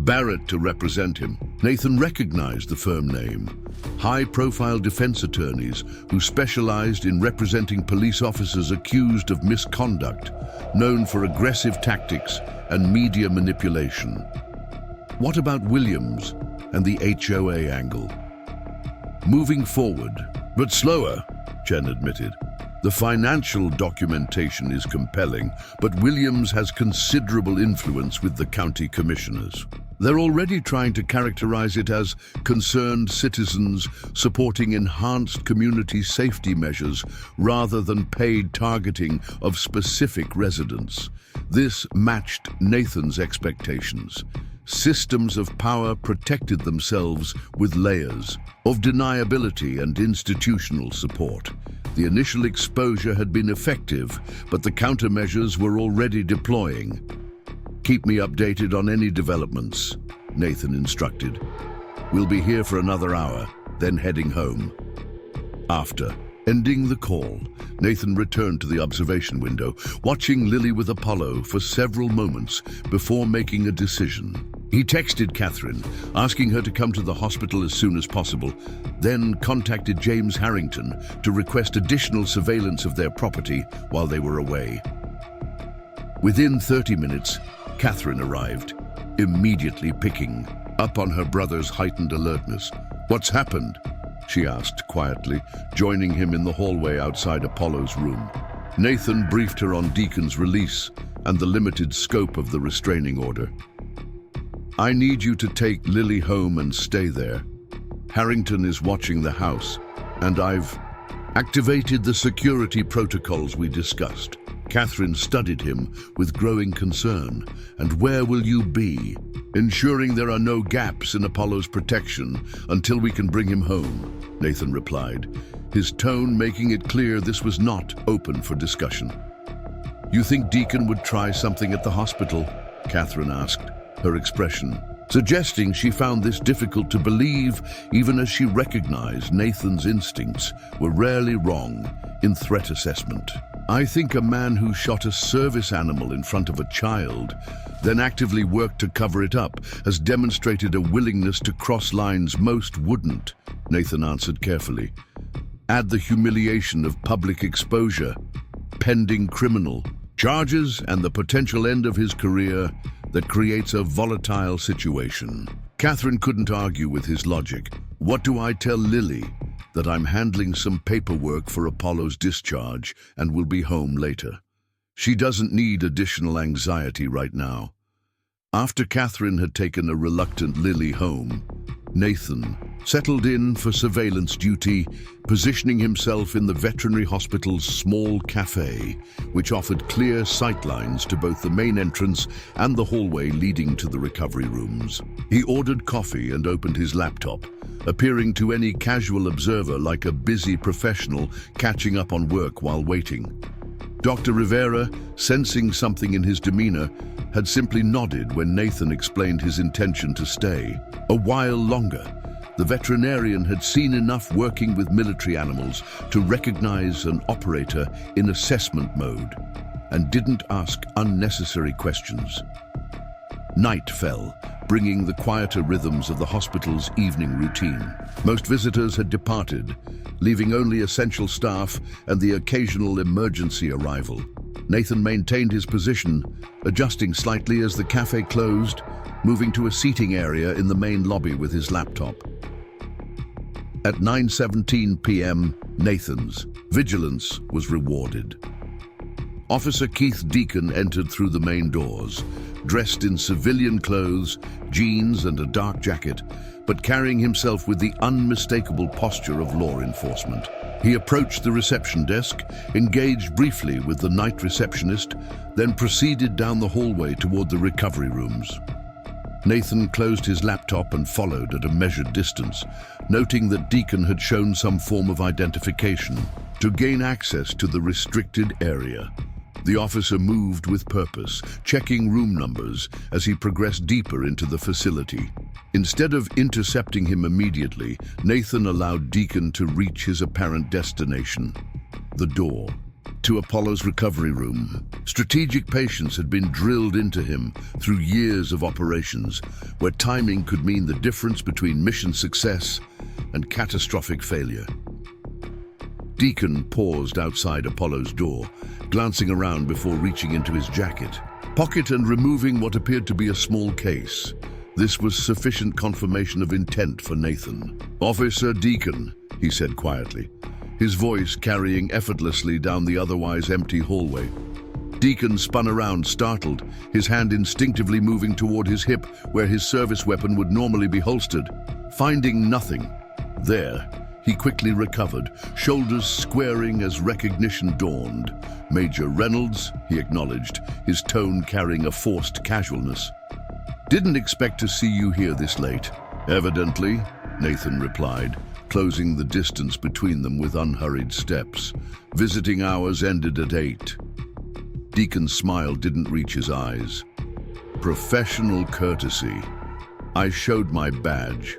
S1: Barrett to represent him. Nathan recognized the firm name. High-profile defense attorneys who specialized in representing police officers accused of misconduct, known for aggressive tactics and media manipulation. What about Williams and the HOA angle? Moving forward, but slower, Chen admitted. The financial documentation is compelling, but Williams has considerable influence with the county commissioners. They're already trying to characterize it as concerned citizens supporting enhanced community safety measures rather than paid targeting of specific residents. This matched Nathan's expectations. Systems of power protected themselves with layers of deniability and institutional support. The initial exposure had been effective, but the countermeasures were already deploying. "Keep me updated on any developments," Nathan instructed. "We'll be here for another hour, then heading home." After ending the call, Nathan returned to the observation window, watching Lily with Apollo for several moments before making a decision. He texted Catherine, asking her to come to the hospital as soon as possible, then contacted James Harrington to request additional surveillance of their property while they were away. Within 30 minutes, Catherine arrived, immediately picking up on her brother's heightened alertness. "What's happened?" she asked quietly, joining him in the hallway outside Apollo's room. Nathan briefed her on Deacon's release and the limited scope of the restraining order. "I need you to take Lily home and stay there. Harrington is watching the house, and I've activated the security protocols we discussed." Catherine studied him with growing concern. "And where will you be?" "Ensuring there are no gaps in Apollo's protection until we can bring him home," Nathan replied, his tone making it clear this was not open for discussion. "You think Deacon would try something at the hospital?" Catherine asked, her expression suggesting she found this difficult to believe, even as she recognized Nathan's instincts were rarely wrong in threat assessment. "I think a man who shot a service animal in front of a child, then actively worked to cover it up, has demonstrated a willingness to cross lines most wouldn't," Nathan answered carefully. "Add the humiliation of public exposure, pending criminal charges, and the potential end of his career. That creates a volatile situation." Catherine couldn't argue with his logic. "What do I tell Lily? That I'm handling some paperwork for Apollo's discharge and will be home later. She doesn't need additional anxiety right now." After Catherine had taken a reluctant Lily home, Nathan settled in for surveillance duty, positioning himself in the veterinary hospital's small cafe, which offered clear sightlines to both the main entrance and the hallway leading to the recovery rooms. He ordered coffee and opened his laptop, appearing to any casual observer like a busy professional catching up on work while waiting. Dr. Rivera, sensing something in his demeanor, had simply nodded when Nathan explained his intention to stay a while longer. The veterinarian had seen enough working with military animals to recognize an operator in assessment mode and didn't ask unnecessary questions. Night fell, bringing the quieter rhythms of the hospital's evening routine. Most visitors had departed, leaving only essential staff and the occasional emergency arrival. Nathan maintained his position, adjusting slightly as the cafe closed, moving to a seating area in the main lobby with his laptop. At 9:17 p.m., Nathan's vigilance was rewarded. Officer Keith Deacon entered through the main doors, dressed in civilian clothes, jeans and a dark jacket, but carrying himself with the unmistakable posture of law enforcement. He approached the reception desk, engaged briefly with the night receptionist, then proceeded down the hallway toward the recovery rooms. Nathan closed his laptop and followed at a measured distance, noting that Deacon had shown some form of identification to gain access to the restricted area. The officer moved with purpose, checking room numbers as he progressed deeper into the facility. Instead of intercepting him immediately, Nathan allowed Deacon to reach his apparent destination, the door. to Apollo's recovery room. Strategic patience had been drilled into him through years of operations, where timing could mean the difference between mission success and catastrophic failure. Deacon paused outside Apollo's door, glancing around before reaching into his jacket, pocket and removing what appeared to be a small case. This was sufficient confirmation of intent for Nathan. "Officer Deacon," he said quietly, his voice carrying effortlessly down the otherwise empty hallway. Deacon spun around, startled, his hand instinctively moving toward his hip where his service weapon would normally be holstered. Finding nothing there, he quickly recovered, shoulders squaring as recognition dawned. "Major Reynolds," he acknowledged, his tone carrying a forced casualness. "Didn't expect to see you here this late." "Evidently," Nathan replied, closing the distance between them with unhurried steps. "Visiting hours ended at 8. Deacon's smile didn't reach his eyes. "Professional courtesy. I showed my badge.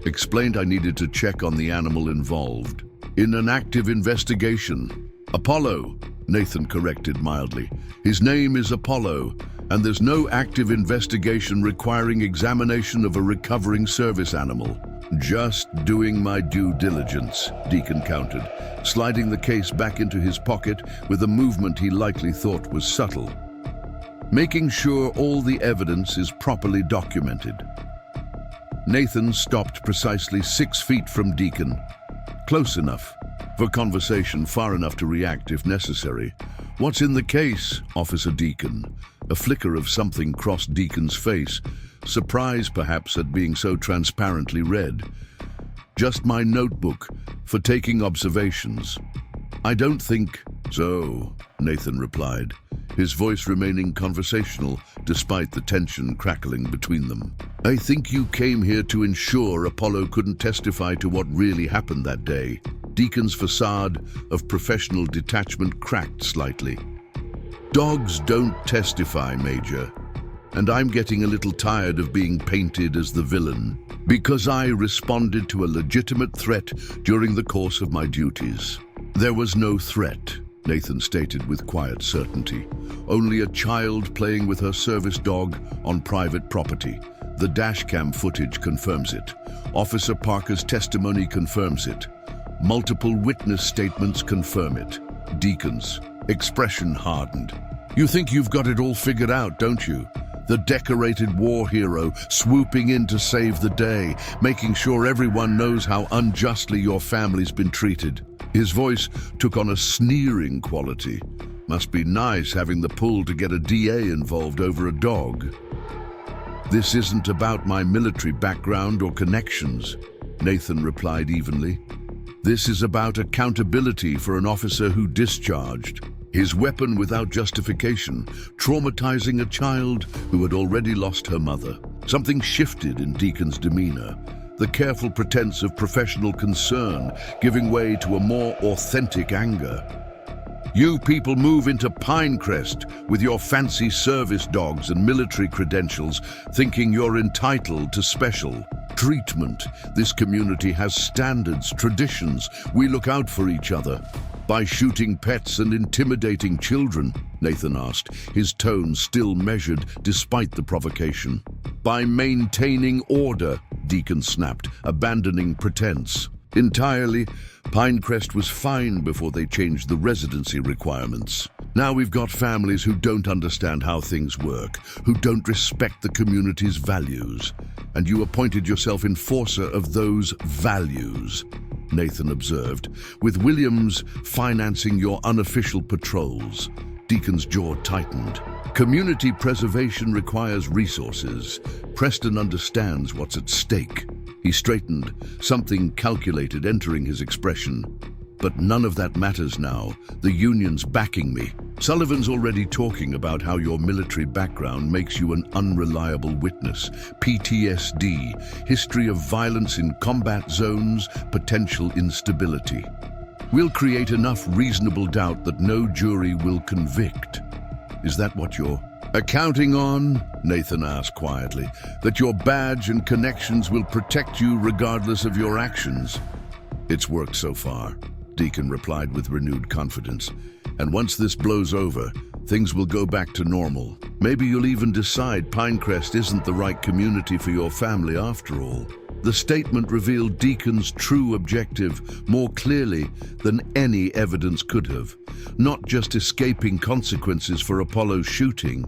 S1: Explained I needed to check on the animal involved. In an active investigation." "Apollo," Nathan corrected mildly. "His name is Apollo, and there's no active investigation requiring examination of a recovering service animal." "Just doing my due diligence," Deacon countered, sliding the case back into his pocket with a movement he likely thought was subtle. "Making sure all the evidence is properly documented." Nathan stopped precisely 6 feet from Deacon. Close enough for conversation, far enough to react if necessary. "What's in the case, Officer Deacon?" A flicker of something crossed Deacon's face, surprise perhaps at being so transparently read. "Just my notebook for taking observations." "I don't think so," Nathan replied, his voice remaining conversational despite the tension crackling between them. "I think you came here to ensure Apollo couldn't testify to what really happened that day." Deacon's facade of professional detachment cracked slightly. "Dogs don't testify, Major, and I'm getting a little tired of being painted as the villain. Because I responded to a legitimate threat during the course of my duties." "There was no threat," Nathan stated with quiet certainty. "Only a child playing with her service dog on private property. The dashcam footage confirms it. Officer Parker's testimony confirms it. Multiple witness statements confirm it." Deacon's expression hardened. "You think you've got it all figured out, don't you? The decorated war hero swooping in to save the day, making sure everyone knows how unjustly your family's been treated." His voice took on a sneering quality. "Must be nice having the pull to get a DA involved over a dog." "This isn't about my military background or connections," Nathan replied evenly. "This is about accountability for an officer who discharged his weapon without justification, traumatizing a child who had already lost her mother." Something shifted in Deacon's demeanor, the careful pretense of professional concern giving way to a more authentic anger. "You people move into Pinecrest with your fancy service dogs and military credentials, thinking you're entitled to special treatment. This community has standards, traditions. We look out for each other." "By shooting pets and intimidating children?" Nathan asked, his tone still measured despite the provocation. "By maintaining order," Deacon snapped, abandoning pretense. "Entirely. Pinecrest was fine before they changed the residency requirements. Now we've got families who don't understand how things work, who don't respect the community's values. And you appointed yourself enforcer of those values," Nathan observed, "with Williams financing your unofficial patrols." Deacon's jaw tightened. "Community preservation requires resources. Preston understands what's at stake." He straightened, something calculated entering his expression. "But none of that matters now. The union's backing me. Sullivan's already talking about how your military background makes you an unreliable witness. PTSD, history of violence in combat zones, potential instability. We'll create enough reasonable doubt that no jury will convict." "Is that what you're accounting on?" Nathan asked quietly. "That your badge and connections will protect you regardless of your actions?" "It's worked so far," Deacon replied with renewed confidence. "And once this blows over, things will go back to normal. Maybe you'll even decide Pinecrest isn't the right community for your family after all." The statement revealed Deacon's true objective more clearly than any evidence could have. Not just escaping consequences for Apollo's shooting,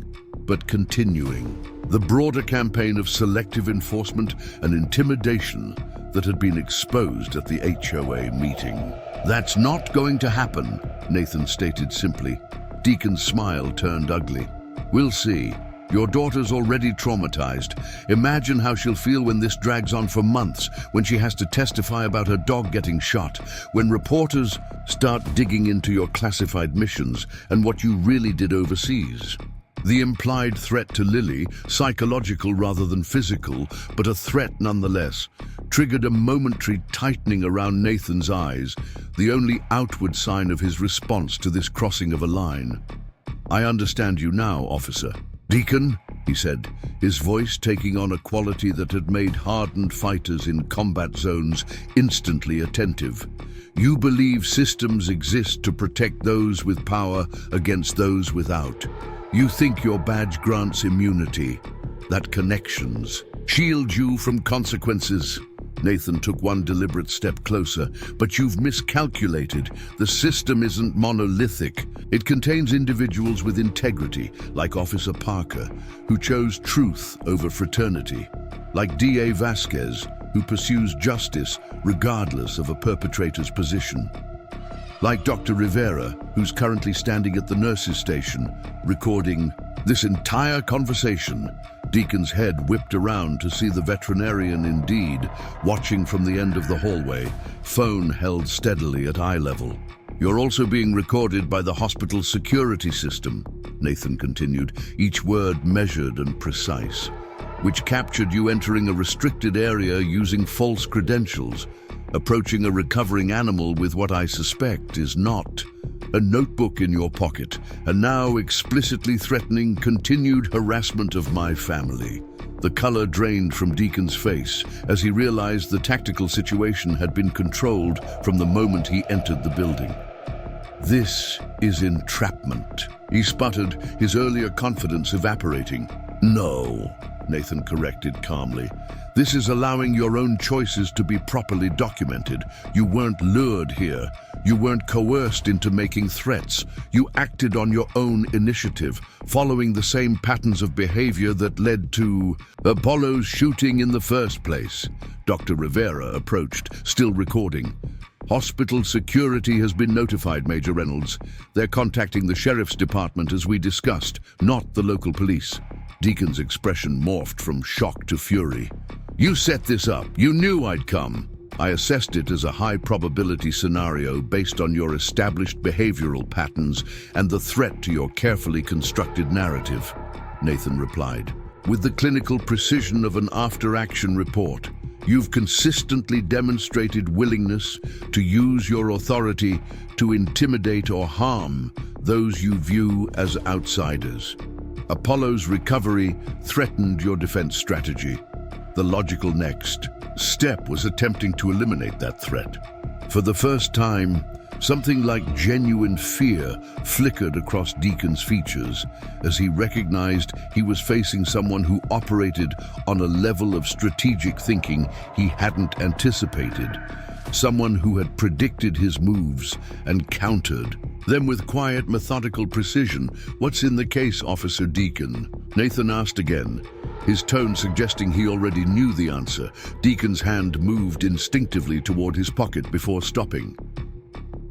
S1: but continuing the broader campaign of selective enforcement and intimidation that had been exposed at the HOA meeting. "That's not going to happen," Nathan stated simply. Deacon's smile turned ugly. "We'll see. Your daughter's already traumatized. Imagine how she'll feel when this drags on for months, when she has to testify about her dog getting shot, when reporters start digging into your classified missions and what you really did overseas." The implied threat to Lily, psychological rather than physical, but a threat nonetheless, triggered a momentary tightening around Nathan's eyes, the only outward sign of his response to this crossing of a line. "I understand you now, officer." "Deacon," he said, his voice taking on a quality that had made hardened fighters in combat zones instantly attentive. "You believe systems exist to protect those with power against those without. You think your badge grants immunity, that connections shield you from consequences." Nathan took one deliberate step closer. "But you've miscalculated. The system isn't monolithic. It contains individuals with integrity, like Officer Parker, who chose truth over fraternity, like DA Vasquez, who pursues justice regardless of a perpetrator's position, like Dr. Rivera, who's currently standing at the nurse's station, recording this entire conversation." Deacon's head whipped around to see the veterinarian indeed, watching from the end of the hallway, phone held steadily at eye level. "You're also being recorded by the hospital security system," Nathan continued, each word measured and precise, "which captured you entering a restricted area using false credentials, approaching a recovering animal with what I suspect is not a notebook in your pocket, and now explicitly threatening continued harassment of my family." The color drained from Deacon's face as he realized the tactical situation had been controlled from the moment he entered the building. "This is entrapment," he sputtered, his earlier confidence evaporating. "No," Nathan corrected calmly. "This is allowing your own choices to be properly documented. You weren't lured here. You weren't coerced into making threats. You acted on your own initiative, following the same patterns of behavior that led to Apollo's shooting in the first place." Dr. Rivera approached, still recording. "Hospital security has been notified, Major Reynolds. They're contacting the sheriff's department as we discussed, not the local police." Deacon's expression morphed from shock to fury. "You set this up. You knew I'd come. I assessed it as a high-probability scenario based on your established behavioral patterns and the threat to your carefully constructed narrative," Nathan replied. "With the clinical precision of an after-action report, you've consistently demonstrated willingness to use your authority to intimidate or harm those you view as outsiders. Apollo's recovery threatened your defense strategy. The logical next step was attempting to eliminate that threat. For the first time, something like genuine fear flickered across Deacon's features as he recognized he was facing someone who operated on a level of strategic thinking he hadn't anticipated. Someone who had predicted his moves and countered them with quiet, methodical precision. "What's in the case, Officer Deacon?" Nathan asked again, his tone suggesting he already knew the answer. Deacon's hand moved instinctively toward his pocket before stopping.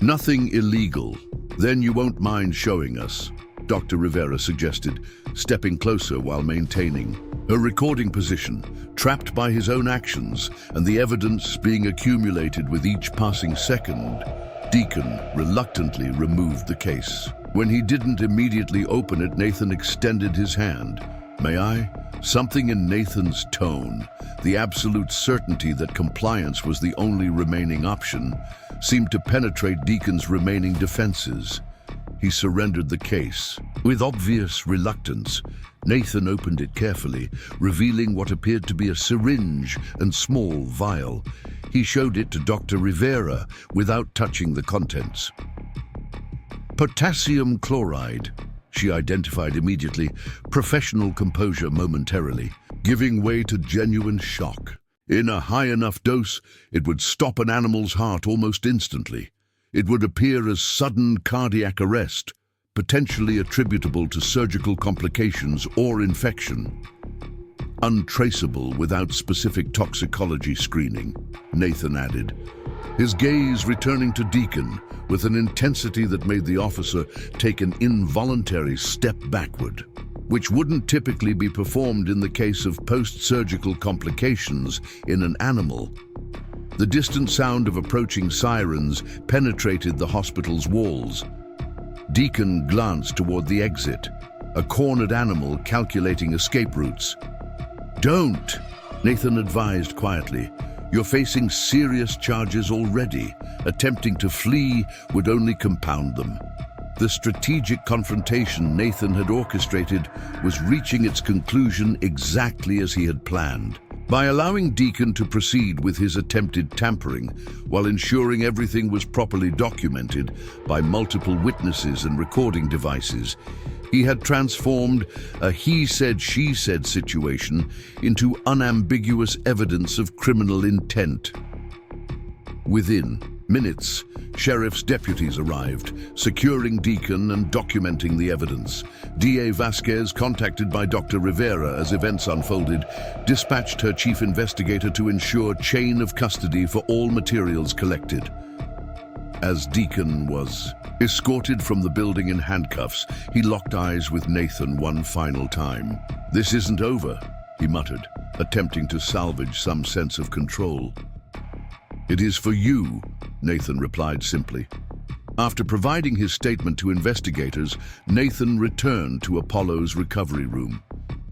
S1: "Nothing illegal. Then you won't mind showing us," Dr. Rivera suggested, stepping closer while maintaining her recording position, trapped by his own actions and the evidence being accumulated with each passing second. Deacon reluctantly removed the case. When he didn't immediately open it, Nathan extended his hand. "May I?" Something in Nathan's tone, the absolute certainty that compliance was the only remaining option, seemed to penetrate Deacon's remaining defenses. He surrendered the case. With obvious reluctance, Nathan opened it carefully, revealing what appeared to be a syringe and small vial. He showed it to Dr. Rivera without touching the contents. Potassium chloride, she identified immediately, professional composure momentarily, giving way to genuine shock. In a high enough dose, it would stop an animal's heart almost instantly. It would appear as sudden cardiac arrest, potentially attributable to surgical complications or infection. Untraceable without specific toxicology screening, Nathan added, his gaze returning to Deacon with an intensity that made the officer take an involuntary step backward, which wouldn't typically be performed in the case of post-surgical complications in an animal. The distant sound of approaching sirens penetrated the hospital's walls. Deacon glanced toward the exit, a cornered animal calculating escape routes. "Don't," Nathan advised quietly. "You're facing serious charges already. Attempting to flee would only compound them." The strategic confrontation Nathan had orchestrated was reaching its conclusion exactly as he had planned. By allowing Deacon to proceed with his attempted tampering, while ensuring everything was properly documented by multiple witnesses and recording devices, he had transformed a he-said-she-said situation into unambiguous evidence of criminal intent. Within minutes, sheriff's deputies arrived, securing Deacon and documenting the evidence. DA Vasquez, contacted by Dr. Rivera as events unfolded, dispatched her chief investigator to ensure chain of custody for all materials collected. As Deacon was escorted from the building in handcuffs, he locked eyes with Nathan one final time. "This isn't over," he muttered, attempting to salvage some sense of control. "It is for you," Nathan replied simply. After providing his statement to investigators, Nathan returned to Apollo's recovery room,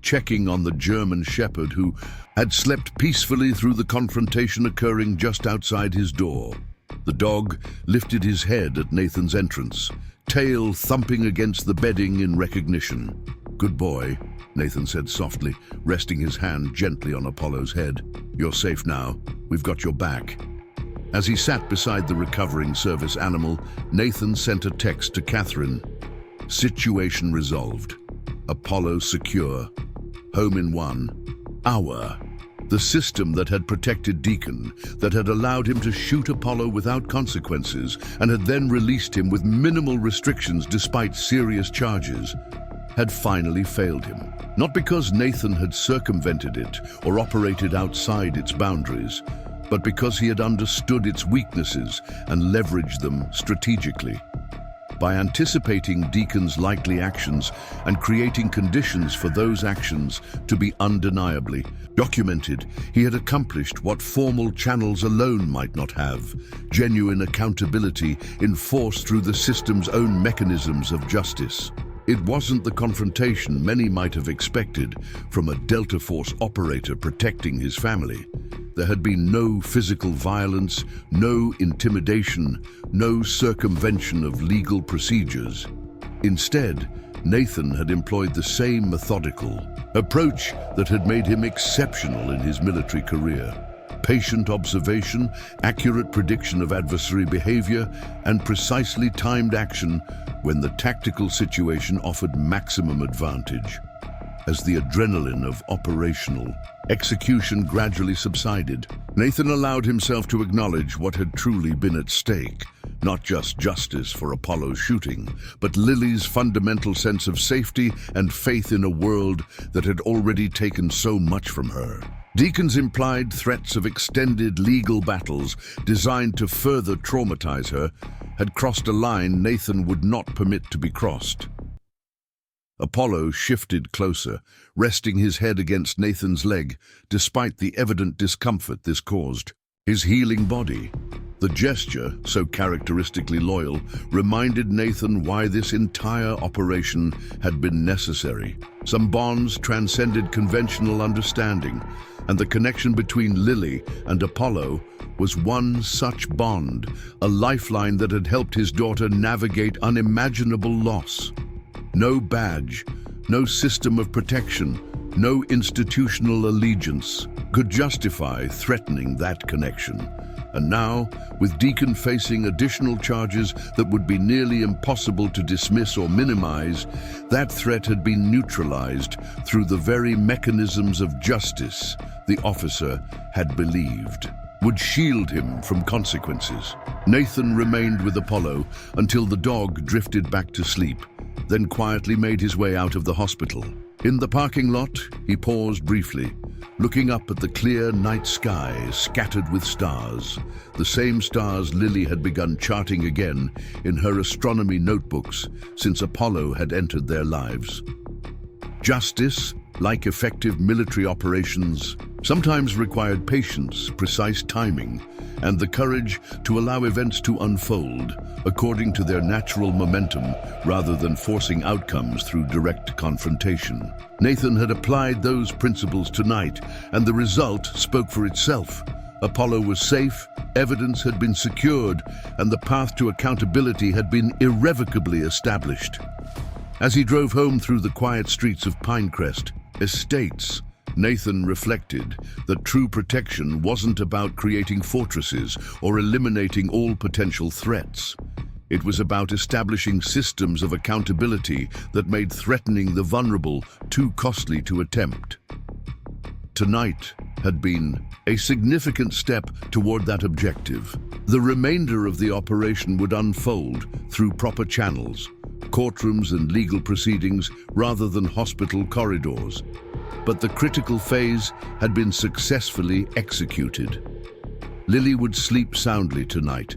S1: checking on the German shepherd who had slept peacefully through the confrontation occurring just outside his door. The dog lifted his head at Nathan's entrance, tail thumping against the bedding in recognition. "Good boy," Nathan said softly, resting his hand gently on Apollo's head. "You're safe now. We've got your back." As he sat beside the recovering service animal, Nathan sent a text to Catherine. "Situation resolved. Apollo secure. Home in 1 hour." The system that had protected Deacon, that had allowed him to shoot Apollo without consequences, and had then released him with minimal restrictions despite serious charges, had finally failed him. Not because Nathan had circumvented it or operated outside its boundaries, but because he had understood its weaknesses and leveraged them strategically. By anticipating Deacon's likely actions and creating conditions for those actions to be undeniably documented, he had accomplished what formal channels alone might not have: genuine accountability enforced through the system's own mechanisms of justice. It wasn't the confrontation many might have expected from a Delta Force operator protecting his family. There had been no physical violence, no intimidation, no circumvention of legal procedures. Instead, Nathan had employed the same methodical approach that had made him exceptional in his military career. Patient observation, accurate prediction of adversary behavior, and precisely timed action when the tactical situation offered maximum advantage. As the adrenaline of operational execution gradually subsided, Nathan allowed himself to acknowledge what had truly been at stake. Not just justice for Apollo's shooting, but Lily's fundamental sense of safety and faith in a world that had already taken so much from her. Deacon's implied threats of extended legal battles designed to further traumatize her had crossed a line Nathan would not permit to be crossed. Apollo shifted closer, resting his head against Nathan's leg, despite the evident discomfort this caused. His healing body, the gesture, so characteristically loyal, reminded Nathan why this entire operation had been necessary. Some bonds transcended conventional understanding, and the connection between Lily and Apollo was one such bond, a lifeline that had helped his daughter navigate unimaginable loss. No badge, no system of protection, no institutional allegiance could justify threatening that connection. And now, with Deacon facing additional charges that would be nearly impossible to dismiss or minimize, that threat had been neutralized through the very mechanisms of justice the officer had believed would shield him from consequences. Nathan remained with Apollo until the dog drifted back to sleep, then quietly made his way out of the hospital. In the parking lot, he paused briefly, looking up at the clear night sky scattered with stars, the same stars Lily had begun charting again in her astronomy notebooks since Apollo had entered their lives. Justice, like effective military operations, sometimes required patience, precise timing, and the courage to allow events to unfold according to their natural momentum rather than forcing outcomes through direct confrontation. Nathan had applied those principles tonight, and the result spoke for itself. Apollo was safe, evidence had been secured, and the path to accountability had been irrevocably established. As he drove home through the quiet streets of Pinecrest Estates, Nathan reflected that true protection wasn't about creating fortresses or eliminating all potential threats. It was about establishing systems of accountability that made threatening the vulnerable too costly to attempt. Tonight had been a significant step toward that objective. The remainder of the operation would unfold through proper channels, courtrooms and legal proceedings rather than hospital corridors. But the critical phase had been successfully executed. Lily would sleep soundly tonight,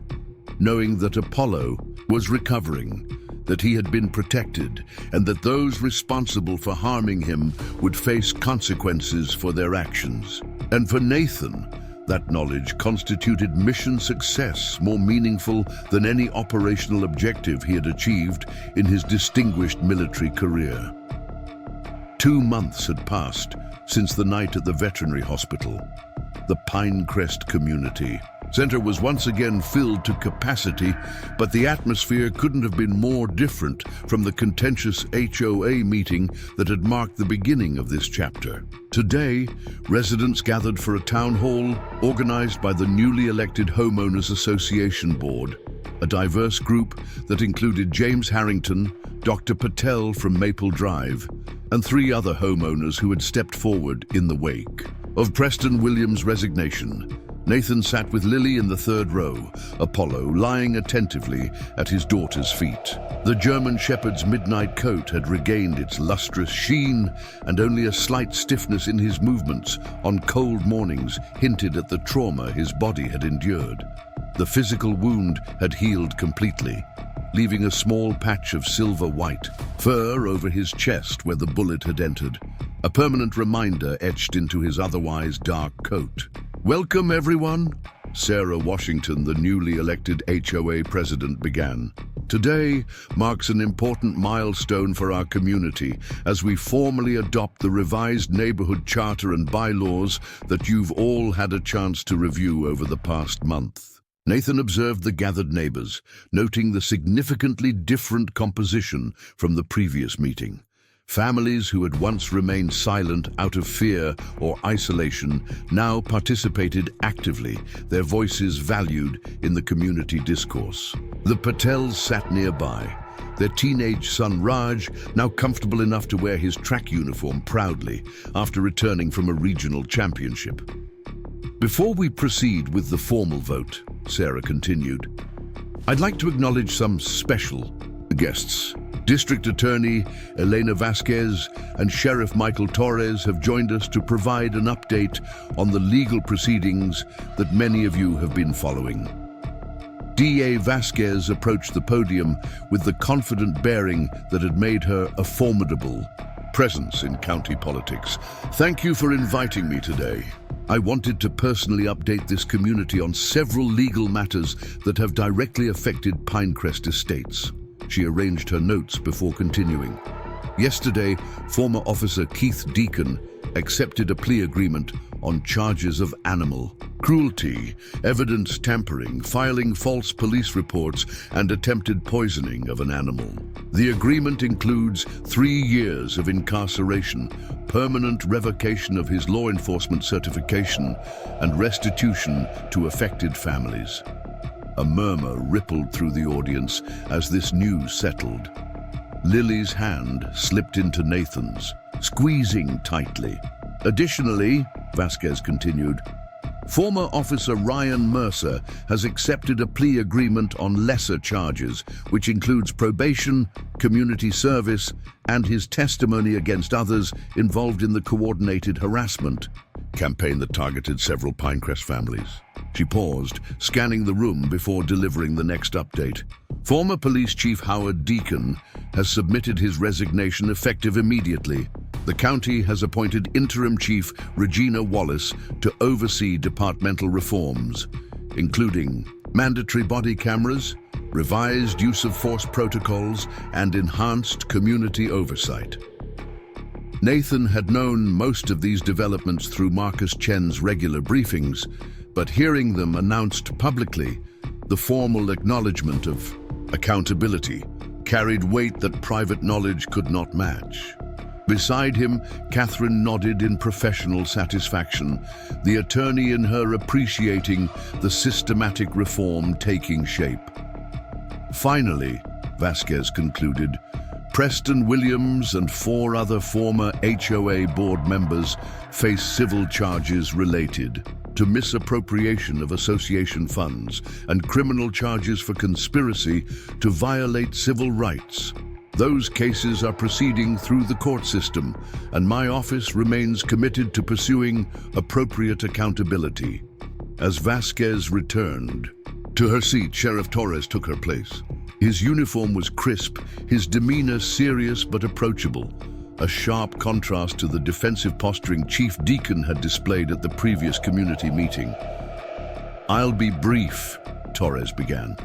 S1: knowing that Apollo was recovering, that he had been protected, and that those responsible for harming him would face consequences for their actions. And for Nathan, that knowledge constituted mission success more meaningful than any operational objective he had achieved in his distinguished military career. 2 months had passed since the night at the veterinary hospital. The Pinecrest Community Center was once again filled to capacity, but the atmosphere couldn't have been more different from the contentious HOA meeting that had marked the beginning of this chapter. Today, residents gathered for a town hall organized by the newly elected Homeowners Association Board, a diverse group that included James Harrington, Dr. Patel from Maple Drive, and 3 other homeowners who had stepped forward in the wake of Preston Williams' resignation. Nathan sat with Lily in the 3rd row, Apollo lying attentively at his daughter's feet. The German Shepherd's midnight coat had regained its lustrous sheen, and only a slight stiffness in his movements on cold mornings hinted at the trauma his body had endured. The physical wound had healed completely, leaving a small patch of silver-white fur over his chest where the bullet had entered, a permanent reminder etched into his otherwise dark coat. "Welcome, everyone," Sarah Washington, the newly elected HOA president, began. "Today marks an important milestone for our community as we formally adopt the revised neighborhood charter and bylaws that you've all had a chance to review over the past month." Nathan observed the gathered neighbors, noting the significantly different composition from the previous meeting. Families who had once remained silent out of fear or isolation now participated actively, their voices valued in the community discourse. The Patels sat nearby, their teenage son Raj now comfortable enough to wear his track uniform proudly after returning from a regional championship. "Before we proceed with the formal vote," Sarah continued, "I'd like to acknowledge some special guests. District Attorney Elena Vasquez and Sheriff Michael Torres have joined us to provide an update on the legal proceedings that many of you have been following." DA Vasquez approached the podium with the confident bearing that had made her a formidable presence in county politics. "Thank you for inviting me today. I wanted to personally update this community on several legal matters that have directly affected Pinecrest Estates." She arranged her notes before continuing. "Yesterday, former officer Keith Deacon accepted a plea agreement on charges of animal cruelty, evidence tampering, filing false police reports, and attempted poisoning of an animal. The agreement includes 3 years of incarceration, permanent revocation of his law enforcement certification, and restitution to affected families. A murmur rippled through the audience as this news settled. Lily's hand slipped into Nathan's, squeezing tightly. Additionally, Vasquez continued, former officer Ryan Mercer has accepted a plea agreement on lesser charges, which includes probation, community service, and his testimony against others involved in the coordinated harassment campaign that targeted several Pinecrest families. She paused, scanning the room before delivering the next update. Former Police Chief Howard Deacon has submitted his resignation effective immediately. The county has appointed Interim Chief Regina Wallace to oversee departmental reforms, including mandatory body cameras, revised use of force protocols, and enhanced community oversight. Nathan had known most of these developments through Marcus Chen's regular briefings, but hearing them announced publicly, the formal acknowledgement of accountability carried weight that private knowledge could not match. Beside him, Catherine nodded in professional satisfaction, the attorney in her appreciating the systematic reform taking shape. Finally, Vasquez concluded, Preston Williams and 4 other former HOA board members face civil charges related to misappropriation of association funds and criminal charges for conspiracy to violate civil rights. Those cases are proceeding through the court system, and my office remains committed to pursuing appropriate accountability. As Vasquez returned to her seat, Sheriff Torres took her place. His uniform was crisp, his demeanor serious but approachable, a sharp contrast to the defensive posturing Chief Deacon had displayed at the previous community meeting. "I'll be brief," Torres began.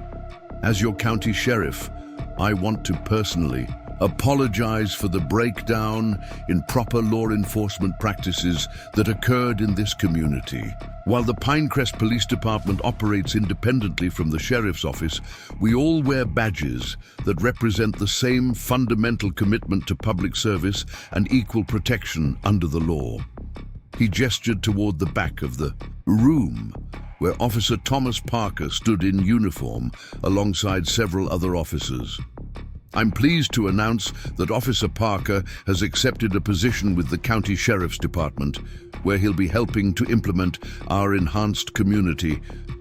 S1: "As your county sheriff, I want to personally apologize for the breakdown in proper law enforcement practices that occurred in this community. While the Pinecrest Police Department operates independently from the Sheriff's Office, we all wear badges that represent the same fundamental commitment to public service and equal protection under the law." He gestured toward the back of the room, where Officer Thomas Parker stood in uniform alongside several other officers. "I'm pleased to announce that Officer Parker has accepted a position with the County Sheriff's Department, where he'll be helping to implement our enhanced community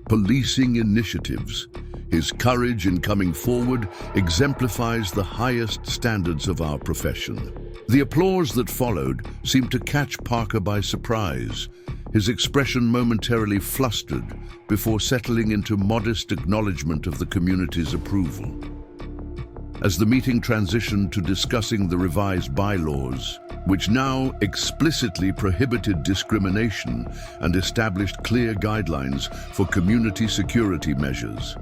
S1: policing initiatives. His courage in coming forward exemplifies the highest standards of our profession." The applause that followed seemed to catch Parker by surprise, his expression momentarily flustered before settling into modest acknowledgement of the community's approval. As the meeting transitioned to discussing the revised bylaws, which now explicitly prohibited discrimination and established clear guidelines for community security measures,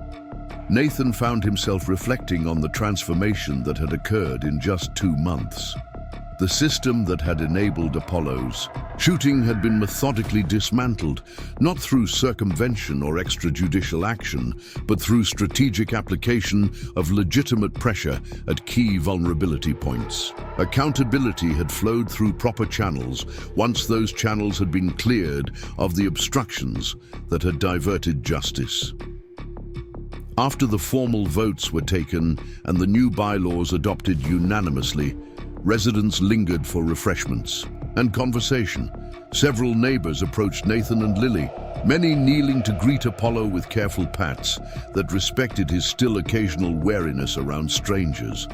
S1: Nathan found himself reflecting on the transformation that had occurred in just 2 months. The system that had enabled Apollo's shooting had been methodically dismantled, not through circumvention or extrajudicial action, but through strategic application of legitimate pressure at key vulnerability points. Accountability had flowed through proper channels once those channels had been cleared of the obstructions that had diverted justice. After the formal votes were taken and the new bylaws adopted unanimously, residents lingered for refreshments and conversation. Several neighbors approached Nathan and Lily, many kneeling to greet Apollo with careful pats that respected his still occasional wariness around strangers.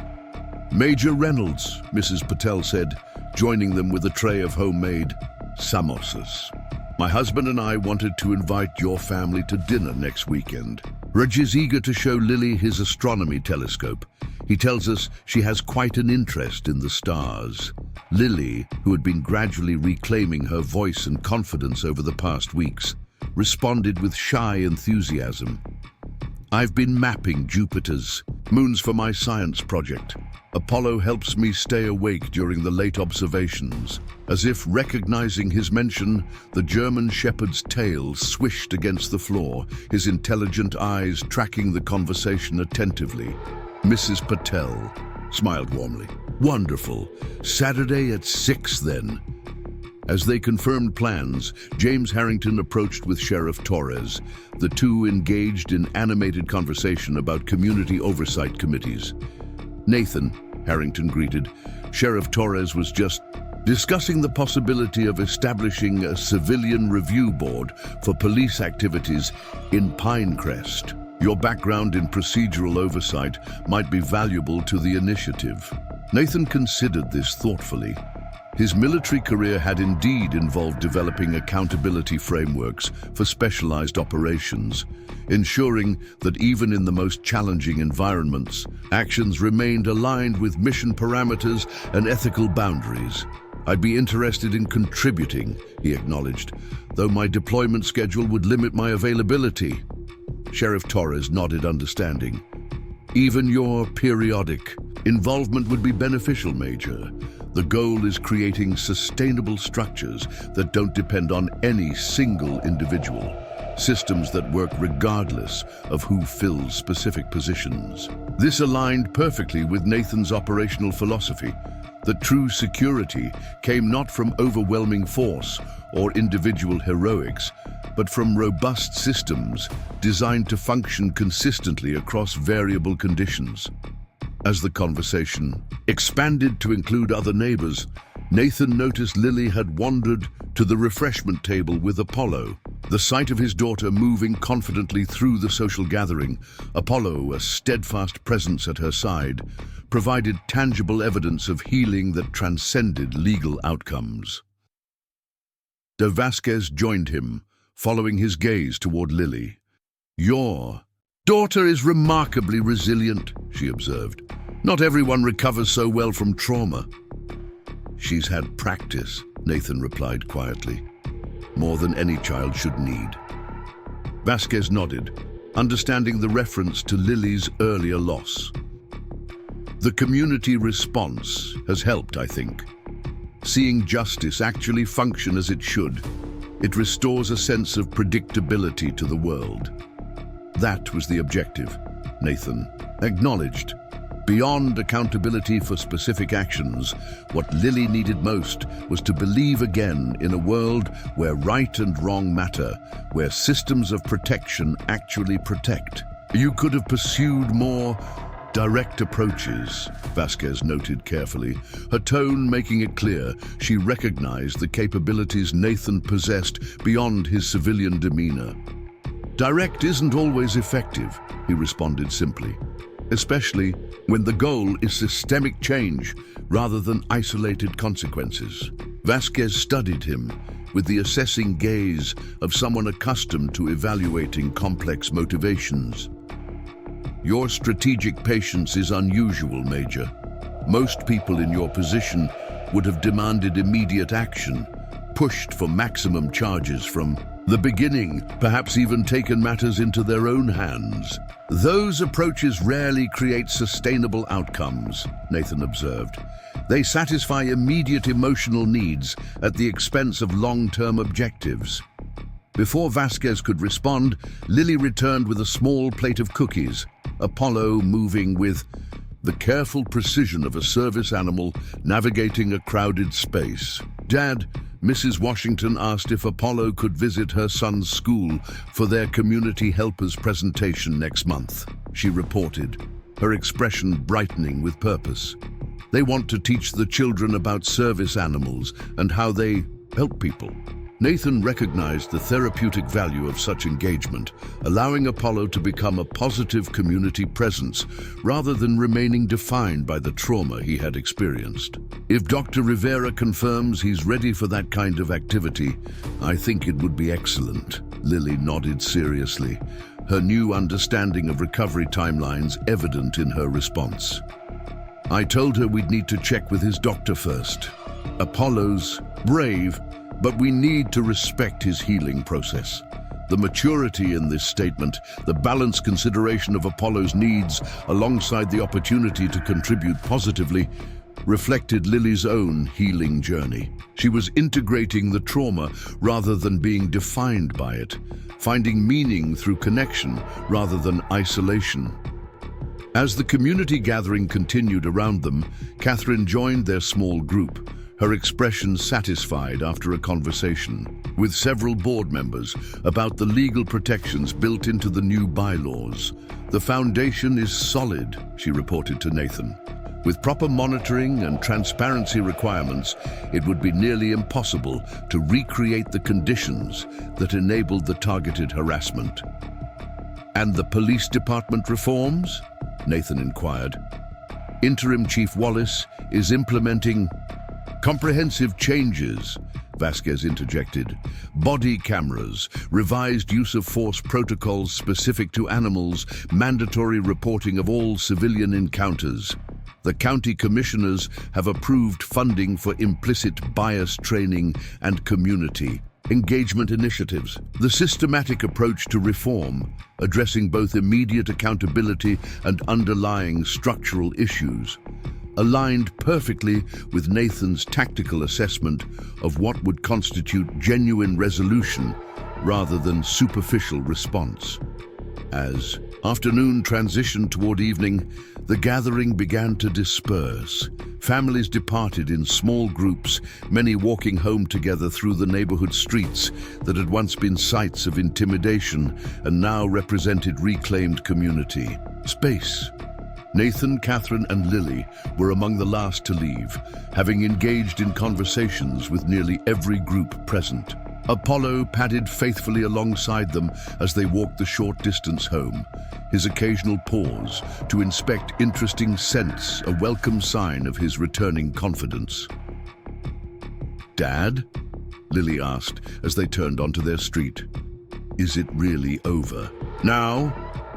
S1: "Major Reynolds," Mrs. Patel said, joining them with a tray of homemade samosas. "My husband and I wanted to invite your family to dinner next weekend." Reg is eager to show Lily his astronomy telescope. He tells us she has quite an interest in the stars. Lily, who had been gradually reclaiming her voice and confidence over the past weeks, responded with shy enthusiasm. "I've been mapping Jupiter's Moons for my science project. Apollo helps me stay awake during the late observations. As if recognizing his mention, the German shepherd's tail swished against the floor, his intelligent eyes tracking the conversation attentively. Mrs. Patel smiled warmly. Wonderful. Saturday at 6 then. As they confirmed plans, James Harrington approached with Sheriff Torres. The two engaged in animated conversation about community oversight committees. Nathan, Harrington greeted. Sheriff Torres was just discussing the possibility of establishing a civilian review board for police activities in Pinecrest. Your background in procedural oversight might be valuable to the initiative. Nathan considered this thoughtfully. His military career had indeed involved developing accountability frameworks for specialized operations, ensuring that even in the most challenging environments, actions remained aligned with mission parameters and ethical boundaries. I'd be interested in contributing, he acknowledged, though my deployment schedule would limit my availability. Sheriff Torres nodded understanding. Even your periodic involvement would be beneficial, Major. The goal is creating sustainable structures that don't depend on any single individual. Systems that work regardless of who fills specific positions. This aligned perfectly with Nathan's operational philosophy, that true security came not from overwhelming force or individual heroics, but from robust systems designed to function consistently across variable conditions. As the conversation expanded to include other neighbors, Nathan noticed Lily had wandered to the refreshment table with Apollo. The sight of his daughter moving confidently through the social gathering, Apollo, a steadfast presence at her side, provided tangible evidence of healing that transcended legal outcomes. De Vasquez joined him, following his gaze toward Lily. Your daughter is remarkably resilient, she observed. Not everyone recovers so well from trauma. She's had practice, Nathan replied quietly. More than any child should need. Vasquez nodded, understanding the reference to Lily's earlier loss. The community response has helped, I think. Seeing justice actually function as it should, it restores a sense of predictability to the world. That was the objective, Nathan acknowledged. Beyond accountability for specific actions, what Lily needed most was to believe again in a world where right and wrong matter, where systems of protection actually protect. You could have pursued more direct approaches, Vasquez noted carefully, her tone making it clear she recognized the capabilities Nathan possessed beyond his civilian demeanor. Direct isn't always effective, he responded simply, especially when the goal is systemic change rather than isolated consequences. Vasquez studied him with the assessing gaze of someone accustomed to evaluating complex motivations. Your strategic patience is unusual, Major. Most people in your position would have demanded immediate action, pushed for maximum charges from the beginning, perhaps even taken matters into their own hands. Those approaches rarely create sustainable outcomes, Nathan observed. They satisfy immediate emotional needs at the expense of long-term objectives. Before Vasquez could respond, Lily returned with a small plate of cookies, Apollo moving with the careful precision of a service animal navigating a crowded space. Dad, Mrs. Washington asked if Apollo could visit her son's school for their community helpers presentation next month, she reported, her expression brightening with purpose. They want to teach the children about service animals and how they help people. Nathan recognized the therapeutic value of such engagement, allowing Apollo to become a positive community presence rather than remaining defined by the trauma he had experienced. If Dr. Rivera confirms he's ready for that kind of activity, I think it would be excellent. Lily nodded seriously, her new understanding of recovery timelines evident in her response. I told her we'd need to check with his doctor first. Apollo's brave, but we need to respect his healing process. The maturity in this statement, the balanced consideration of Apollo's needs alongside the opportunity to contribute positively, reflected Lily's own healing journey. She was integrating the trauma rather than being defined by it, finding meaning through connection rather than isolation. As the community gathering continued around them, Catherine joined their small group, her expression satisfied after a conversation with several board members about the legal protections built into the new bylaws. "The foundation is solid," she reported to Nathan. "With proper monitoring and transparency requirements, it would be nearly impossible to recreate the conditions that enabled the targeted harassment." "And the police department reforms?" Nathan inquired. "Interim Chief Wallace is implementing comprehensive changes," Vasquez interjected. "Body cameras, revised use of force protocols specific to animals, mandatory reporting of all civilian encounters. The county commissioners have approved funding for implicit bias training and community engagement initiatives. The systematic approach to reform, addressing both immediate accountability and underlying structural issues, aligned perfectly with Nathan's tactical assessment of what would constitute genuine resolution rather than superficial response. As afternoon transitioned toward evening, the gathering began to disperse. Families departed in small groups, many walking home together through the neighborhood streets that had once been sites of intimidation and now represented reclaimed community space. Nathan, Catherine, and Lily were among the last to leave, having engaged in conversations with nearly every group present. Apollo padded faithfully alongside them as they walked the short distance home, his occasional pause to inspect interesting scents, a welcome sign of his returning confidence. "Dad?" Lily asked as they turned onto their street. "Is it really over now,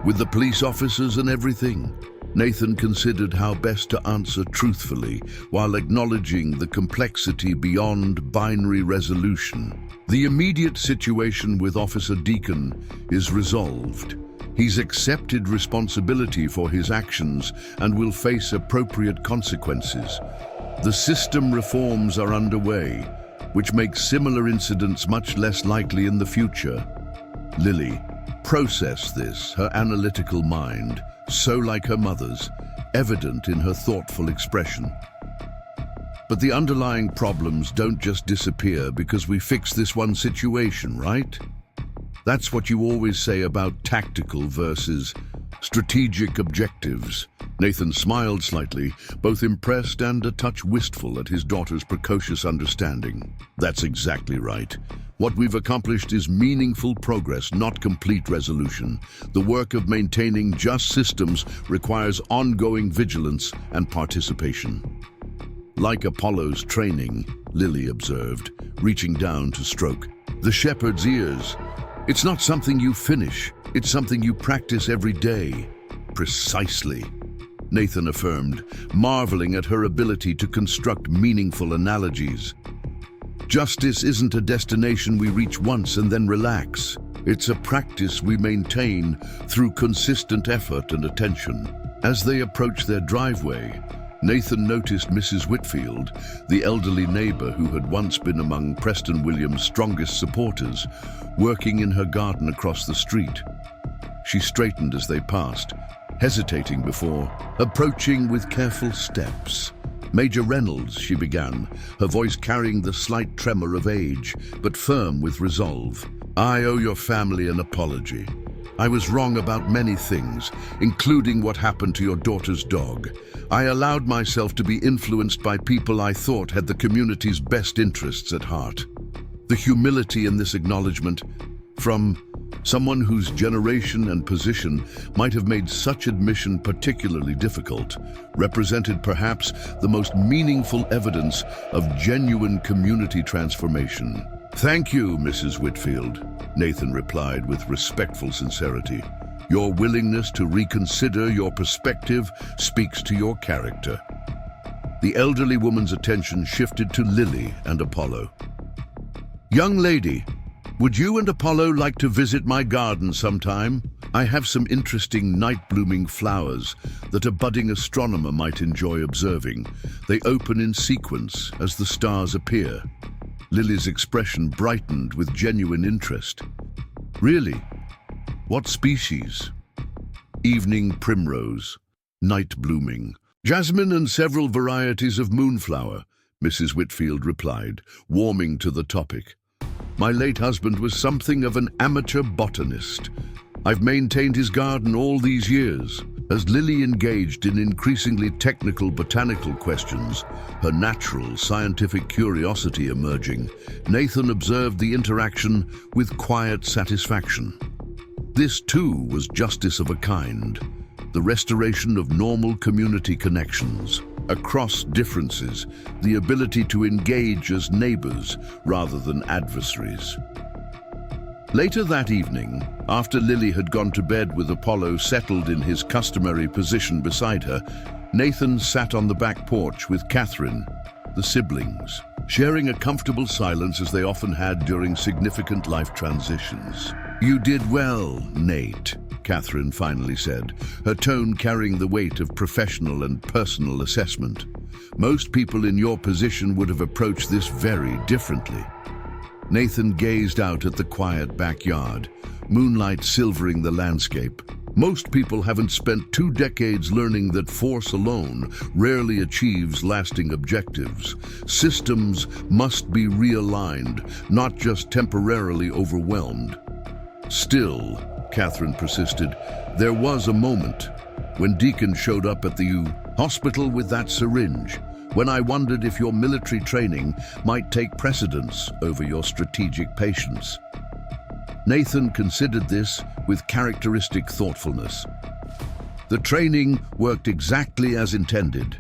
S1: with the police officers and everything?" Nathan considered how best to answer truthfully while acknowledging the complexity beyond binary resolution. "The immediate situation with Officer Deacon is resolved. He's accepted responsibility for his actions and will face appropriate consequences. The system reforms are underway, which makes similar incidents much less likely in the future." Lily processed this, her analytical mind, so like her mother's, evident in her thoughtful expression. "But the underlying problems don't just disappear because we fix this one situation, right? That's what you always say about tactical versus strategic objectives." Nathan smiled slightly, both impressed and a touch wistful at his daughter's precocious understanding. "That's exactly right. What we've accomplished is meaningful progress, not complete resolution. The work of maintaining just systems requires ongoing vigilance and participation." "Like Apollo's training," Lily observed, reaching down to stroke the shepherd's ears. "It's not something you finish, it's something you practice every day." "Precisely," Nathan affirmed, marveling at her ability to construct meaningful analogies. "Justice isn't a destination we reach once and then relax. It's a practice we maintain through consistent effort and attention." As they approached their driveway, Nathan noticed Mrs. Whitfield, the elderly neighbor who had once been among Preston Williams' strongest supporters, working in her garden across the street. She straightened as they passed, hesitating before approaching with careful steps. "Major Reynolds," she began, her voice carrying the slight tremor of age, but firm with resolve. "I owe your family an apology. I was wrong about many things, including what happened to your daughter's dog. I allowed myself to be influenced by people I thought had the community's best interests at heart." The humility in this acknowledgement, from someone whose generation and position might have made such admission particularly difficult, represented perhaps the most meaningful evidence of genuine community transformation. "Thank you, Mrs. Whitfield," Nathan replied with respectful sincerity. "Your willingness to reconsider your perspective speaks to your character." The elderly woman's attention shifted to Lily and Apollo. "Young lady," Would you and Apollo like to visit my garden sometime? I have some interesting night-blooming flowers that a budding astronomer might enjoy observing. They open in sequence as the stars appear. Lily's expression brightened with genuine interest. Really? What species? Evening primrose, night blooming, jasmine and several varieties of moonflower, Mrs. Whitfield replied, warming to the topic. My late husband was something of an amateur botanist. I've maintained his garden all these years. As Lily engaged in increasingly technical botanical questions, her natural scientific curiosity emerging, Nathan observed the interaction with quiet satisfaction. This too was justice of a kind, the restoration of normal community connections. Across differences, the ability to engage as neighbors rather than adversaries. Later that evening, after Lily had gone to bed with Apollo settled in his customary position beside her, Nathan sat on the back porch with Catherine, the siblings, sharing a comfortable silence as they often had during significant life transitions. You did well, Nate, Catherine finally said, her tone carrying the weight of professional and personal assessment. Most people in your position would have approached this very differently. Nathan gazed out at the quiet backyard, moonlight silvering the landscape. Most people haven't spent 2 decades learning that force alone rarely achieves lasting objectives. Systems must be realigned, not just temporarily overwhelmed. Still, Catherine persisted, there was a moment when Deacon showed up at the hospital with that syringe, when I wondered if your military training might take precedence over your strategic patience. Nathan considered this with characteristic thoughtfulness. The training worked exactly as intended,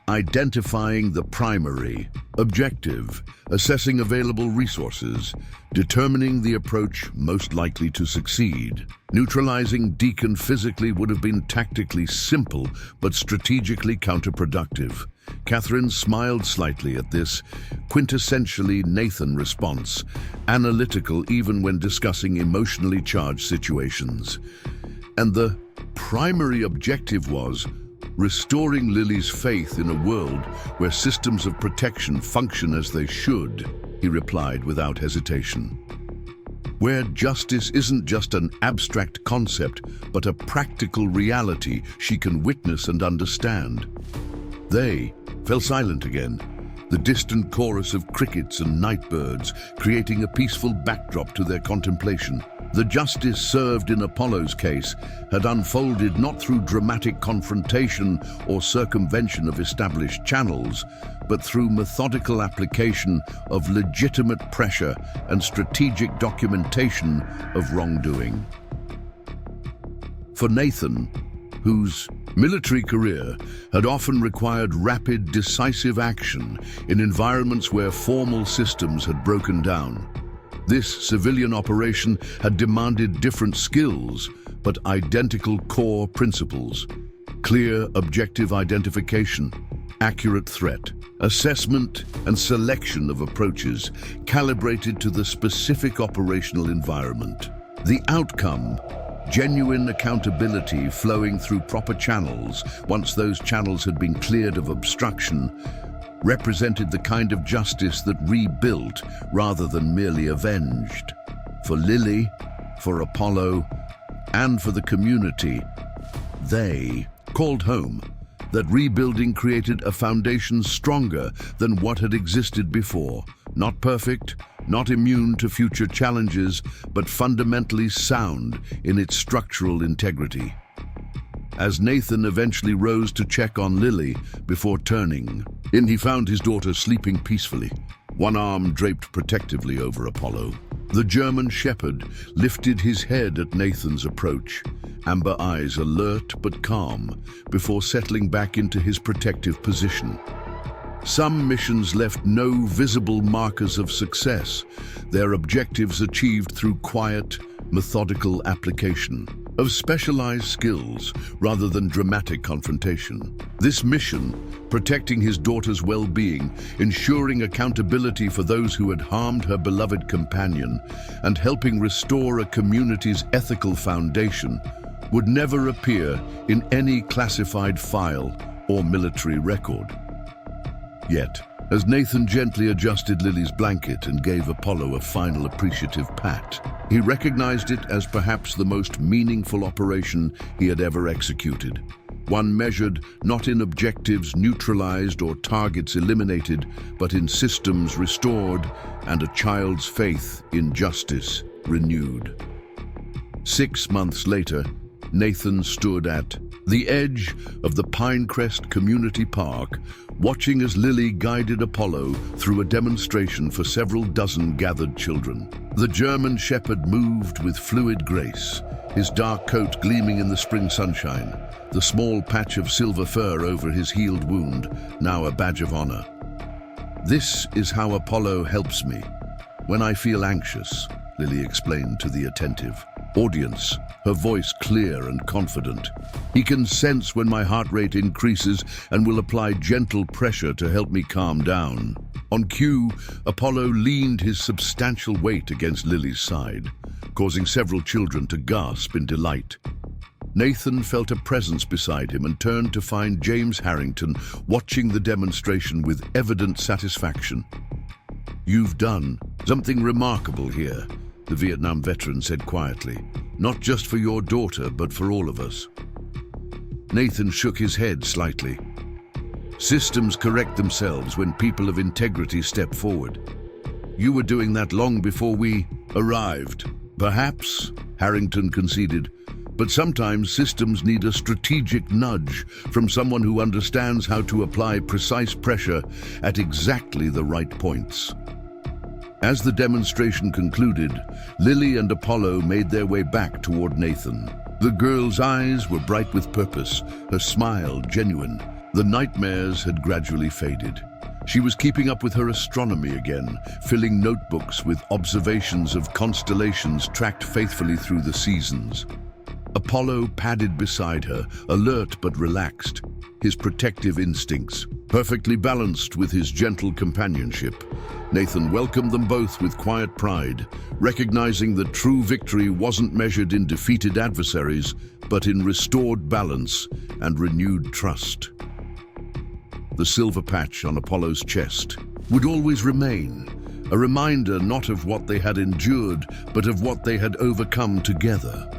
S1: identifying the primary objective, assessing available resources, determining the approach most likely to succeed. Neutralizing Deacon physically would have been tactically simple, but strategically counterproductive. Catherine smiled slightly at this quintessentially Nathan response, analytical even when discussing emotionally charged situations. And the primary objective was restoring Lily's faith in a world where systems of protection function as they should, he replied without hesitation. Where justice isn't just an abstract concept, but a practical reality she can witness and understand. They fell silent again, the distant chorus of crickets and nightbirds creating a peaceful backdrop to their contemplation. The justice served in Apollo's case had unfolded not through dramatic confrontation or circumvention of established channels, but through methodical application of legitimate pressure and strategic documentation of wrongdoing. For Nathan, whose military career had often required rapid, decisive action in environments where formal systems had broken down, this civilian operation had demanded different skills, but identical core principles: clear objective identification, accurate threat assessment, and selection of approaches calibrated to the specific operational environment. The outcome: genuine accountability flowing through proper channels once those channels had been cleared of obstruction, represented the kind of justice that rebuilt rather than merely avenged. For Lily, for Apollo, and for the community, they called home that rebuilding created a foundation stronger than what had existed before. Not perfect, not immune to future challenges, but fundamentally sound in its structural integrity. As Nathan eventually rose to check on Lily before turning in, he found his daughter sleeping peacefully, one arm draped protectively over Apollo. The German shepherd lifted his head at Nathan's approach, amber eyes alert but calm, before settling back into his protective position. Some missions left no visible markers of success, their objectives achieved through quiet, methodical application. of specialized skills rather than dramatic confrontation. This mission, protecting his daughter's well-being, ensuring accountability for those who had harmed her beloved companion, and helping restore a community's ethical foundation, would never appear in any classified file or military record. Yet, as Nathan gently adjusted Lily's blanket and gave Apollo a final appreciative pat, he recognized it as perhaps the most meaningful operation he had ever executed. One measured not in objectives neutralized or targets eliminated, but in systems restored and a child's faith in justice renewed. 6 months later, Nathan stood at the edge of the Pinecrest Community Park, watching as Lily guided Apollo through a demonstration for several dozen gathered children. The German Shepherd moved with fluid grace, his dark coat gleaming in the spring sunshine, the small patch of silver fur over his healed wound, now a badge of honor. "This is how Apollo helps me when I feel anxious," Lily explained to the attentive audience, her voice clear and confident. "He can sense when my heart rate increases and will apply gentle pressure to help me calm down." On cue, Apollo leaned his substantial weight against Lily's side, causing several children to gasp in delight. Nathan felt a presence beside him and turned to find James Harrington watching the demonstration with evident satisfaction. "You've done something remarkable here," the Vietnam veteran said quietly. "Not just for your daughter, but for all of us." Nathan shook his head slightly. "Systems correct themselves when people of integrity step forward. You were doing that long before we arrived." "Perhaps," Harrington conceded, "but sometimes systems need a strategic nudge from someone who understands how to apply precise pressure at exactly the right points." As the demonstration concluded, Lily and Apollo made their way back toward Nathan. The girl's eyes were bright with purpose, her smile genuine. The nightmares had gradually faded. She was keeping up with her astronomy again, filling notebooks with observations of constellations tracked faithfully through the seasons. Apollo padded beside her, alert but relaxed, his protective instincts perfectly balanced with his gentle companionship. Nathan welcomed them both with quiet pride, recognizing that true victory wasn't measured in defeated adversaries, but in restored balance and renewed trust. The silver patch on Apollo's chest would always remain, a reminder not of what they had endured, but of what they had overcome together.